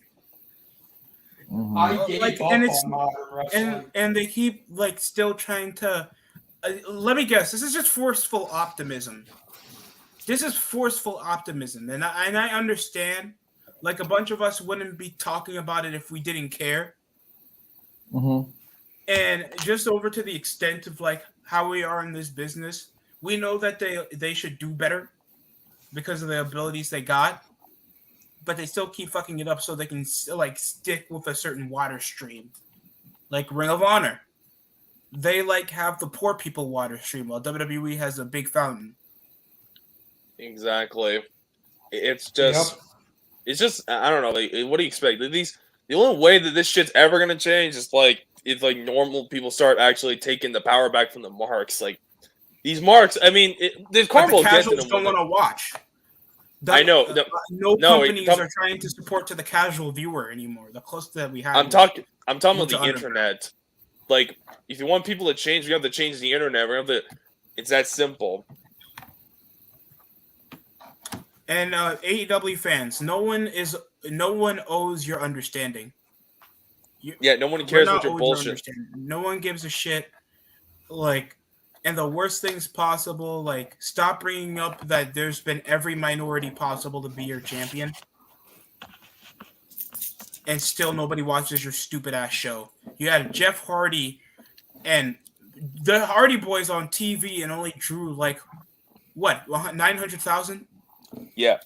Mm-hmm. I gave up on modern wrestling. And they keep still trying to let me guess, this is just forceful optimism. This is forceful optimism. And I understand a bunch of us wouldn't be talking about it if we didn't care. Mm-hmm. And just over to the extent of how we are in this business, we know that they should do better because of the abilities they got, but they still keep fucking it up so they can stick with a certain water stream, like Ring of Honor. They have the poor people water stream while WWE has a big fountain. Exactly. It's just I don't know. What do you expect? The only way that this shit's ever gonna change is if normal people start actually taking the power back from the marks. These marks, I mean, the casuals don't want to watch. I know. No No, wait, companies are trying to support to the casual viewer anymore. The closest that we have. I'm talking about into the underground. internet. Like, if you want people to change, we have to change the internet. We have to. It's that simple. And AEW fans, no one owes your understanding. Yeah, no one We're cares not what your owed bullshit. understanding. No one gives a shit. Like, and the worst things possible. Like, stop bringing up that there's been every minority possible to be your champion, and still nobody watches your stupid ass show. You had Jeff Hardy and the Hardy Boys on TV and only drew like what 900,000. Yeah,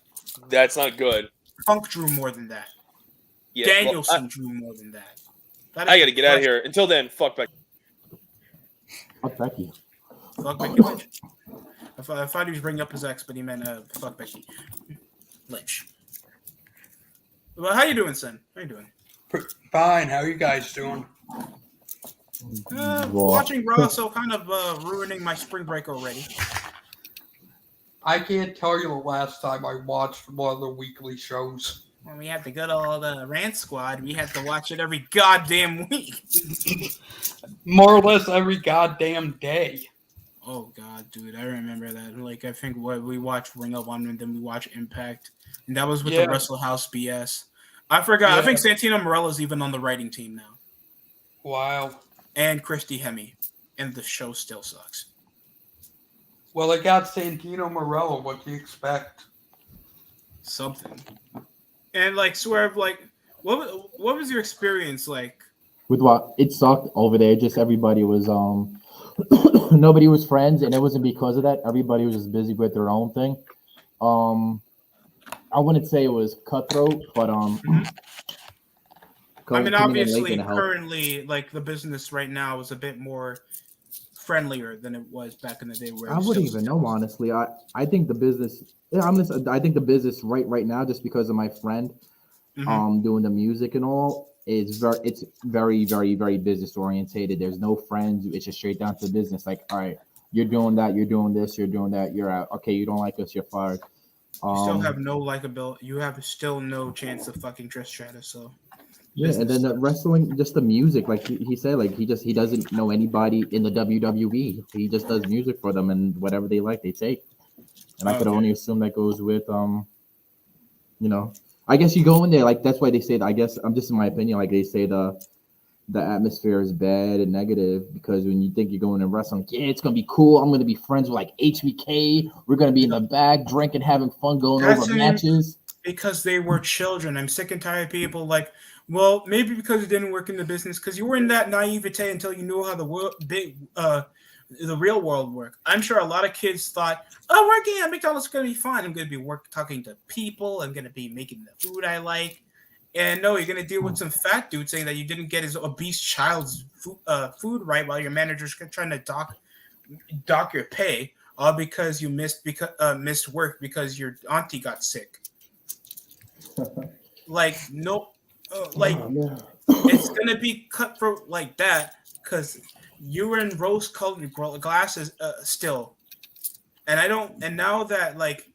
that's not good. Punk drew more than that. Yeah, Danielson drew more than that. I gotta get out of here. Until then, fuck back. Fuck Becky. Fuck Becky Lynch. I thought he was bringing up his ex, but he meant fuck Becky Lynch. Well, how you doing, son? How you doing? Fine. How you guys doing? Watching Raw, so kind of ruining my spring break already. I can't tell you the last time I watched one of the weekly shows. When we had the good old Rant Squad, we had to watch it every goddamn week. More or less every goddamn day. Oh god, dude, I remember that. Like, I think we watched Ring of Honor and then we watched Impact, and that was with the Wrestle House BS. I forgot. Yeah. I think Santino Morella's even on the writing team now, Wow. and Christy Hemme, and the show still sucks. Well, I got Santino Morello. What do you expect? Something. And like, Swerve, like, what was your experience like? With what? It sucked over there. Just everybody was nobody was friends, and it wasn't because of that. Everybody was just busy with their own thing. I wouldn't say it was cutthroat, but I mean, obviously, currently, like, the business right now is a bit more friendlier than it was back in the day. Where I wouldn't even know, honestly. I think the business. Yeah, I think the business right now, just because of my friend, doing the music and all, is very very business orientated. There's no friends. It's just straight down to business. Like, all right, you're doing that, you're doing this, you're doing that, you're out. Okay, you don't like us, you're fired. You still have no likability. You have still no chance of fucking Trish Stratus. So yeah, and then the wrestling, just the music, like he said, like he doesn't know anybody in the WWE. He just does music for them, and whatever they like, they take. And I could only assume that goes with I guess you go in there, like, that's why they say that. I guess I'm just in my opinion, like, they say the atmosphere is bad and negative, because when you think you're going to wrestling, yeah, it's gonna be cool. I'm gonna be friends with like HBK. We're gonna be in the back drinking, having fun, going over matches. Because they were children. I'm sick and tired of people like, well, maybe because it didn't work in the business, because you were in that naivete until you knew how the real world worked. I'm sure a lot of kids thought, oh, working at McDonald's is going to be fun. I'm going to be talking to people. I'm going to be making the food I like. And no, you're going to deal with some fat dude saying that you didn't get his obese child's food right while your manager's trying to dock your pay, all because you missed work because your auntie got sick. Like, no, it's going to be cutthroat like that because you were in rose-colored glasses still. And now that, like,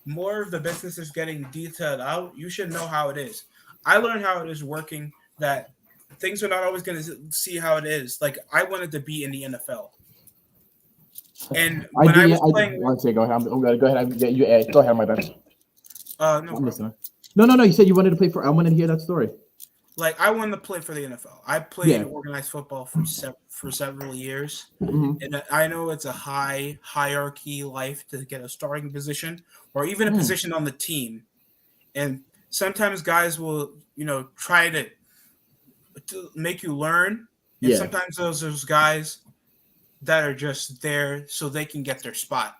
more of the business is getting detailed out, you should know how it is. I learned how it is working, that things are not always going to see how it is. Like, I wanted to be in the NFL. And when I was playing... One second, go ahead. Go ahead. Go ahead, my bad. No, No. You said you wanted to play for... I wanted to hear that story. Like, I wanted to play for the NFL. I played organized football for several years. Mm-hmm. And I know it's a high hierarchy life to get a starting position or even a position on the team. And sometimes guys will, try to make you learn. And sometimes those guys that are just there so they can get their spot.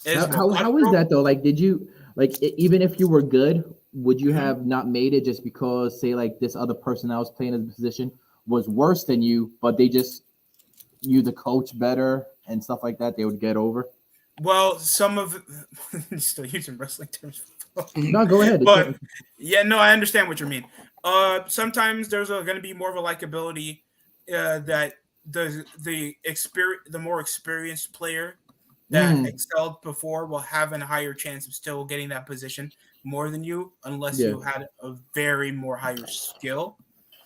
How is that, though? Like, did you, like, even if you were good, would you have not made it just because, say, like, this other person that was playing in the position was worse than you, but they just, you the coach better and stuff like that, they would get over? Well, some of still using wrestling terms. No, go ahead. But I understand what you mean. Sometimes there's going to be more of a likability that the more experienced player that excelled before will have a higher chance of still getting that position more than you, unless Yeah. you had a very more higher skill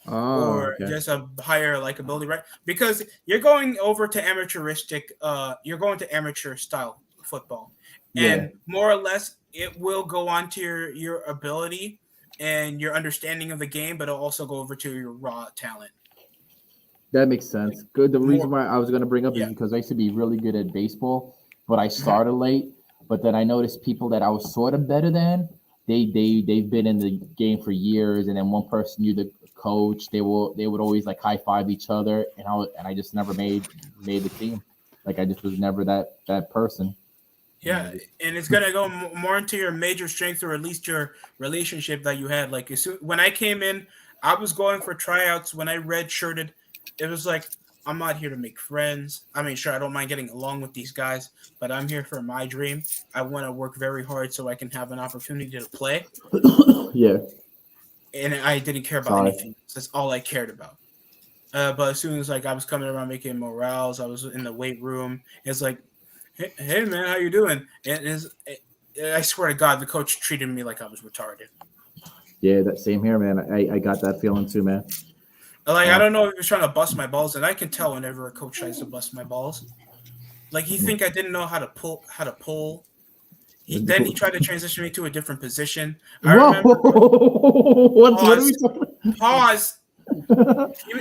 Oh, or okay. just a higher like ability, right? Because you're going over to you're going to amateur style football, Yeah. and more or less it will go on to your ability and your understanding of the game, but it'll also go over to your raw talent. That makes sense. Good. The reason More- why I was going to bring up is Yeah. because I used to be really good at baseball, but I started late. But then I noticed people that I was sort of better than. They've been in the game for years, and then one person knew the coach. They would always like high five each other, and I just never made the team. Like I just was never that person. Yeah, and it's gonna go more into your major strengths, or at least your relationship that you had. Like when I came in, I was going for tryouts. When I redshirted, it was like I'm not here to make friends. I mean, sure, I don't mind getting along with these guys, but I'm here for my dream. I want to work very hard so I can have an opportunity to play. Yeah. And I didn't care about Sorry. anything. That's all I cared about. But as soon as like I was coming around making morales, I was in the weight room. It's like, hey man, how you doing? I swear to God, the coach treated me like I was retarded. Yeah, that same here, man. I got that feeling too, man. Like I don't know if he was trying to bust my balls, and I can tell whenever a coach tries to bust my balls. Like he think I didn't know how to pull. Then he tried to transition me to a different position. I Whoa! remember. What are we talking? Pause.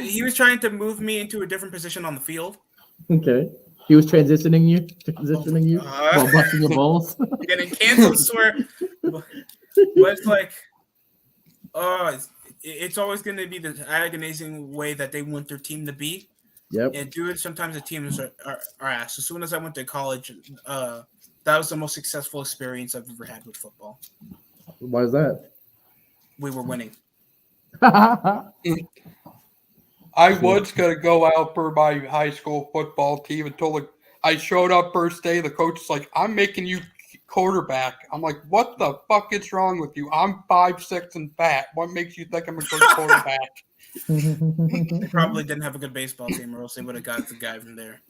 He was trying to move me into a different position on the field. Okay. He was transitioning you while busting your balls. Getting canceled, swear. But it's like, it's always going to be the agonizing way that they want their team to be. Yep. And dude, sometimes the teams are ass. As soon as I went to college, that was the most successful experience I've ever had with football. Why is that? We were winning. I was gonna go out for my high school football team until I showed up first day. The coach is like, "I'm making you quarterback." I'm like, "What the fuck is wrong with you? I'm 5'6" and fat. What makes you think I'm a good quarterback?" They probably didn't have a good baseball team, or else they would have got the guy from there.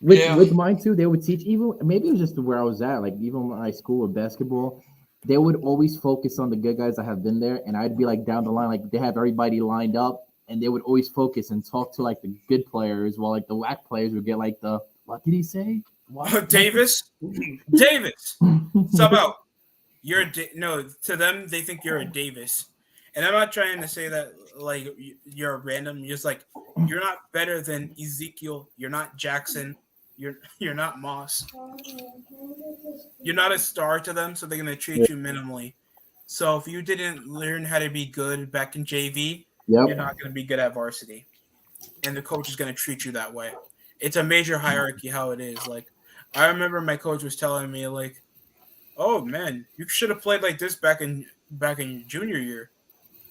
With mine too, they would teach even maybe it was just where I was at, like even my school with basketball, they would always focus on the good guys that have been there, and I'd be like down the line, like they have everybody lined up, and they would always focus and talk to like the good players, while like the whack players would get like the what did he say? What? Davis, sub out. You're no to them. They think you're a Davis, and I'm not trying to say that like you're a random. You're just like you're not better than Ezekiel. You're not Jackson. You're not Moss. You're not a star to them, so they're gonna treat you minimally. So if you didn't learn how to be good back in JV, you're not gonna be good at varsity, and the coach is gonna treat you that way. It's a major hierarchy how it is. Like I remember my coach was telling me like, "Oh man, you should have played like this back in junior year.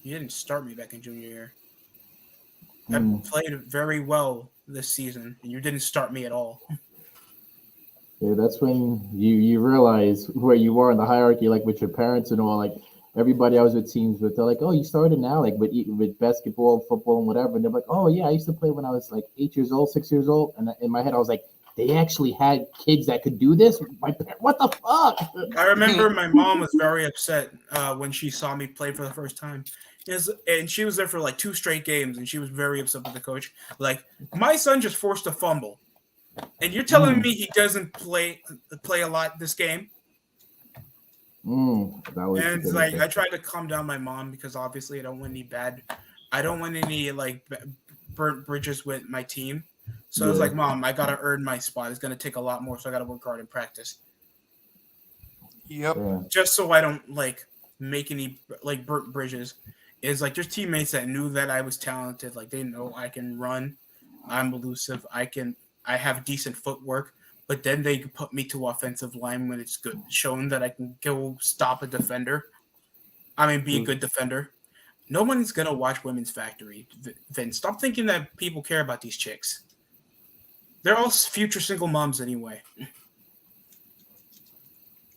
You didn't start me back in junior year. I played very well this season, and you didn't start me at all." Yeah, that's when you realize where you are in the hierarchy, like with your parents and all. Like everybody I was with teams with, they're like, "Oh, you started now," like with basketball, football, and whatever. And they're like, "Oh yeah, I used to play when I was like 8 years old, 6 years old." And in my head, I was like, "They actually had kids that could do this." What the fuck? I remember my mom was very upset when she saw me play for the first time. And she was there for like 2 straight games, and she was very upset with the coach. Like, my son just forced a fumble, and you're telling me he doesn't play a lot this game? That was and it's like I tried to calm down my mom because obviously I don't want any like burnt bridges with my team. So I was like, "Mom, I gotta earn my spot. It's gonna take a lot more, so I gotta work hard in practice." Yep. Just so I don't like make any like burnt bridges. Is like there's teammates that knew that I was talented. Like they know I can run, I'm elusive, I have decent footwork. But then they put me to offensive line when it's good, shown that I can go stop a defender. I mean, be a good defender. No one's gonna watch Women's Factory. Vince, stop thinking that people care about these chicks. They're all future single moms anyway.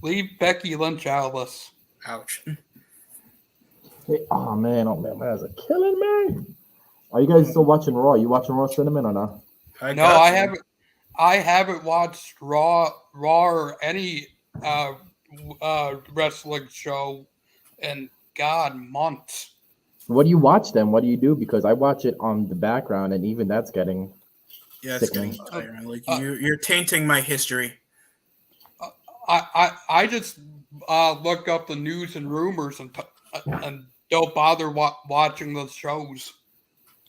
Leave Becky Lynch out of this. Ouch. Hey, oh man, my eyes are killing me. Are you guys still watching Raw? You watching Raw Cinnamon or not? I haven't watched Raw Raw or any wrestling show in months. What do you watch then? What do you do? Because I watch it on the background, and even that's getting Yeah, it's sickening. getting tiring. Like you're tainting my history. I just look up the news and rumors and don't bother watching the shows.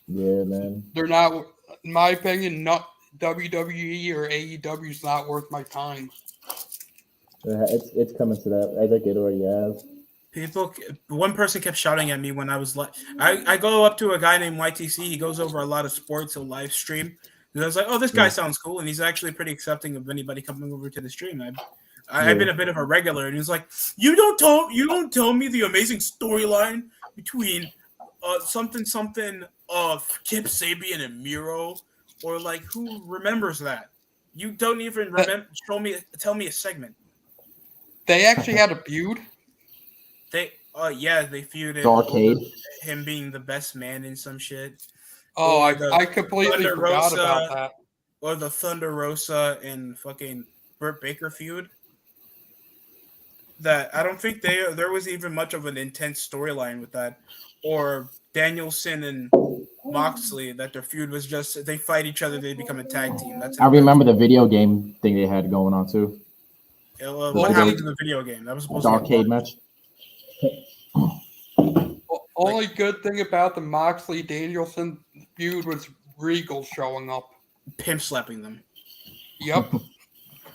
Yeah, man. They're not, in my opinion, not WWE or AEW is not worth my time. It's coming to that. I think it already has. One person kept shouting at me when I was like, I go up to a guy named YTC. He goes over a lot of sports, a live stream. And I was like, oh, this guy sounds cool. And he's actually pretty accepting of anybody coming over to the stream. I've been a bit of a regular. And he's like, you don't tell me the amazing storyline between something of Kip Sabian and Miro, or like who remembers that? You don't even remember. Tell me a segment. They actually had a feud. They feuded Arcade. Him being the best man in some shit. Oh, I completely Thunder forgot Rosa, about that. Or the Thunder Rosa and fucking Britt Baker feud. That I don't think there was even much of an intense storyline with that. Or Danielson and Moxley, that their feud was just they fight each other, they become a tag team. I remember the video game thing they had going on too. What happened to the video game? That was supposed The to arcade match. Only good thing about the Moxley Danielson feud was Regal showing up. Pimp slapping them. Yep.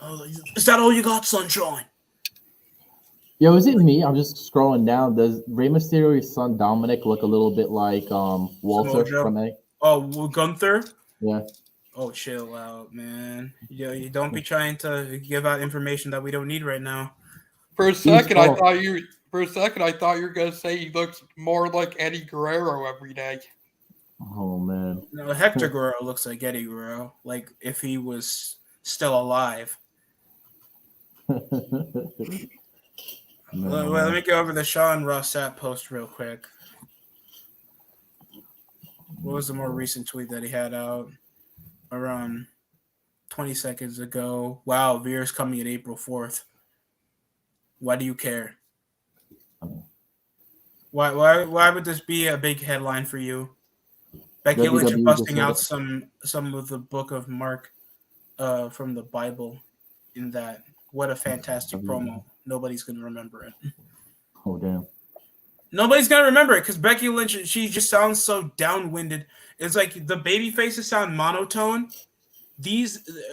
Oh, is that all you got, Sunshine? Yo, is it me? I'm just scrolling down. Does Rey Mysterio's son Dominic look a little bit like Walter Samoa from A? Oh, Gunther? Yeah. Oh, chill out, man. You don't be trying to give out information that we don't need right now. For a second, I thought you were gonna say he looks more like Eddie Guerrero every day. Oh man. No, Hector Guerrero looks like Eddie Guerrero, like if he was still alive. Well, let me go over the Sean Rossat post real quick. What was the more recent tweet that he had out? Around 20 seconds ago. Wow, Veer's coming at April 4th. Why do you care? Why would this be a big headline for you? Becky Lynch is busting out some of the book of Mark from the Bible in that. What a fantastic promo. Nobody's going to remember it. Oh, damn. Nobody's going to remember it because Becky Lynch, she just sounds so downwinded. It's like the baby faces sound monotone.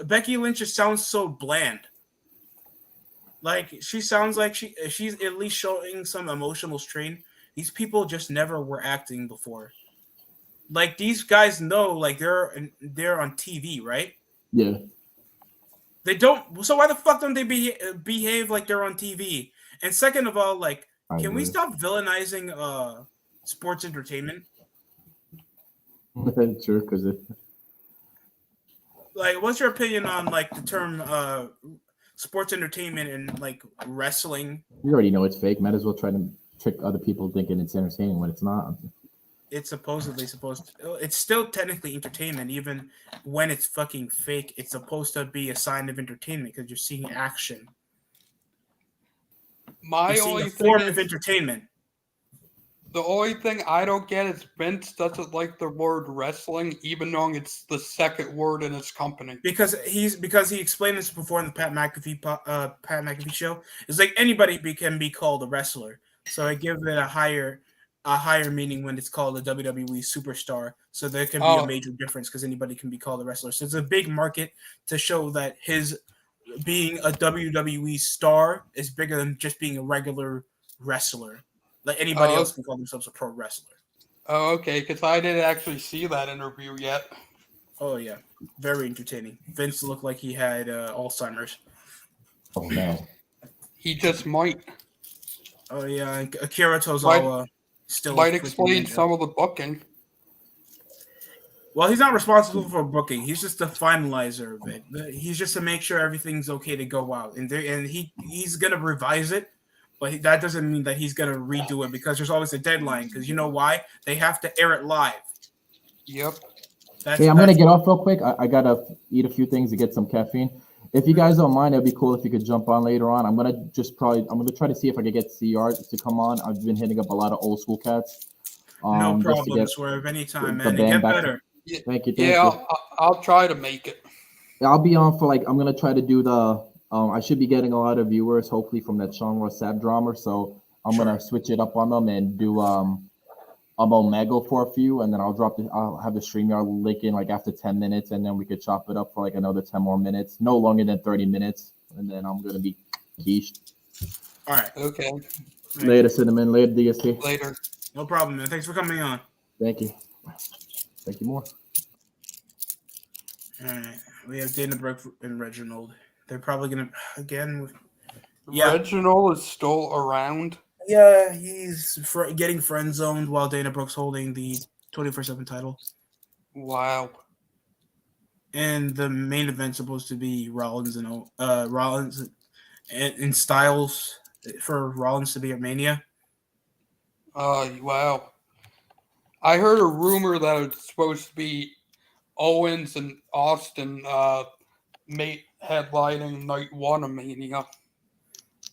Becky Lynch just sounds so bland. Like, she sounds like she's at least showing some emotional strain. These people just never were acting before. Like, these guys know, like, they're on TV, right? Yeah. They don't. So why the fuck don't they behave like they're on TV? And second of all, like, can we stop villainizing sports entertainment? Sure, because like, what's your opinion on like the term sports entertainment and like wrestling? you already know it's fake. Might as well try to trick other people thinking it's entertaining when it's not. It's supposedly supposed to. It's still technically entertainment, even when it's fucking fake. It's supposed to be a sign of entertainment because you're seeing action. My only form of entertainment. The only thing I don't get is Vince doesn't like the word wrestling, even though it's the second word in his company. Because he explained this before in the Pat McAfee show. It's like anybody can be called a wrestler, so I give it a higher meaning when it's called a WWE superstar. So there can be a major difference because anybody can be called a wrestler. So it's a big market to show that his being a WWE star is bigger than just being a regular wrestler. Like anybody else can call themselves a pro wrestler. Oh, okay, because I didn't actually see that interview yet. Oh, yeah. Very entertaining. Vince looked like he had Alzheimer's. Oh, no. He just might. Oh, yeah. Akira Tozawa still might explain some of the booking. Well, he's not responsible for booking. He's just the finalizer of it. He's just to make sure everything's okay to go out. And he's going to revise it. But that doesn't mean that he's going to redo it because there's always a deadline. Because you know why? They have to air it live. Yep. Hey, I'm going to get off real quick. I got to eat a few things to get some caffeine. If you guys don't mind, it'd be cool if you could jump on later on. I'm gonna try to see if I could get CR to come on. I've been hitting up a lot of old school cats. No Just to problem, get Swerve. Anytime, the man. And band get back. better. Thank you. I'll try to make it. I'll be on for I'm gonna try to do the I should be getting a lot of viewers hopefully from that Sean Ross Sapp drama, so I'm gonna switch it up on them and do Omegle for a few, and then I'll have the StreamYard link in after 10 minutes, and then we could chop it up for another 10 more minutes, no longer than 30 minutes, and then I'm gonna be quiche. All right. Okay. Later, Cinnamon. Later, DST. Later. No problem, man. Thanks for coming on. Thank you. Thank you more. All right. We have Dana Brooke and Reginald. They're probably gonna again. Yeah. Reginald is still around. Yeah, he's getting friend zoned while Dana Brooke's holding the 24/7 title. Wow. And the main event's supposed to be Rollins and Styles for Rollins to be at Mania. Wow. I heard a rumor that it's supposed to be Owens and Austin headlining night 1 of Mania.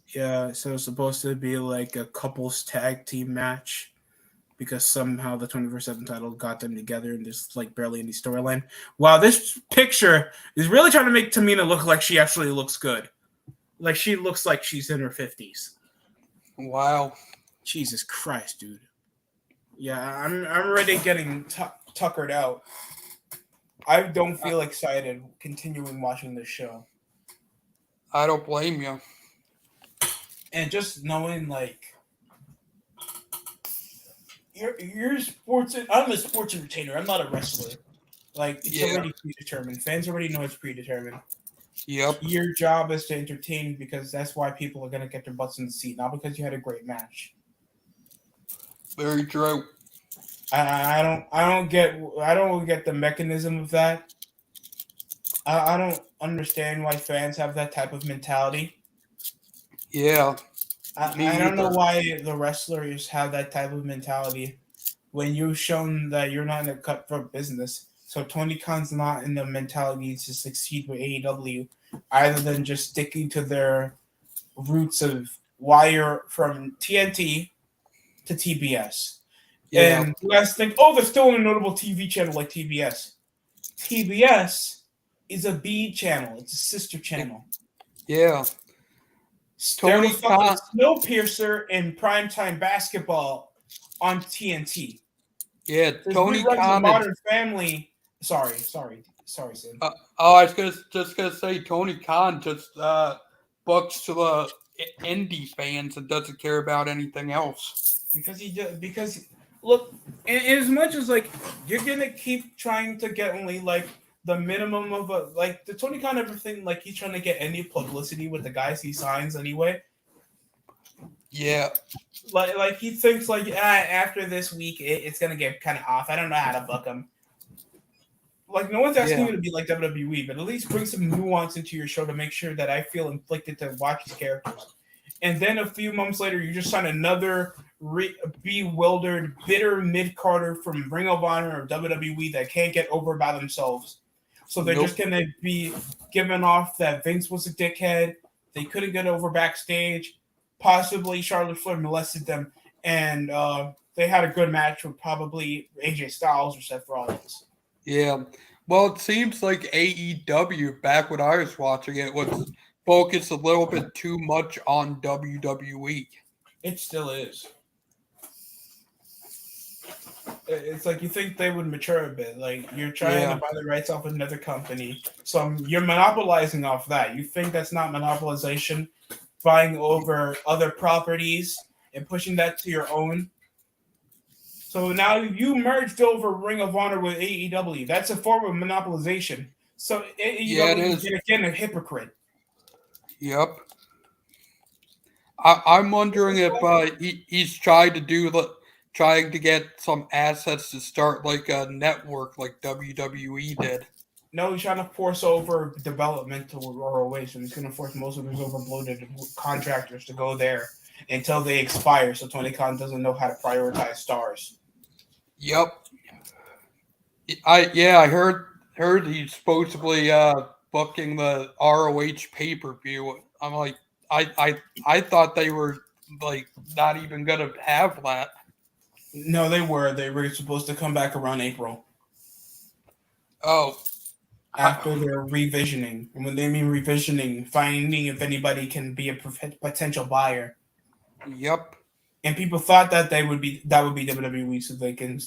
Yeah, so it's supposed to be a couples tag team match because somehow the 24/7 title got them together and there's barely any storyline. Wow, this picture is really trying to make Tamina look like she actually looks good. She looks like she's in her 50s. Wow. Jesus Christ, dude. Yeah, I'm already getting tuckered out. I don't feel excited continuing watching this show. I don't blame you. And just knowing you're sports. I'm a sports entertainer. I'm not a wrestler. It's already predetermined. Fans already know it's predetermined. Yep. Your job is to entertain because that's why people are gonna get their butts in the seat, not because you had a great match. Very true. I don't get the mechanism of that. I don't understand why fans have that type of mentality. Yeah. I don't know why the wrestlers have that type of mentality when you've shown that you're not in a cutthroat business. So Tony Khan's not in the mentality to succeed with AEW, either than just sticking to their roots of why you're from TNT to TBS. Yeah. And you guys think, oh, they're still on a notable TV channel like TBS. TBS is a B channel. It's a sister channel. Yeah. Tony Khan, Snowpiercer in primetime basketball on TNT. Yeah, Tony Khan. Modern Family. Sorry, Sid. I was just gonna say Tony Khan just books to the indie fans and doesn't care about anything else. Because look, as much as you're gonna keep trying to get only the minimum of the Tony Khan everything he's trying to get any publicity with the guys he signs anyway. Yeah. He thinks after this week it's gonna get kind of off. I don't know how to book him. No one's asking you to be like WWE, but at least bring some nuance into your show to make sure that I feel inflicted to watch these characters. And then a few months later, you just sign another bewildered, bitter mid-carder from Ring of Honor or WWE that can't get over by themselves. So they're just going to be giving off that Vince was a dickhead. They couldn't get over backstage. Possibly Charlotte Flair molested them. And they had a good match with probably AJ Styles or Seth Rollins. Yeah. Well, it seems like AEW, back when I was watching it, was focused a little bit too much on WWE. It still is. It's you think they would mature a bit. You're trying to buy the rights off another company. So you're monopolizing off that. You think that's not monopolization? Buying over other properties and pushing that to your own? So now you merged over Ring of Honor with AEW. That's a form of monopolization. So it is. Again, a hypocrite. Yep. I'm wondering if he's trying to get some assets to start a network like WWE did. No, he's trying to force over development to rural ways. So he's going to force most of his overbloated contractors to go there until they expire. So Tony Khan doesn't know how to prioritize stars. Yep. I heard he's supposedly booking the ROH pay-per-view. I'm like, I thought they were like not even gonna have that. No, they were. They were supposed to come back around April Oh, after their revisioning. And when they mean revisioning, finding if anybody can be a potential buyer. yep. And people thought that would be WWE, so they can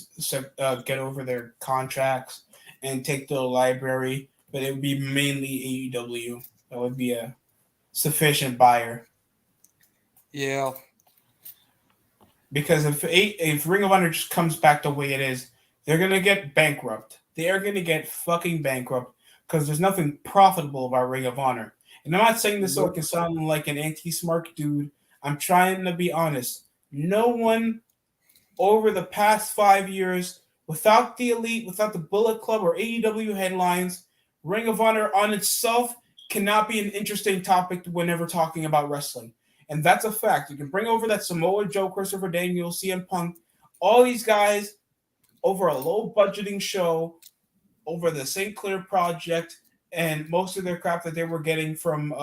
get over their contracts and take the library. But it would be mainly AEW that would be a sufficient buyer. Yeah. Because if Ring of Honor just comes back the way it is, they're gonna get bankrupt. They are gonna get fucking bankrupt because there's nothing profitable about Ring of Honor. And I'm not saying this so I can sound like an anti-smart dude. I'm trying to be honest. No one over the past 5 years, without the Elite, without the Bullet Club or AEW headlines, Ring of Honor on itself cannot be an interesting topic whenever talking about wrestling. And that's a fact. You can bring over that Samoa Joe, Christopher Daniels, CM Punk, all these guys over a low budgeting show, over the St. Clair Project, and most of their crap that they were getting from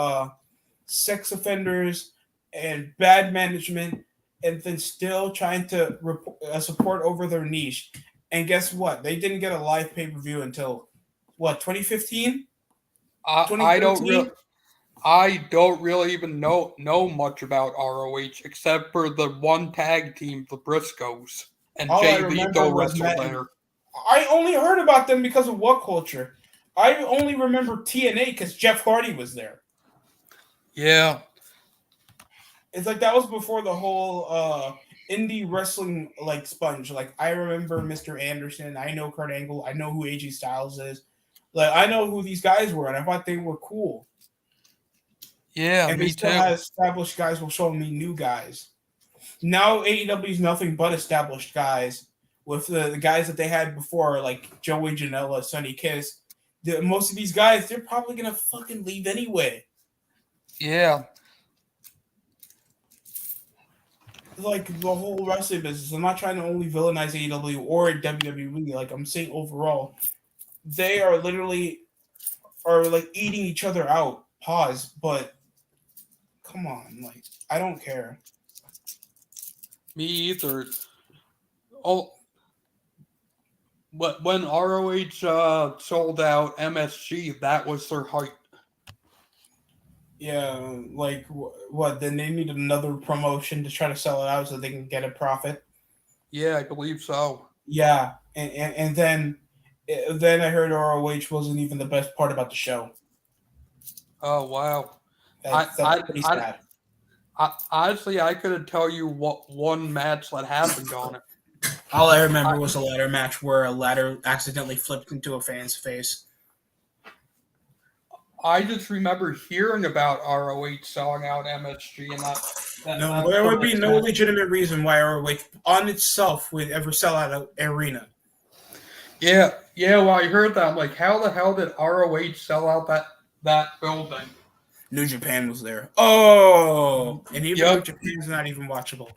sex offenders and bad management, and then still trying to support over their niche. And guess what? They didn't get a live pay-per-view until, 2015? I don't really even know much about ROH except for the one tag team, the Briscoes, and All I Jay remember Lethal was wrestled Matt- there. I only heard about them because of What Culture. I only remember TNA because Jeff Hardy was there. Yeah. It's like that was before the whole indie wrestling sponge. Like I remember Mr. Anderson. I know Kurt Angle. I know who AJ Styles is. Like I know who these guys were, and I thought they were cool. Yeah, And me they still too. had established guys will show me new guys. Now AEW is nothing but established guys with the guys that they had before, like Joey Janela, Sonny Kiss. Most of these guys, they're probably gonna fucking leave anyway. Yeah. Like the whole wrestling business. I'm not trying to only villainize AEW or WWE. Like I'm saying overall, they are literally eating each other out. Pause. But come on, I don't care. Me either. Oh, but when ROH sold out MSG, that was their height. Yeah, what? Then they need another promotion to try to sell it out so they can get a profit. Yeah, I believe so. Yeah, and then I heard ROH wasn't even the best part about the show. Oh wow. That's pretty sad. Honestly, I couldn't tell you what one match that happened on it. All I remember was a ladder match where a ladder accidentally flipped into a fan's face. I just remember hearing about ROH selling out MSG, and that There would be no legitimate reason why ROH on itself would ever sell out an arena. Yeah. Well, I heard that. I'm like, how the hell did ROH sell out that building? New Japan was there. Oh, and even Yep. New Japan's not even watchable.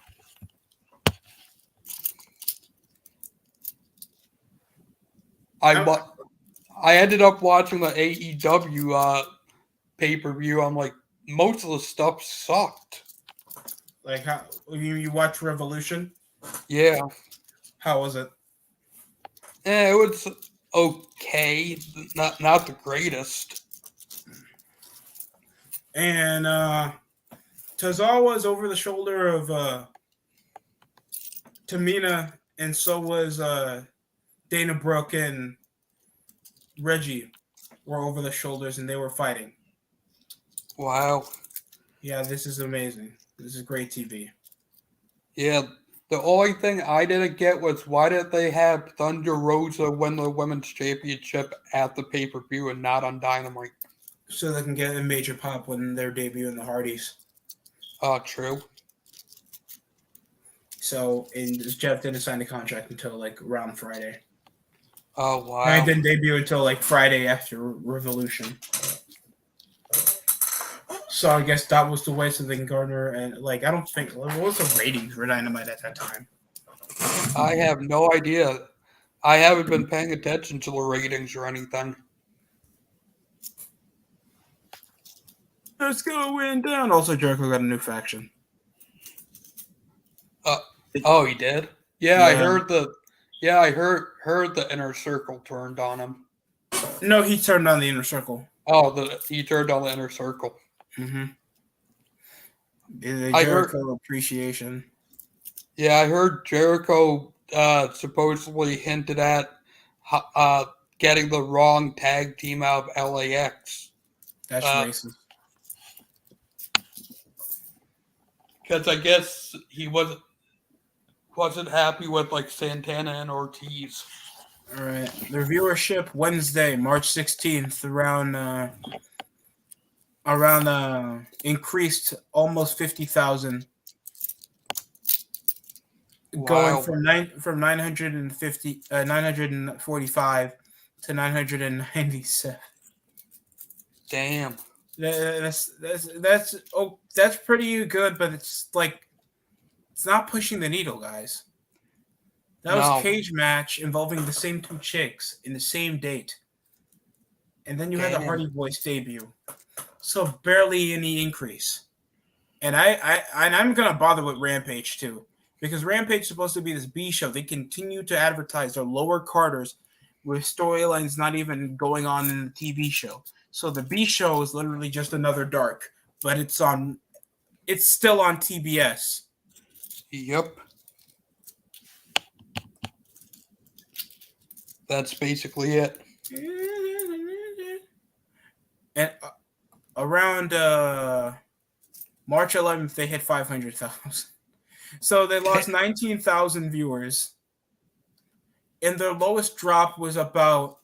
I ended up watching the AEW pay-per-view. I'm like, most of the stuff sucked. Like how you watch Revolution? Yeah. How was it? It was okay, not the greatest. And Tozawa was over the shoulder of Tamina, and so was Dana Brooke and Reggie were over the shoulders, and they were fighting. Wow. Yeah, this is amazing. This is great TV. Yeah. The only thing I didn't get was why did they have Thunder Rosa win the women's championship at the pay-per-view and not on Dynamite? So they can get a major pop when they're debuting the Hardys. True. So, and Jeff didn't sign the contract until around Friday. Oh wow. I didn't debut until Friday after Revolution. So I guess that was the way so they can garner and I don't think what was the ratings for Dynamite at that time? I have no idea. I haven't been paying attention to the ratings or anything. It's going down. Also, Jericho got a new faction. Oh, he did. Yeah, I Yeah. heard the. Yeah, I heard the inner circle turned on him. No, he turned on the inner circle. Oh, he turned on the inner circle. Mm-hmm. The I heard. Jericho appreciation. Yeah, I heard Jericho supposedly hinted at getting the wrong tag team out of LAX. That's racist. Because I guess he wasn't happy with like Santana and Ortiz. All right. The viewership Wednesday, March 16th, around increased almost 50,000, going Wow. from 945 to 997. Damn. That's pretty good, but it's not pushing the needle, guys. That was No. cage match involving the same two chicks in the same date, and then you had the Damn. Hardy Boys debut, so barely any increase. And I'm gonna bother with Rampage too, because Rampage is supposed to be this B show. They continue to advertise their lower carders with storylines not even going on in the TV show. So the B show is literally just another Dark, but it's still on TBS. Yep. That's basically it. And around March 11th, they hit 500,000. So they lost 19,000 viewers. And their lowest drop was about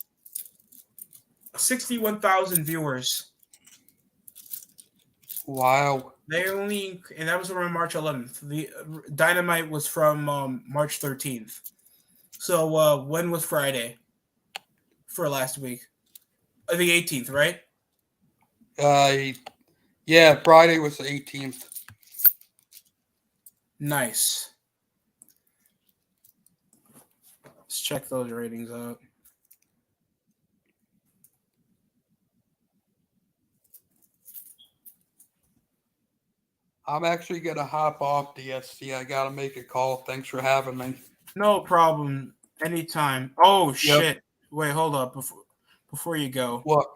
61,000 viewers. Wow. And that was around March 11th. The Dynamite was from March 13th. So when was Friday for last week? The 18th, right? Yeah, Friday was the 18th. Nice. Let's check those ratings out. I'm actually going to hop off DST. I got to make a call. Thanks for having me. No problem. Anytime. Oh, shit. Wait, hold up. Before you go. What?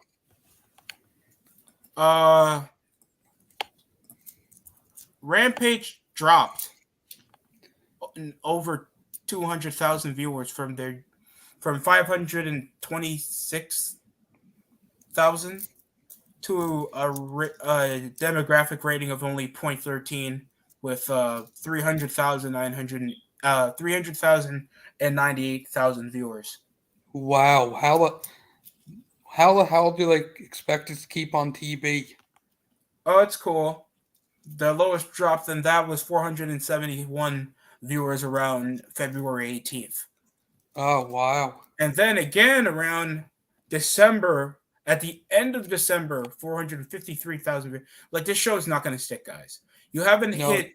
Rampage dropped over 200,000 viewers from 526,000 to a demographic rating of only 0.13 with 300,098,000 viewers. Wow. How the hell do they expect us to keep on TV? Oh, it's cool. The lowest drop than that was 471 viewers around February 18th. Oh, wow. And then again around December, at the end of December, 453,000. Like, this show is not going to stick, guys. You haven't hit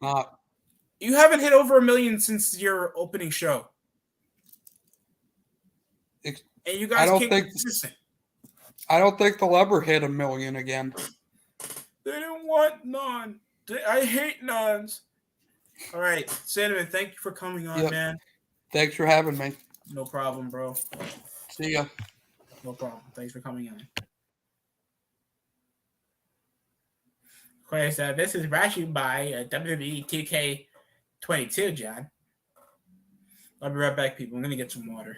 over 1 million since your opening show. And you guys can't be consistent. I don't think they'll ever hit 1 million again. They didn't want none. I hate nuns. All right, Cinnamon, thank you for coming on, man. Thanks for having me. No problem, bro. See ya. No problem. Thanks for coming in. Of course, this is brought to you by WWE 2K22, John. I'll be right back, people. I'm going to get some water.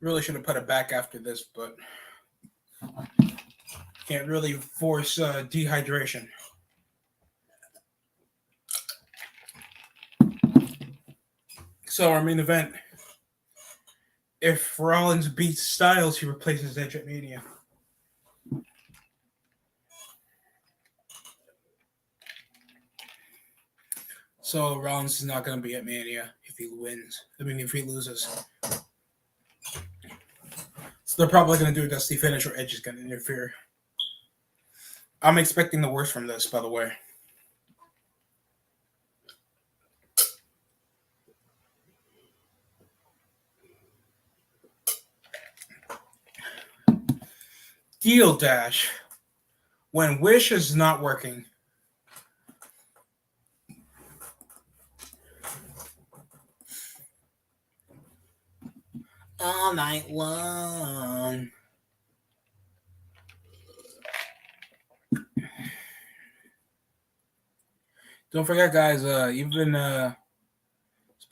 Really should have put it back after this, but can't really force dehydration. So our main event. If Rollins beats Styles, he replaces Edge at Mania. So Rollins is not going to be at Mania if he wins. I mean, if he loses. So they're probably going to do a dusty finish or Edge is going to interfere. I'm expecting the worst from this, by the way. Deal Dash. When Wish is not working. All night long. Don't forget, guys, it's been a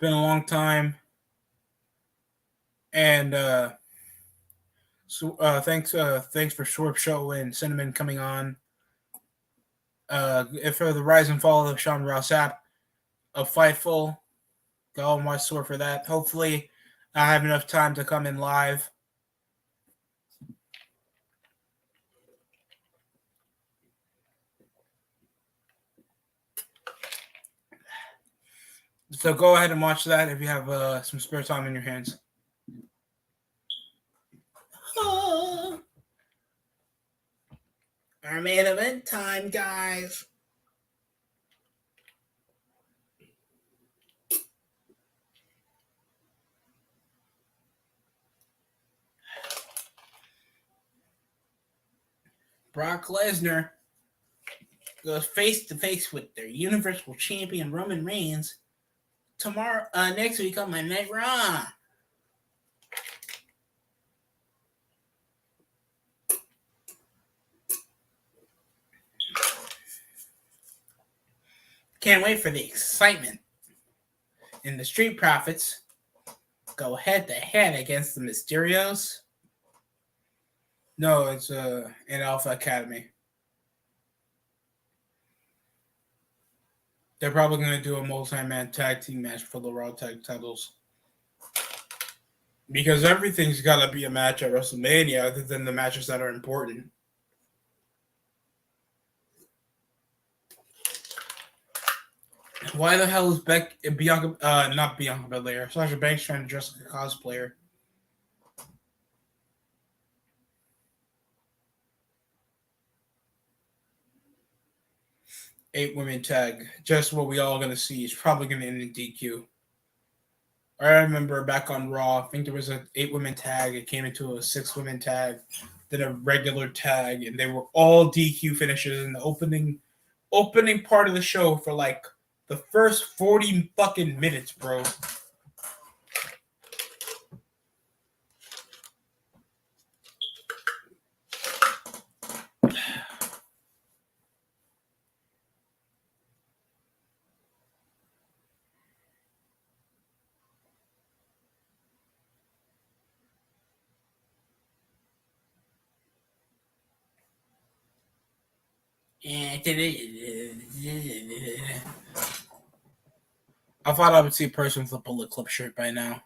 long time. And thanks for Shorp Show and Cinnamon coming on. For the rise and fall of Sean Ross Sapp of Fightful, go and watch Sword for that. Hopefully, I have enough time to come in live. So go ahead and watch that if you have some spare time in your hands. Our main event time, guys. Brock Lesnar goes face to face with their Universal Champion Roman Reigns tomorrow, next week on Monday Night Raw. Can't wait for the excitement. And the Street Profits go head to head against the Mysterios. No, it's in Alpha Academy. They're probably going to do a multi-man tag team match for the Raw tag titles. Because everything's got to be a match at WrestleMania other than the matches that are important. Why the hell is not Bianca Belair, Sasha Banks trying to dress like a cosplayer? Eight women tag, just what we all going to see. It's probably going to end in DQ. I remember back on Raw, I think there was an 8 women tag. It came into a 6 women tag, then a regular tag, and they were all DQ finishes in the opening part of the show for like the first 40 fucking minutes, bro. I thought I would see a person with a Bullet Club shirt by now.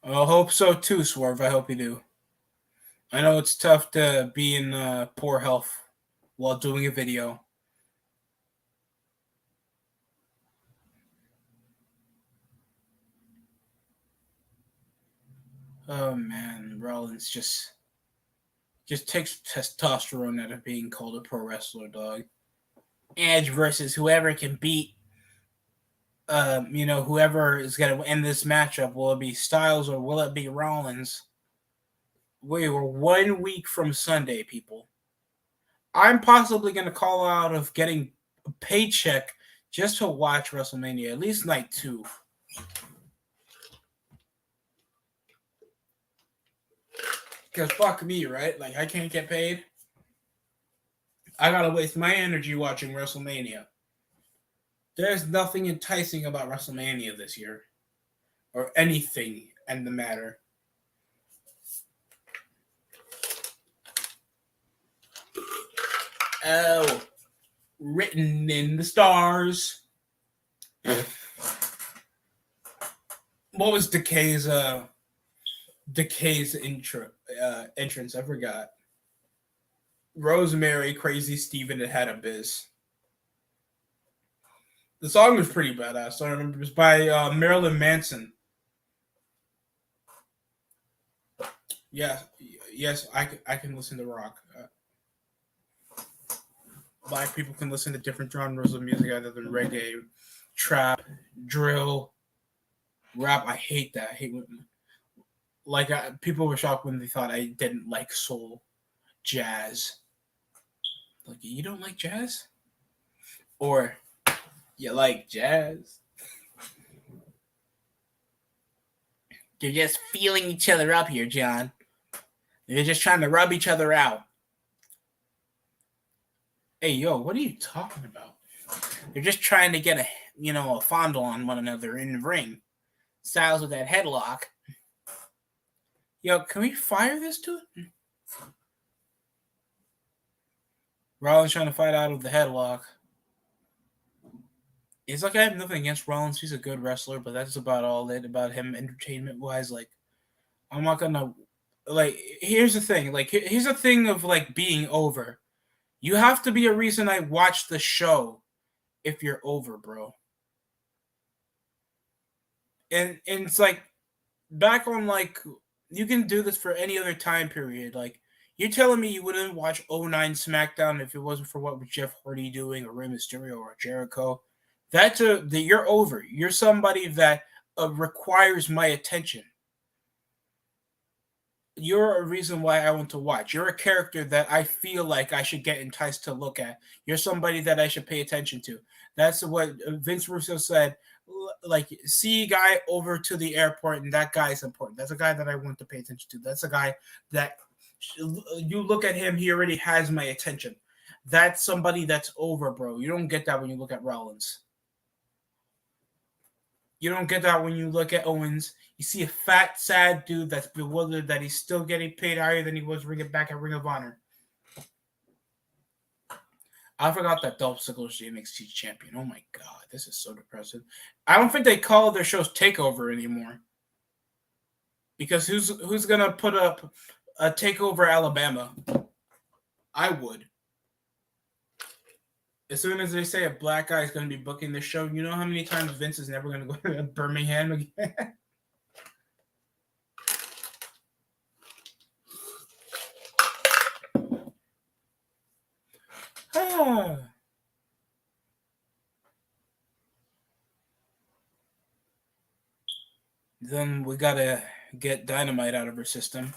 I hope so too, Swerve. I hope you do. I know it's tough to be in poor health while doing a video. Oh man, Rollins just takes testosterone out of being called a pro wrestler, dog. Edge versus whoever can beat, whoever is going to end this matchup. Will it be Styles or will it be Rollins? We were 1 week from Sunday, people. I'm possibly going to call out of getting a paycheck just to watch WrestleMania, at least night 2. Because fuck me, right? Like, I can't get paid. I gotta waste my energy watching WrestleMania. There's nothing enticing about WrestleMania this year, or anything in the matter. Oh, written in the stars. What was Decay's entrance? I forgot. Rosemary, Crazy Steven, and Had a Biz. The song was pretty badass. I remember it was by Marilyn Manson. Yeah, yes, I can listen to rock. Black people can listen to different genres of music other than reggae, trap, drill, rap. I hate that. I hate when people were shocked when they thought I didn't like soul, jazz. Like, you don't like jazz? Or you like jazz? You're just feeling each other up here, John. You're just trying to rub each other out. Hey, yo, what are you talking about? They're just trying to get a fondle on one another in the ring. Styles with that headlock. Yo, can we fire this dude? Rollins trying to fight out of the headlock. It's like I have nothing against Rollins. He's a good wrestler, but that's about all it about him entertainment-wise. Like, I'm not gonna... Like, here's the thing. Like, here's the thing of, like, being over. You have to be a reason I watch the show if you're over, bro. And it's like, back on, like, you can do this for any other time period. Like, you're telling me you wouldn't watch 09 SmackDown if it wasn't for what was Jeff Hardy doing, or Rey Mysterio, or Jericho? You're over. You're somebody that requires my attention. You're a reason why I want to watch. You're a character that I feel like I should get enticed to look at. You're somebody that I should pay attention to. That's what Vince Russo said. Like, see a guy over to the airport, and that guy is important. That's a guy that I want to pay attention to. That's a guy that you look at him, he already has my attention. That's somebody that's over, bro. You don't get that when you look at Rollins. You don't get that when you look at Owens. You see a fat, sad dude that's bewildered that he's still getting paid higher than he was back at Ring of Honor. I forgot that Dolph Ziggler's the NXT champion. Oh my god, this is so depressing. I don't think they call their shows Takeover anymore. Because who's gonna put up a Takeover Alabama? I would. As soon as they say a black guy is going to be booking this show, you know how many times Vince is never going to go to Birmingham again? Then we got to get Dynamite out of her system.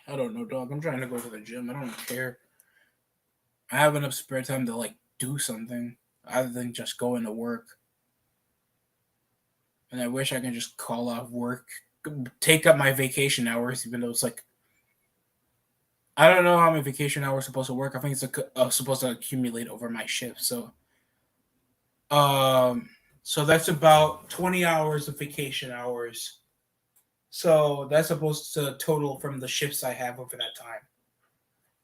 I don't know, dog. I'm trying to go to the gym. I don't care. I have enough spare time to, like, do something other than just going to work. And I wish I could just call off work, take up my vacation hours, even though it's like, I don't know how my vacation hours are supposed to work. I think it's supposed to accumulate over my shift. So that's about 20 hours of vacation hours. So that's supposed to total from the shifts I have over that time.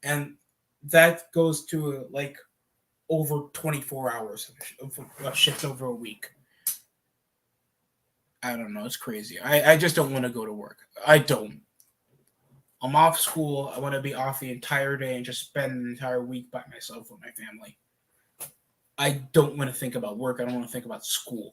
And that goes to like over 24 hours of a shift over a week. I don't know. It's crazy. I just don't want to go to work. I don't. I'm off school. I want to be off the entire day and just spend an entire week by myself with my family. I don't want to think about work. I don't want to think about school.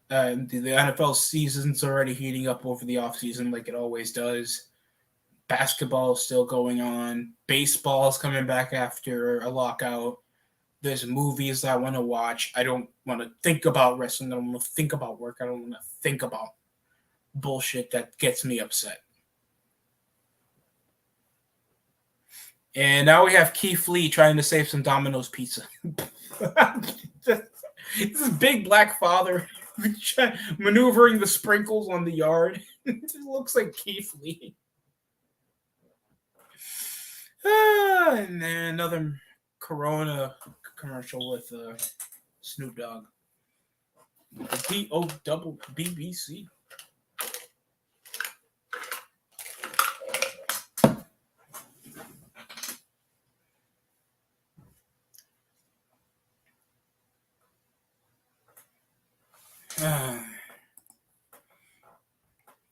The NFL season's already heating up over the offseason like it always does. Basketball is still going on. Baseball is coming back after a lockout. There's movies that I want to watch. I don't want to think about wrestling. I don't want to think about work. I don't want to think about bullshit that gets me upset. And now we have Keith Lee trying to save some Domino's pizza. This is big black father maneuvering the sprinkles on the yard. It looks like Keith Lee. And then another Corona commercial with Snoop Dogg. double BBC.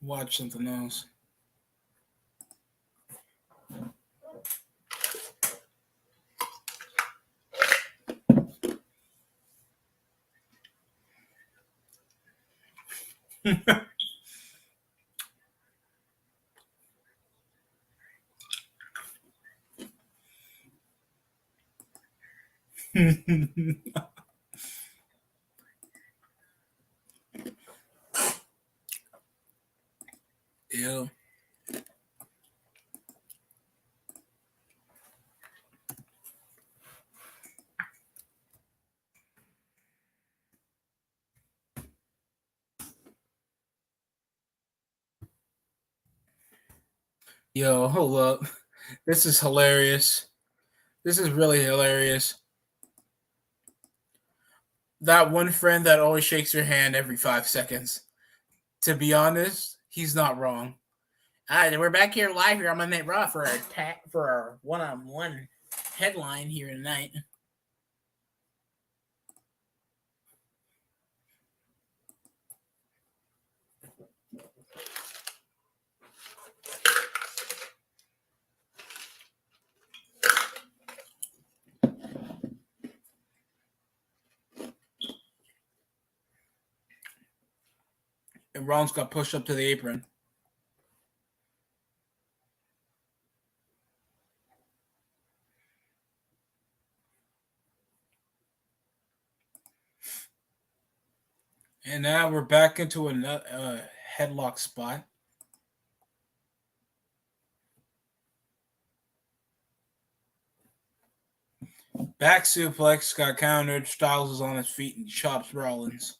Watch something else. Yeah. Yo, hold up. This is hilarious. This is really hilarious. That one friend that always shakes your hand every 5 seconds. To be honest, he's not wrong. We're back here live here on Monday Night Raw for our one-on-one headline here tonight. And Rollins got pushed up to the apron. And now we're back into a headlock spot. Back suplex got countered. Styles is on his feet and chops Rollins.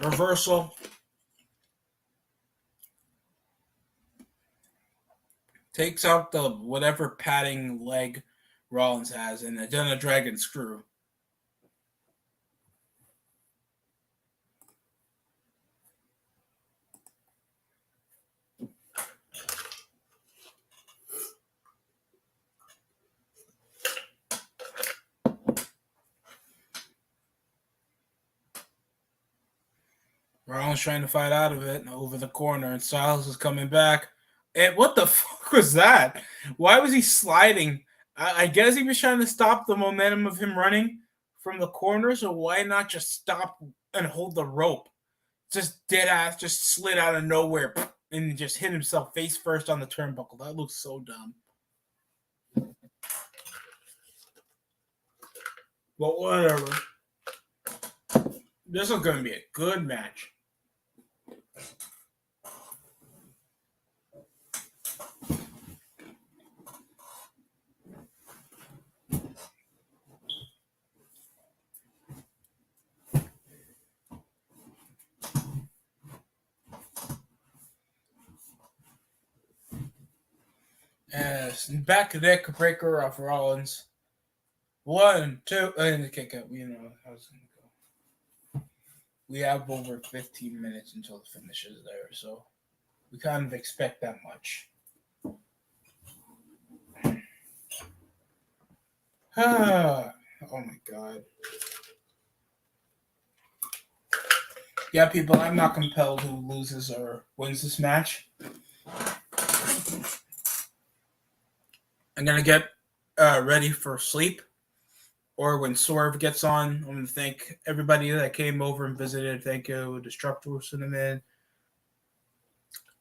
Reversal. Takes out the whatever padding leg Rollins has, and then a dragon screw. Rollins trying to fight out of it and over the corner, and Styles is coming back. And what the fuck was that? Why was he sliding? I guess he was trying to stop the momentum of him running from the corner, so why not just stop and hold the rope? Just dead ass, just slid out of nowhere and just hit himself face first on the turnbuckle. That looks so dumb. But whatever. This is going to be a good match. As back neck breaker off Rollins. 1, 2, and the kick out. You know how it's going to go. We have over 15 minutes until the finish is there, so we kind of expect that much. Oh my god. Yeah, people, I'm not compelled who loses or wins this match. I'm going to get ready for sleep. Or when Swerve gets on, I'm going to thank everybody that came over and visited. Thank you, Destructor Cinnamon,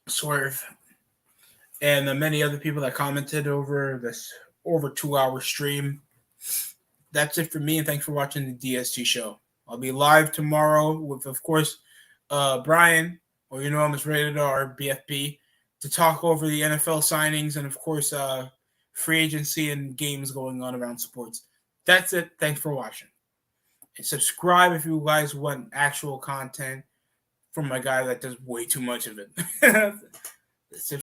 Swerve, and the many other people that commented over this over 2-hour stream. That's it for me, and thanks for watching the DST show. I'll be live tomorrow with, of course, Brian, or you know him as Rated R, BFB, to talk over the NFL signings and, of course, free agency and games going on around sports. That's it. Thanks for watching. And subscribe if you guys want actual content from my guy that does way too much of it. It's a